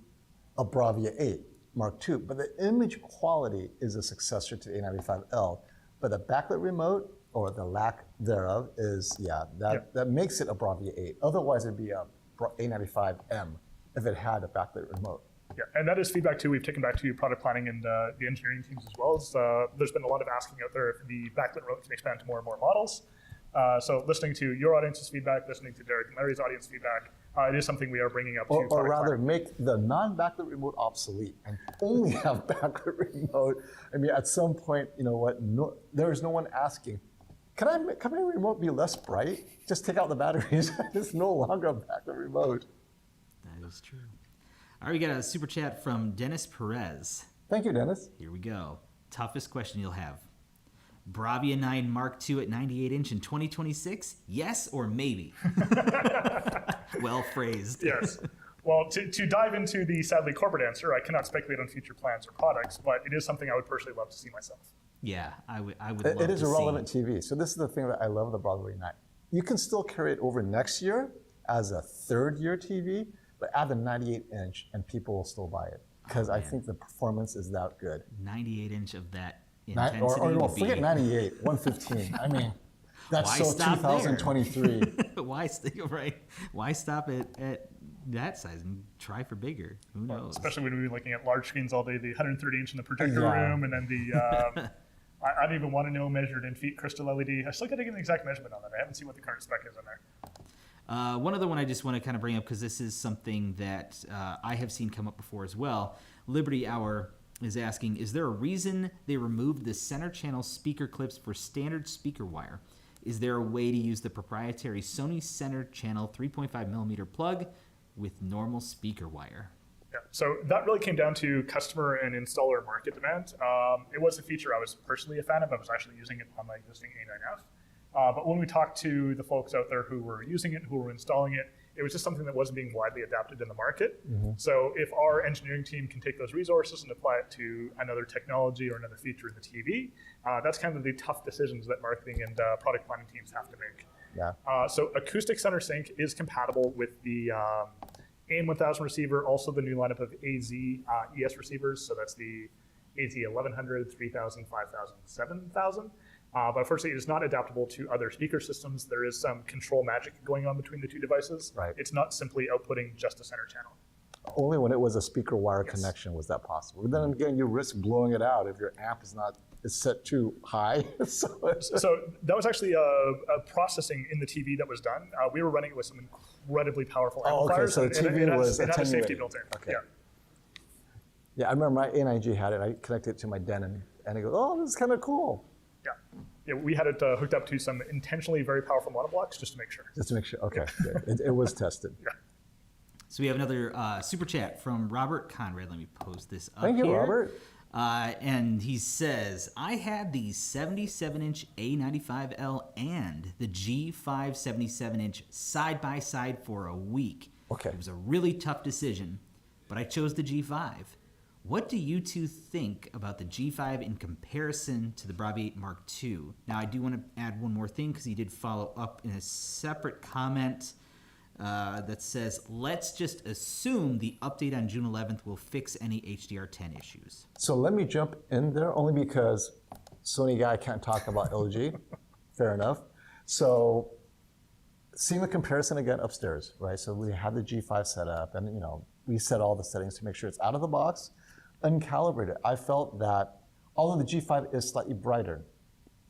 a Bravia 8 Mark II, but the image quality is a successor to the A95L. But the backlit remote, or the lack thereof, is, that makes it a Bravia 8. Otherwise, it'd be a A95M if it had a backlit remote. Yeah, and that is feedback too we've taken back to product planning and the engineering teams as well. There's been a lot of asking out there if the backlit remote can expand to more and more models. So listening to your audience's feedback, listening to Derek and Larry's audience feedback, it is something we are bringing up to or rather make the non-backlit remote obsolete and only have backlit remote. I mean, at some point, you know what, there is no one asking, can my remote be less bright? Just take out the batteries. It's no longer a backlit remote. That is true. All right, we got a super chat from Dennis Perez. Thank you, Dennis. Here we go. Toughest question you'll have. Bravia 9 Mark II at 98-inch in 2026? Yes or maybe? Well phrased. Yes. Well, to dive into the sadly corporate answer, I cannot speculate on future plans or products, but it is something I would personally love to see myself. Yeah, I would love to see. It is a relevant TV. So this is the thing that I love the Bravia 9. You can still carry it over next year as a third-year TV, but add the 98-inch and people will still buy it because I think the performance is that good. 98-inch of that intensity or no, would forget be... 98, 115. I mean, that's Why so stop 2023. Why stop at that size and try for bigger? Who knows? Especially when we were looking at large screens all day, the 130-inch in the projector room, and then the I don't even want to know measured in feet crystal LED. I still got to get an exact measurement on that. I haven't seen what the current spec is on there. One other one I just want to kind of bring up because this is something that I have seen come up before as well. Liberty Hour is asking, is there a reason they removed the center channel speaker clips for standard speaker wire? Is there a way to use the proprietary Sony center channel 3.5 millimeter plug with normal speaker wire? Yeah, so that really came down to customer and installer market demand. It was a feature I was personally a fan of. I was actually using it on my existing A9F. But when we talked to the folks out there who were using it, who were installing it, it was just something that wasn't being widely adapted in the market. So if our engineering team can take those resources and apply it to another technology or another feature in the TV, that's kind of the tough decisions that marketing and product planning teams have to make. Yeah. So acoustic center sync is compatible with the AM1000 receiver, also the new lineup of AZ ES receivers. So that's the AZ 1100, 3000, 5000, 7000. But unfortunately, it is not adaptable to other speaker systems. There is some control magic going on between the two devices. Right. It's not simply outputting just a center channel. Only when it was a speaker wire connection was that possible. But then again, you risk blowing it out if your amp is set too high. So that was actually a processing in the TV that was done. We were running it with some incredibly powerful amplifiers. Okay, so the TV was it had a attenuated. safety built in. Okay. Yeah, I remember my A9G had it. I connected it to my Denon, and it goes, "Oh, this is kind of cool." Yeah, we had it hooked up to some intentionally very powerful monoblocks just to make sure. Just to make sure. Okay, good. It was tested. Yeah. So we have another super chat from Robert Conrad. Let me post this up Thank you, here. Robert. And he says, I had the 77-inch A95L and the G5 77-inch side by side for a week. Okay. It was a really tough decision, but I chose the G5. What do you two think about the G5 in comparison to the Bravia 8 Mark II? Now, I do want to add one more thing because he did follow up in a separate comment that says, let's just assume the update on June 11th will fix any HDR10 issues. So let me jump in there only because Sony guy can't talk about LG. Fair enough. So seeing the comparison again upstairs, right? So we had the G5 set up and we set all the settings to make sure it's out of the box, uncalibrated. I felt that although the G5 is slightly brighter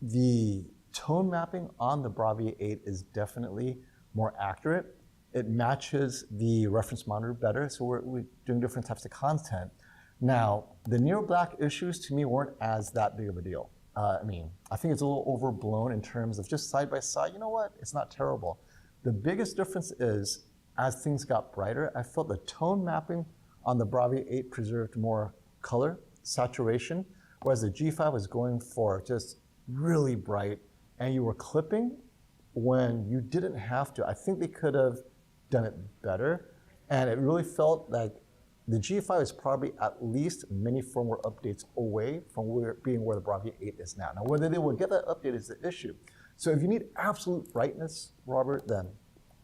the tone mapping on the Bravia 8 is definitely more accurate. It matches the reference monitor better, so we're doing different types of content. Now, the near black issues to me weren't as that big of a deal. I mean, I think it's a little overblown in terms of just side by side. You know what? It's not terrible. The biggest difference is as things got brighter, I felt the tone mapping on the Bravia 8 preserved more color, saturation, whereas the G5 was going for just really bright, and you were clipping when you didn't have to. I think they could have done it better, and it really felt like the G5 is probably at least many firmware updates away from being where the Bravia 8 is now. Now, whether they will get that update is the issue. So if you need absolute brightness, Robert, then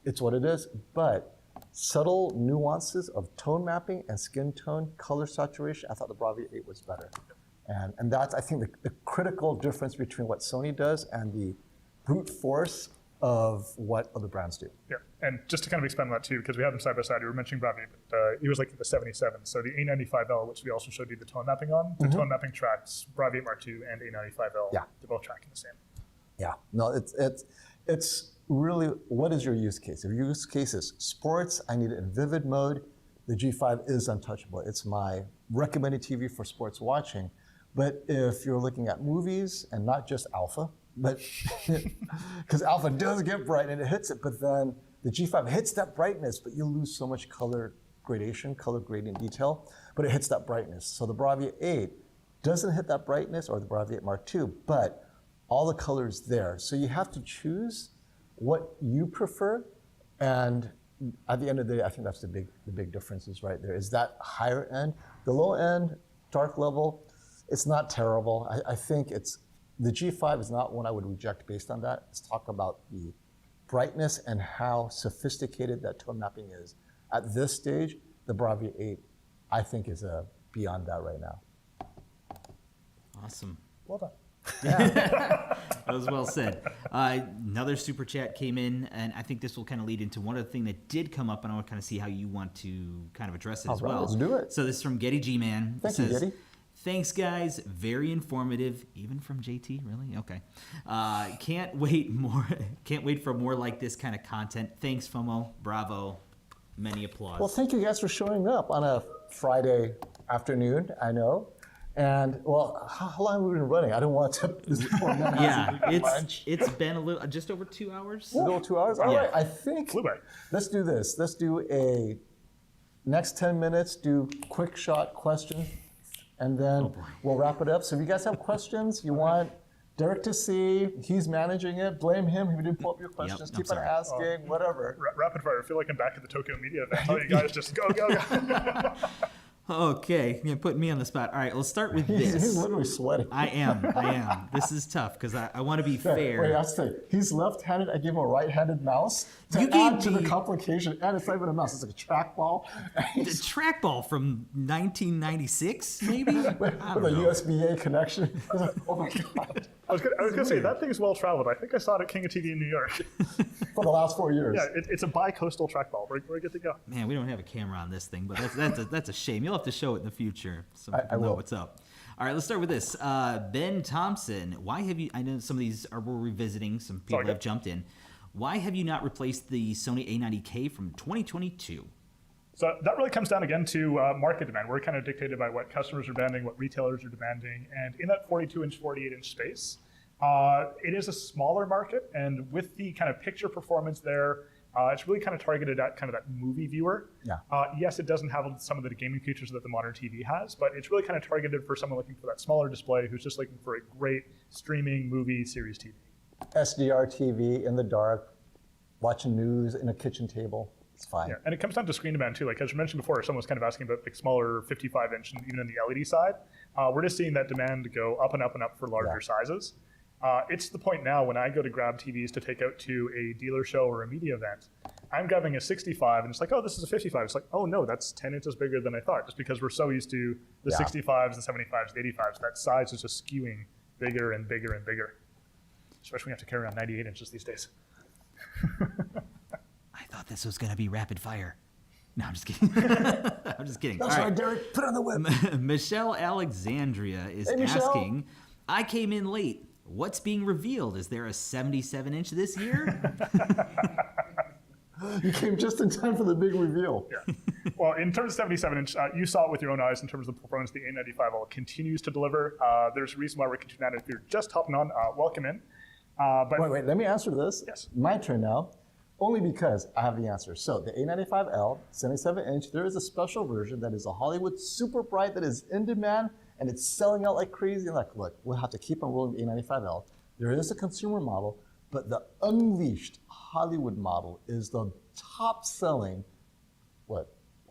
it's what it is. But subtle nuances of tone mapping and skin tone, color saturation, I thought the Bravia 8 was better. And that's, I think, the critical difference between what Sony does and the brute force of what other brands do. Yeah, and just to kind of expand on that too, because we have them side by side, you were mentioning Bravia, but it was like the 77. So the A95L, which we also showed you the tone mapping on, the tone mapping tracks Bravia Mark II and A95L. Yeah. They're both tracking the same. Yeah, no, it's really, what is your use case? If your use case is sports, I need it in vivid mode, the G5 is untouchable. It's my recommended TV for sports watching. But if you're looking at movies, and not just alpha, but because alpha does get bright and it hits it, but then the G5 hits that brightness, but you lose so much color gradation, color gradient detail, but it hits that brightness. So the Bravia 8 doesn't hit that brightness, or the Bravia 8 Mark II, but all the color is there. So you have to choose what you prefer, and at the end of the day, I think that's the big differences right there. Is that higher end, the low end, dark level? It's not terrible. I think the G5 is not one I would reject based on that. Let's talk about the brightness and how sophisticated that tone mapping is. At this stage, the Bravia 8, I think, is beyond that right now. Awesome. Well done. That was well said. Another super chat came in, and I think this will kind of lead into one other thing that did come up, and I want to kind of see how you want to kind of address it as well. Let's do it. So this is from Getty G-Man. Thank you, Getty. Thanks, guys. Very informative, even from JT. Really? Okay. Can't wait for more like this kind of content. Thanks, FOMO. Bravo. Many applause. Well, thank you guys for showing up on a Friday afternoon. I know. And well, how long have we been running? I don't want to. Yeah, it's been a little, just over 2 hours. A little 2 hours. All Yeah. right. I think. Let's do this. Let's do a next 10 minutes. Do quick shot questions, and then we'll wrap it up. So if you guys have questions, you want Derek to see, he's managing it. Blame him if you didn't pull up your questions. Keep on asking, whatever. Rapid fire. I feel like I'm back at the Tokyo Media event. Tell you guys just go, go, go. Okay, you're putting me on the spot. All right, let's start with this. He's literally sweating. I am. This is tough because I want to be fair. Wait, I have to say, he's left-handed. I gave him a right-handed mouse to You add gave to the me- complication. And it's not even a mouse; it's like a trackball. The trackball from 1996, maybe? I With don't a know. USB-A connection. I was like, oh my god! I was gonna say, that thing's well traveled. I think I saw it at King of TV in New York. For the last 4 years. Yeah, it's a bi-coastal trackball. We're good to go. Man, we don't have a camera on this thing, but that's a shame. You'll have to show it in the future so I people know will. what's up. All right, let's start with this. Ben Thompson, why have you? I know some of these we're revisiting. Some people Okay. have jumped in. Why have you not replaced the Sony A90K from 2022? So that really comes down again to market demand. We're kind of dictated by what customers are demanding, what retailers are demanding, and in that 42-inch, 48-inch space, it is a smaller market, and with the kind of picture performance there, it's really kind of targeted at kind of that movie viewer. Yeah. Yes, it doesn't have some of the gaming features that the modern TV has, but it's really kind of targeted for someone looking for that smaller display who's just looking for a great streaming movie series TV. SDR TV in the dark, watching news in a kitchen table. It's fine. Yeah, and it comes down to screen demand too. Like as you mentioned before, someone was kind of asking about like smaller 55-inch and even in the LED side. We're just seeing that demand go up and up and up for larger sizes. It's the point now when I go to grab TVs to take out to a dealer show or a media event, I'm grabbing a 65 and it's like, oh, this is a 55. It's like, oh no, that's 10 inches bigger than I thought, just because we're so used to the 65s, the 75s, the 85s. That size is just skewing bigger and bigger and bigger, especially when you have to carry around 98 inches these days. I thought this was going to be rapid fire. No, I'm just kidding. I'm just kidding. That's All right, Derek. Put it on the whip. Michelle Alexandria is Hey, Michelle. asking, I came in late. What's being revealed? Is there a 77-inch this year? You came just in time for the big reveal. Yeah. Well, in terms of 77-inch, you saw it with your own eyes in terms of the performance the A95L continues to deliver. There's a reason why we're continuing that. If you're just hopping on, welcome in. Wait, let me answer this. Yes. My turn now, only because I have the answer. So the A95L, 77-inch, there is a special version that is a Hollywood super bright that is in demand, and it's selling out like crazy. And like, look, we'll have to keep on rolling the A95L. There is a consumer model, but the unleashed Hollywood model is the top-selling,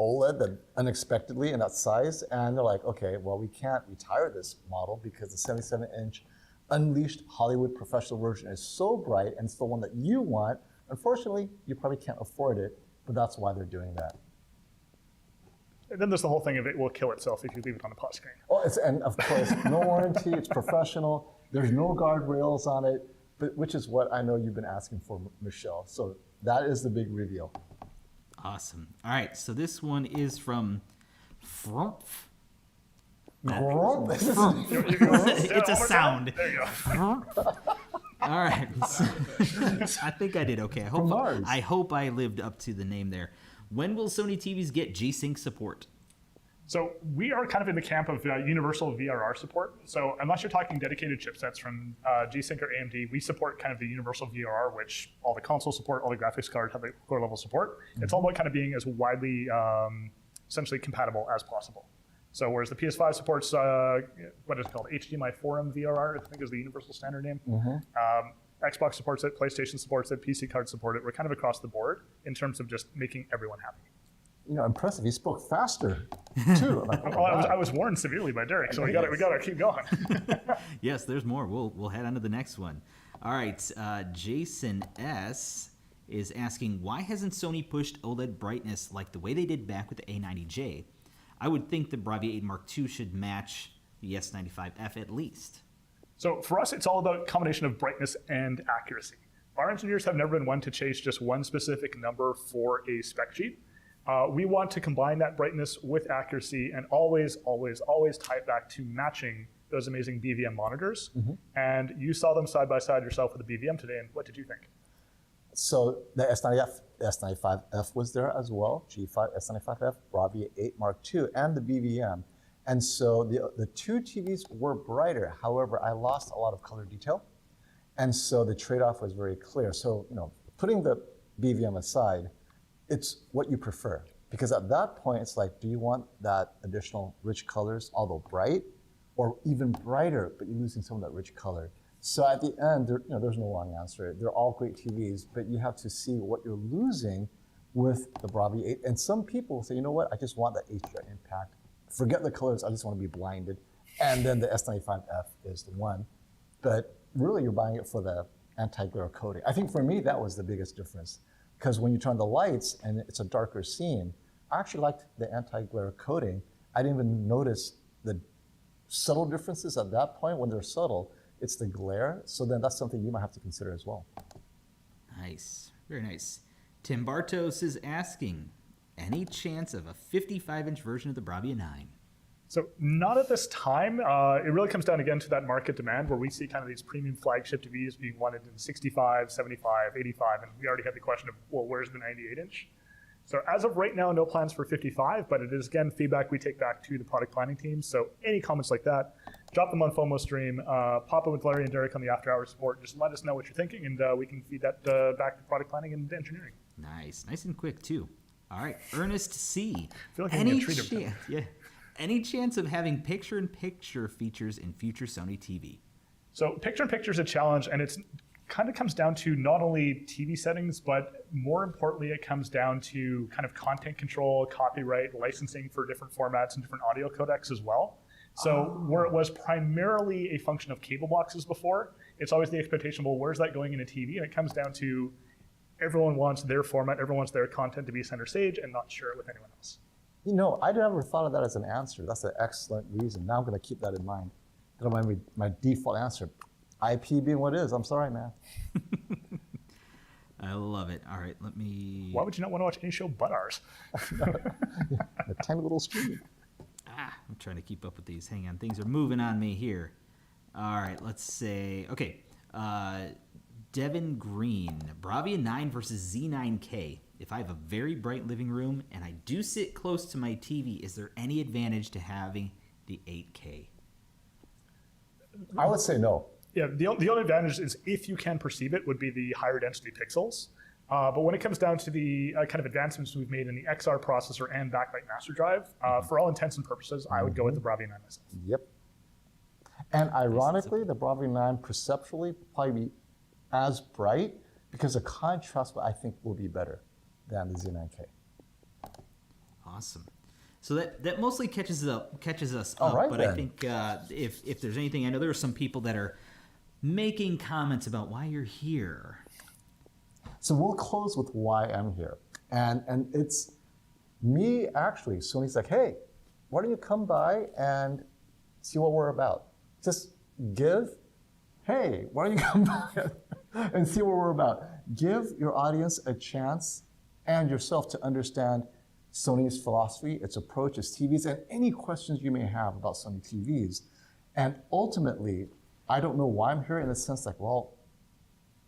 OLED that unexpectedly in that size. And they're like, okay, well, we can't retire this model because the 77-inch unleashed Hollywood professional version is so bright and it's the one that you want. Unfortunately, you probably can't afford it, but that's why they're doing that. And then there's the whole thing of it will kill itself if you leave it on the pause screen. Oh, and of course, no warranty, it's professional. There's no guardrails on it, but which is what I know you've been asking for, Michelle. So that is the big reveal. Awesome. All right, so this one is from Frumpf. It's a sound. There you go. All right. I think I did okay. I hope I lived up to the name there. When will Sony TVs get G-Sync support? So we are kind of in the camp of universal VRR support. So unless you're talking dedicated chipsets from G-Sync or AMD, we support kind of the universal VRR, which all the console support, all the graphics cards have the core level support. Mm-hmm. It's all about kind of being as widely essentially compatible as possible. So whereas the PS5 supports, what is it called, HDMI Forum VRR, I think is the universal standard name. Mm-hmm. Xbox supports it, PlayStation supports it, PC cards support it. We're kind of across the board in terms of just making everyone happy. You know, impressive. He spoke faster, too. Like, well, I was warned severely by Derek, so we got to keep going. Yes, there's more. We'll head on to the next one. All right, Jason S. is asking, why hasn't Sony pushed OLED brightness like the way they did back with the A90J? I would think the Bravia 8 Mark II should match the S95F at least. So for us, it's all about combination of brightness and accuracy. Our engineers have never been one to chase just one specific number for a spec sheet. We want to combine that brightness with accuracy and always, always, always tie it back to matching those amazing BVM monitors. Mm-hmm. And you saw them side by side yourself with the BVM today, and what did you think? So the S95F was there as well, G5, S95F, Bravia 8 Mark II, and the BVM. And so the two TVs were brighter. However, I lost a lot of color detail. And so the trade-off was very clear. So, you know, putting the BVM aside, it's what you prefer. Because at that point, it's like, do you want that additional rich colors, although bright, or even brighter, but you're losing some of that rich color? So at the end, there's no wrong answer. They're all great TVs, but you have to see what you're losing with the Bravia 8. And some people say, you know what, I just want that HDR impact. Forget the colors, I just want to be blinded. And then the S95F is the one. But really, you're buying it for the anti-glare coating. I think for me, that was the biggest difference. Because when you turn the lights and it's a darker scene, I actually liked the anti-glare coating. I didn't even notice the subtle differences at that point. When they're subtle, it's the glare. So then that's something you might have to consider as well. Nice, very nice. Tim Bartos is asking, any chance of a 55-inch version of the Bravia 9? So not at this time. It really comes down again to that market demand where we see kind of these premium flagship TVs being wanted in 65, 75, 85, and we already had the question of, well, where's the 98-inch? So as of right now, no plans for 55, but it is, again, feedback we take back to the product planning team. So any comments like that, drop them on Fomo stream, pop in with Larry and Derek on the after hours support. Just let us know what you're thinking, and we can feed that back to product planning and engineering. Nice and quick, too. All right, Ernest C. I feel like I'm being treated. Any chance of having picture-in-picture features in future Sony TV? So picture-in-picture is a challenge, and it's kind of comes down to not only TV settings, but more importantly, it comes down to kind of content control, copyright, licensing for different formats and different audio codecs as well. So where it was primarily a function of cable boxes before, it's always the expectation, well, where's that going in a TV? And it comes down to everyone wants their format, everyone wants their content to be center stage and not share it with anyone else. You know, I never thought of that as an answer. That's an excellent reason. Now I'm going to keep that in mind. That'll be my default answer. IP being what it is. I'm sorry, man. I love it. All right, let me... Why would you not want to watch any show but ours? A tiny little screen. I'm trying to keep up with these. Hang on, things are moving on me here. All right, let's say, okay. Devin Green, Bravia 9 versus Z9K. If I have a very bright living room and I do sit close to my TV, is there any advantage to having the 8K? I would say no. Yeah, the only advantage is if you can perceive it would be the higher density pixels. But when it comes down to the kind of advancements we've made in the XR processor and backlight master drive, for all intents and purposes, I would go with the Bravia 9 myself. Yep. And ironically, the Bravia 9 perceptually probably be as bright because the contrast, I think, will be better than the Z9K. Awesome. So that mostly catches us All up. right, but then. I think if there's anything, I know there are some people that are making comments about why you're here. So we'll close with why I'm here. And it's me, actually. Sony's like, hey, why don't you come by and see what we're about? Just give, hey, why don't you come by and see what we're about? Give your audience a chance and yourself to understand Sony's philosophy, its approach, its TVs, and any questions you may have about Sony TVs. And ultimately, I don't know why I'm here in the sense like, well,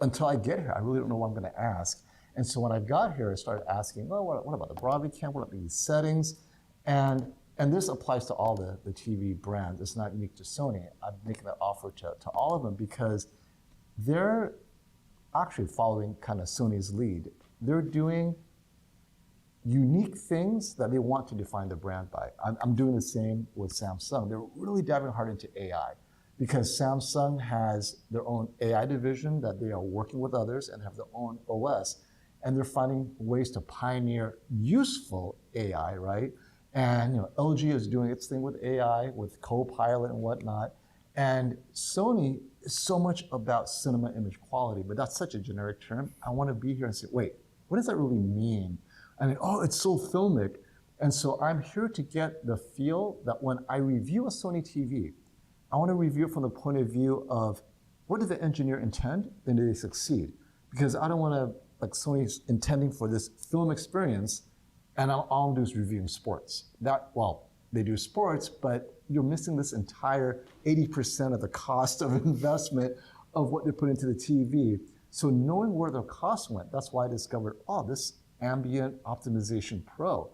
until I get here, I really don't know what I'm going to ask. And so when I got here, I started asking, well, what about the Bravia cam? What about these settings? And this applies to all the TV brands. It's not unique to Sony. I'm making that offer to all of them because they're actually following kind of Sony's lead. They're doing unique things that they want to define the brand by. I'm doing the same with Samsung. They're really diving hard into AI because Samsung has their own AI division that they are working with others and have their own OS. And they're finding ways to pioneer useful AI, right? And LG is doing its thing with AI, with Copilot and whatnot. And Sony is so much about cinema image quality, but that's such a generic term. I want to be here and say, wait, what does that really mean? I mean, oh, it's so filmic. And so I'm here to get the feel that when I review a Sony TV, I want to review it from the point of view of what did the engineer intend, and did they succeed? Because I don't want to, like Sony's intending for this film experience, and all I'm doing is reviewing sports. They do sports, but you're missing this entire 80% of the cost of investment of what they put into the TV. So knowing where the cost went, that's why I discovered, this Ambient Optimization Pro.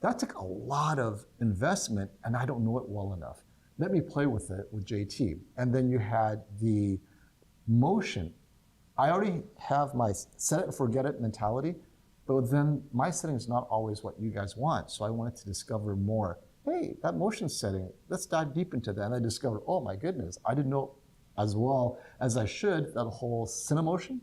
That took a lot of investment, and I don't know it well enough. Let me play with it with JT. And then you had the motion. I already have my set it and forget it mentality, but then my setting is not always what you guys want. So I wanted to discover more. Hey, that motion setting, let's dive deep into that. And I discovered, oh my goodness, I didn't know as well as I should that whole Cinemotion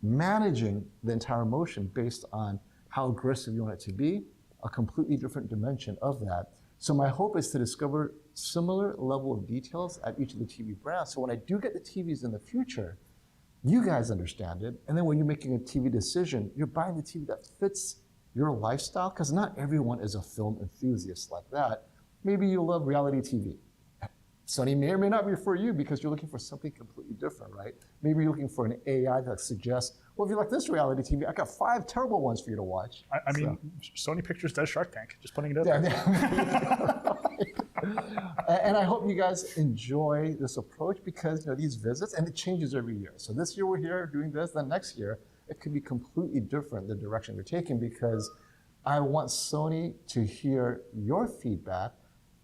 managing the entire motion based on how aggressive you want it to be, a completely different dimension of that. So my hope is to discover similar level of details at each of the TV brands. So when I do get the TVs in the future, you guys understand it. And then when you're making a TV decision, you're buying the TV that fits your lifestyle, because not everyone is a film enthusiast like that. Maybe you love reality TV. Sony may or may not be for you because you're looking for something completely different, right? Maybe you're looking for an AI that suggests, well, if you like this reality TV, I got 5 terrible ones for you to watch. I mean, Sony Pictures does Shark Tank. Just putting it out there. And I hope you guys enjoy this approach because these visits, and it changes every year. So this year we're here doing this, then next year it could be completely different, the direction you're taking, because I want Sony to hear your feedback.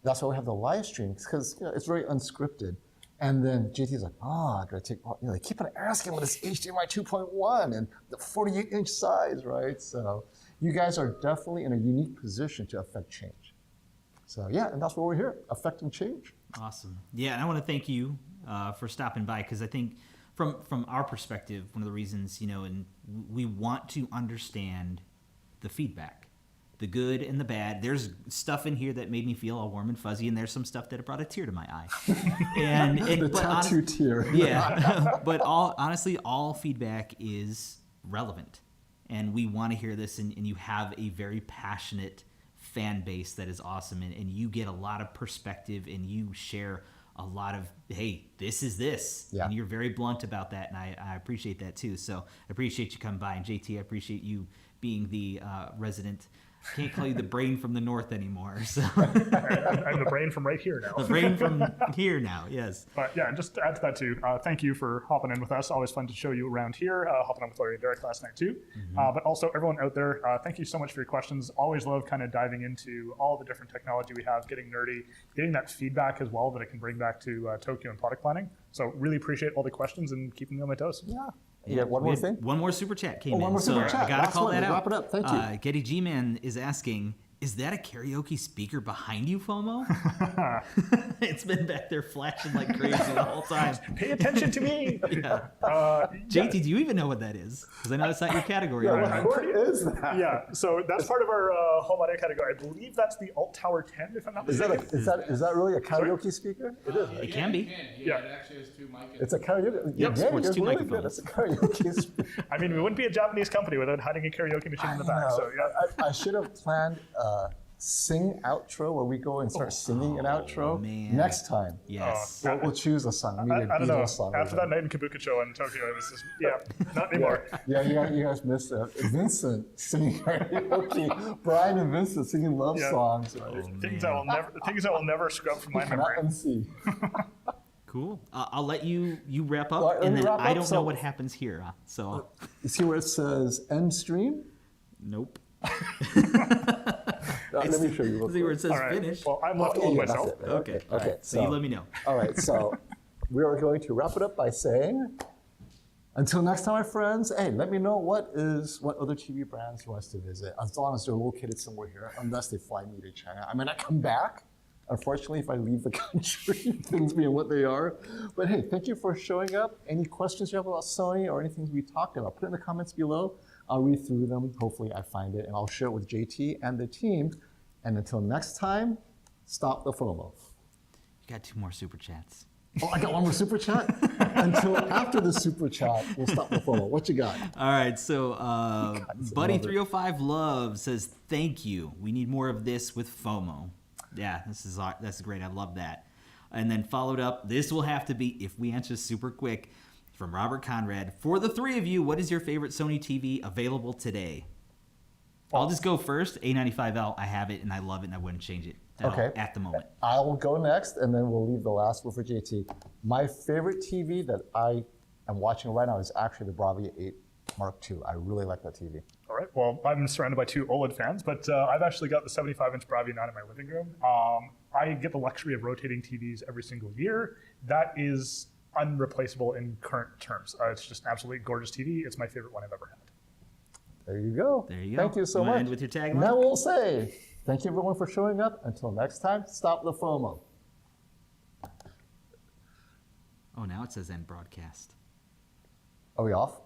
That's why we have the live stream, because it's very unscripted. And then JT's like, I gotta take, they keep on asking what is HDMI 2.1 and the 48-inch size, right? So you guys are definitely in a unique position to affect change. So yeah, and that's why we're here, affecting change. Awesome. Yeah, and I want to thank you for stopping by, because I think from our perspective, one of the reasons, and we want to understand the feedback. The good and the bad. There's stuff in here that made me feel all warm and fuzzy, and there's some stuff that brought a tear to my eye. The tattoo tear. Yeah, but honestly, all feedback is relevant, and we want to hear this. And you have a very passionate fan base that is awesome, and you get a lot of perspective, and you share a lot of, hey, this is this, and you're very blunt about that, and I appreciate that too. So I appreciate you coming by, and JT, I appreciate you being the resident Can't call you the brain from the north anymore. So I'm the brain from right here now. the brain from here now, yes. But yeah, just to add to that too, thank you for hopping in with us. Always fun to show you around here, hopping on with Larry and Derek last night too. But also everyone out there, thank you so much for your questions. Always love kind of diving into all the different technology we have, getting nerdy, getting that feedback as well that I can bring back to Tokyo and product planning. So really appreciate all the questions and keeping me on my toes. Yeah. You got one more thing? One more super chat came in. One more super chat. I gotta call that out. Wrap it up. Thank you. Getty G-Man is asking, is that a karaoke speaker behind you, Fomo? It's been back there flashing like crazy the whole time. Pay attention to me. Yeah. JT, do you even know what that is? Because I know it's not your category. What is that? Yeah, so that's part of our home audio category. I believe that's the Alt Tower 10, if I'm not Is mistaken. that really a karaoke speaker? It is. It can be. Yeah, it actually has 2 mics. It's a karaoke. Yep, sports, it's 2 really microphones. good. It's a karaoke speaker. I mean, we wouldn't be a Japanese company without hiding a karaoke machine in the back. So yeah. I should have planned a sing outro where we go and start singing an outro man. next time. Yes. We'll choose a song. Maybe a I don't know. Beatles song. After that night in Kabukicho in Tokyo, it was just, not anymore. Yeah, you guys missed it. Vincent singing karaoke. Brian and Vincent singing love songs. Things that will never scrub from my Cannot memory. unsee. Cool. I'll let you wrap up, Well, let and me then wrap I up, don't so- know what happens here. So, You see where it says end stream? nope. Let me show you. real See where quick. it says All right. finish. Well, I'm left all to Yeah, that's myself. it. Okay. All Okay. right. So you let me know. All right, so we are going to wrap it up by saying, until next time, my friends, hey, let me know what other TV brands you want us to visit, as long as they're located somewhere here, unless they fly me to China. I mean, I come back. Unfortunately, if I leave the country, things being what they are. But hey, thank you for showing up. Any questions you have about Sony or anything we talked about, put it in the comments below. I'll read through them. Hopefully I find it, and I'll share it with JT and the team. And until next time, stop the FOMO. You got 2 more super chats. Oh, I got one more super chat? Until after the super chat, we'll stop the FOMO. What you got? All right, so love it. Buddy305 Love says, thank you. We need more of this with FOMO. Yeah, that's great. I love that. And then followed up, this will have to be, if we answer super quick, from Robert Conrad. For the 3 of you, what is your favorite Sony TV available today? I'll just go first. A95L, I have it and I love it and I wouldn't change it at the moment. I will go next, and then we'll leave the last one for JT. My favorite TV that I am watching right now is actually the Bravia 8 Mark II. I really like that TV. All right. Well, I'm surrounded by 2 OLED fans, but I've actually got the 75-inch Bravia 9 in my living room. I get the luxury of rotating TVs every single year. That is unreplaceable in current terms. It's just an absolutely gorgeous TV. It's my favorite one I've ever had. There you go. There you go. Thank you so You wanna much. end with your tagline? Now we'll say, thank you everyone for showing up. Until next time, stop the FOMO. Oh, now it says end broadcast. Are we off?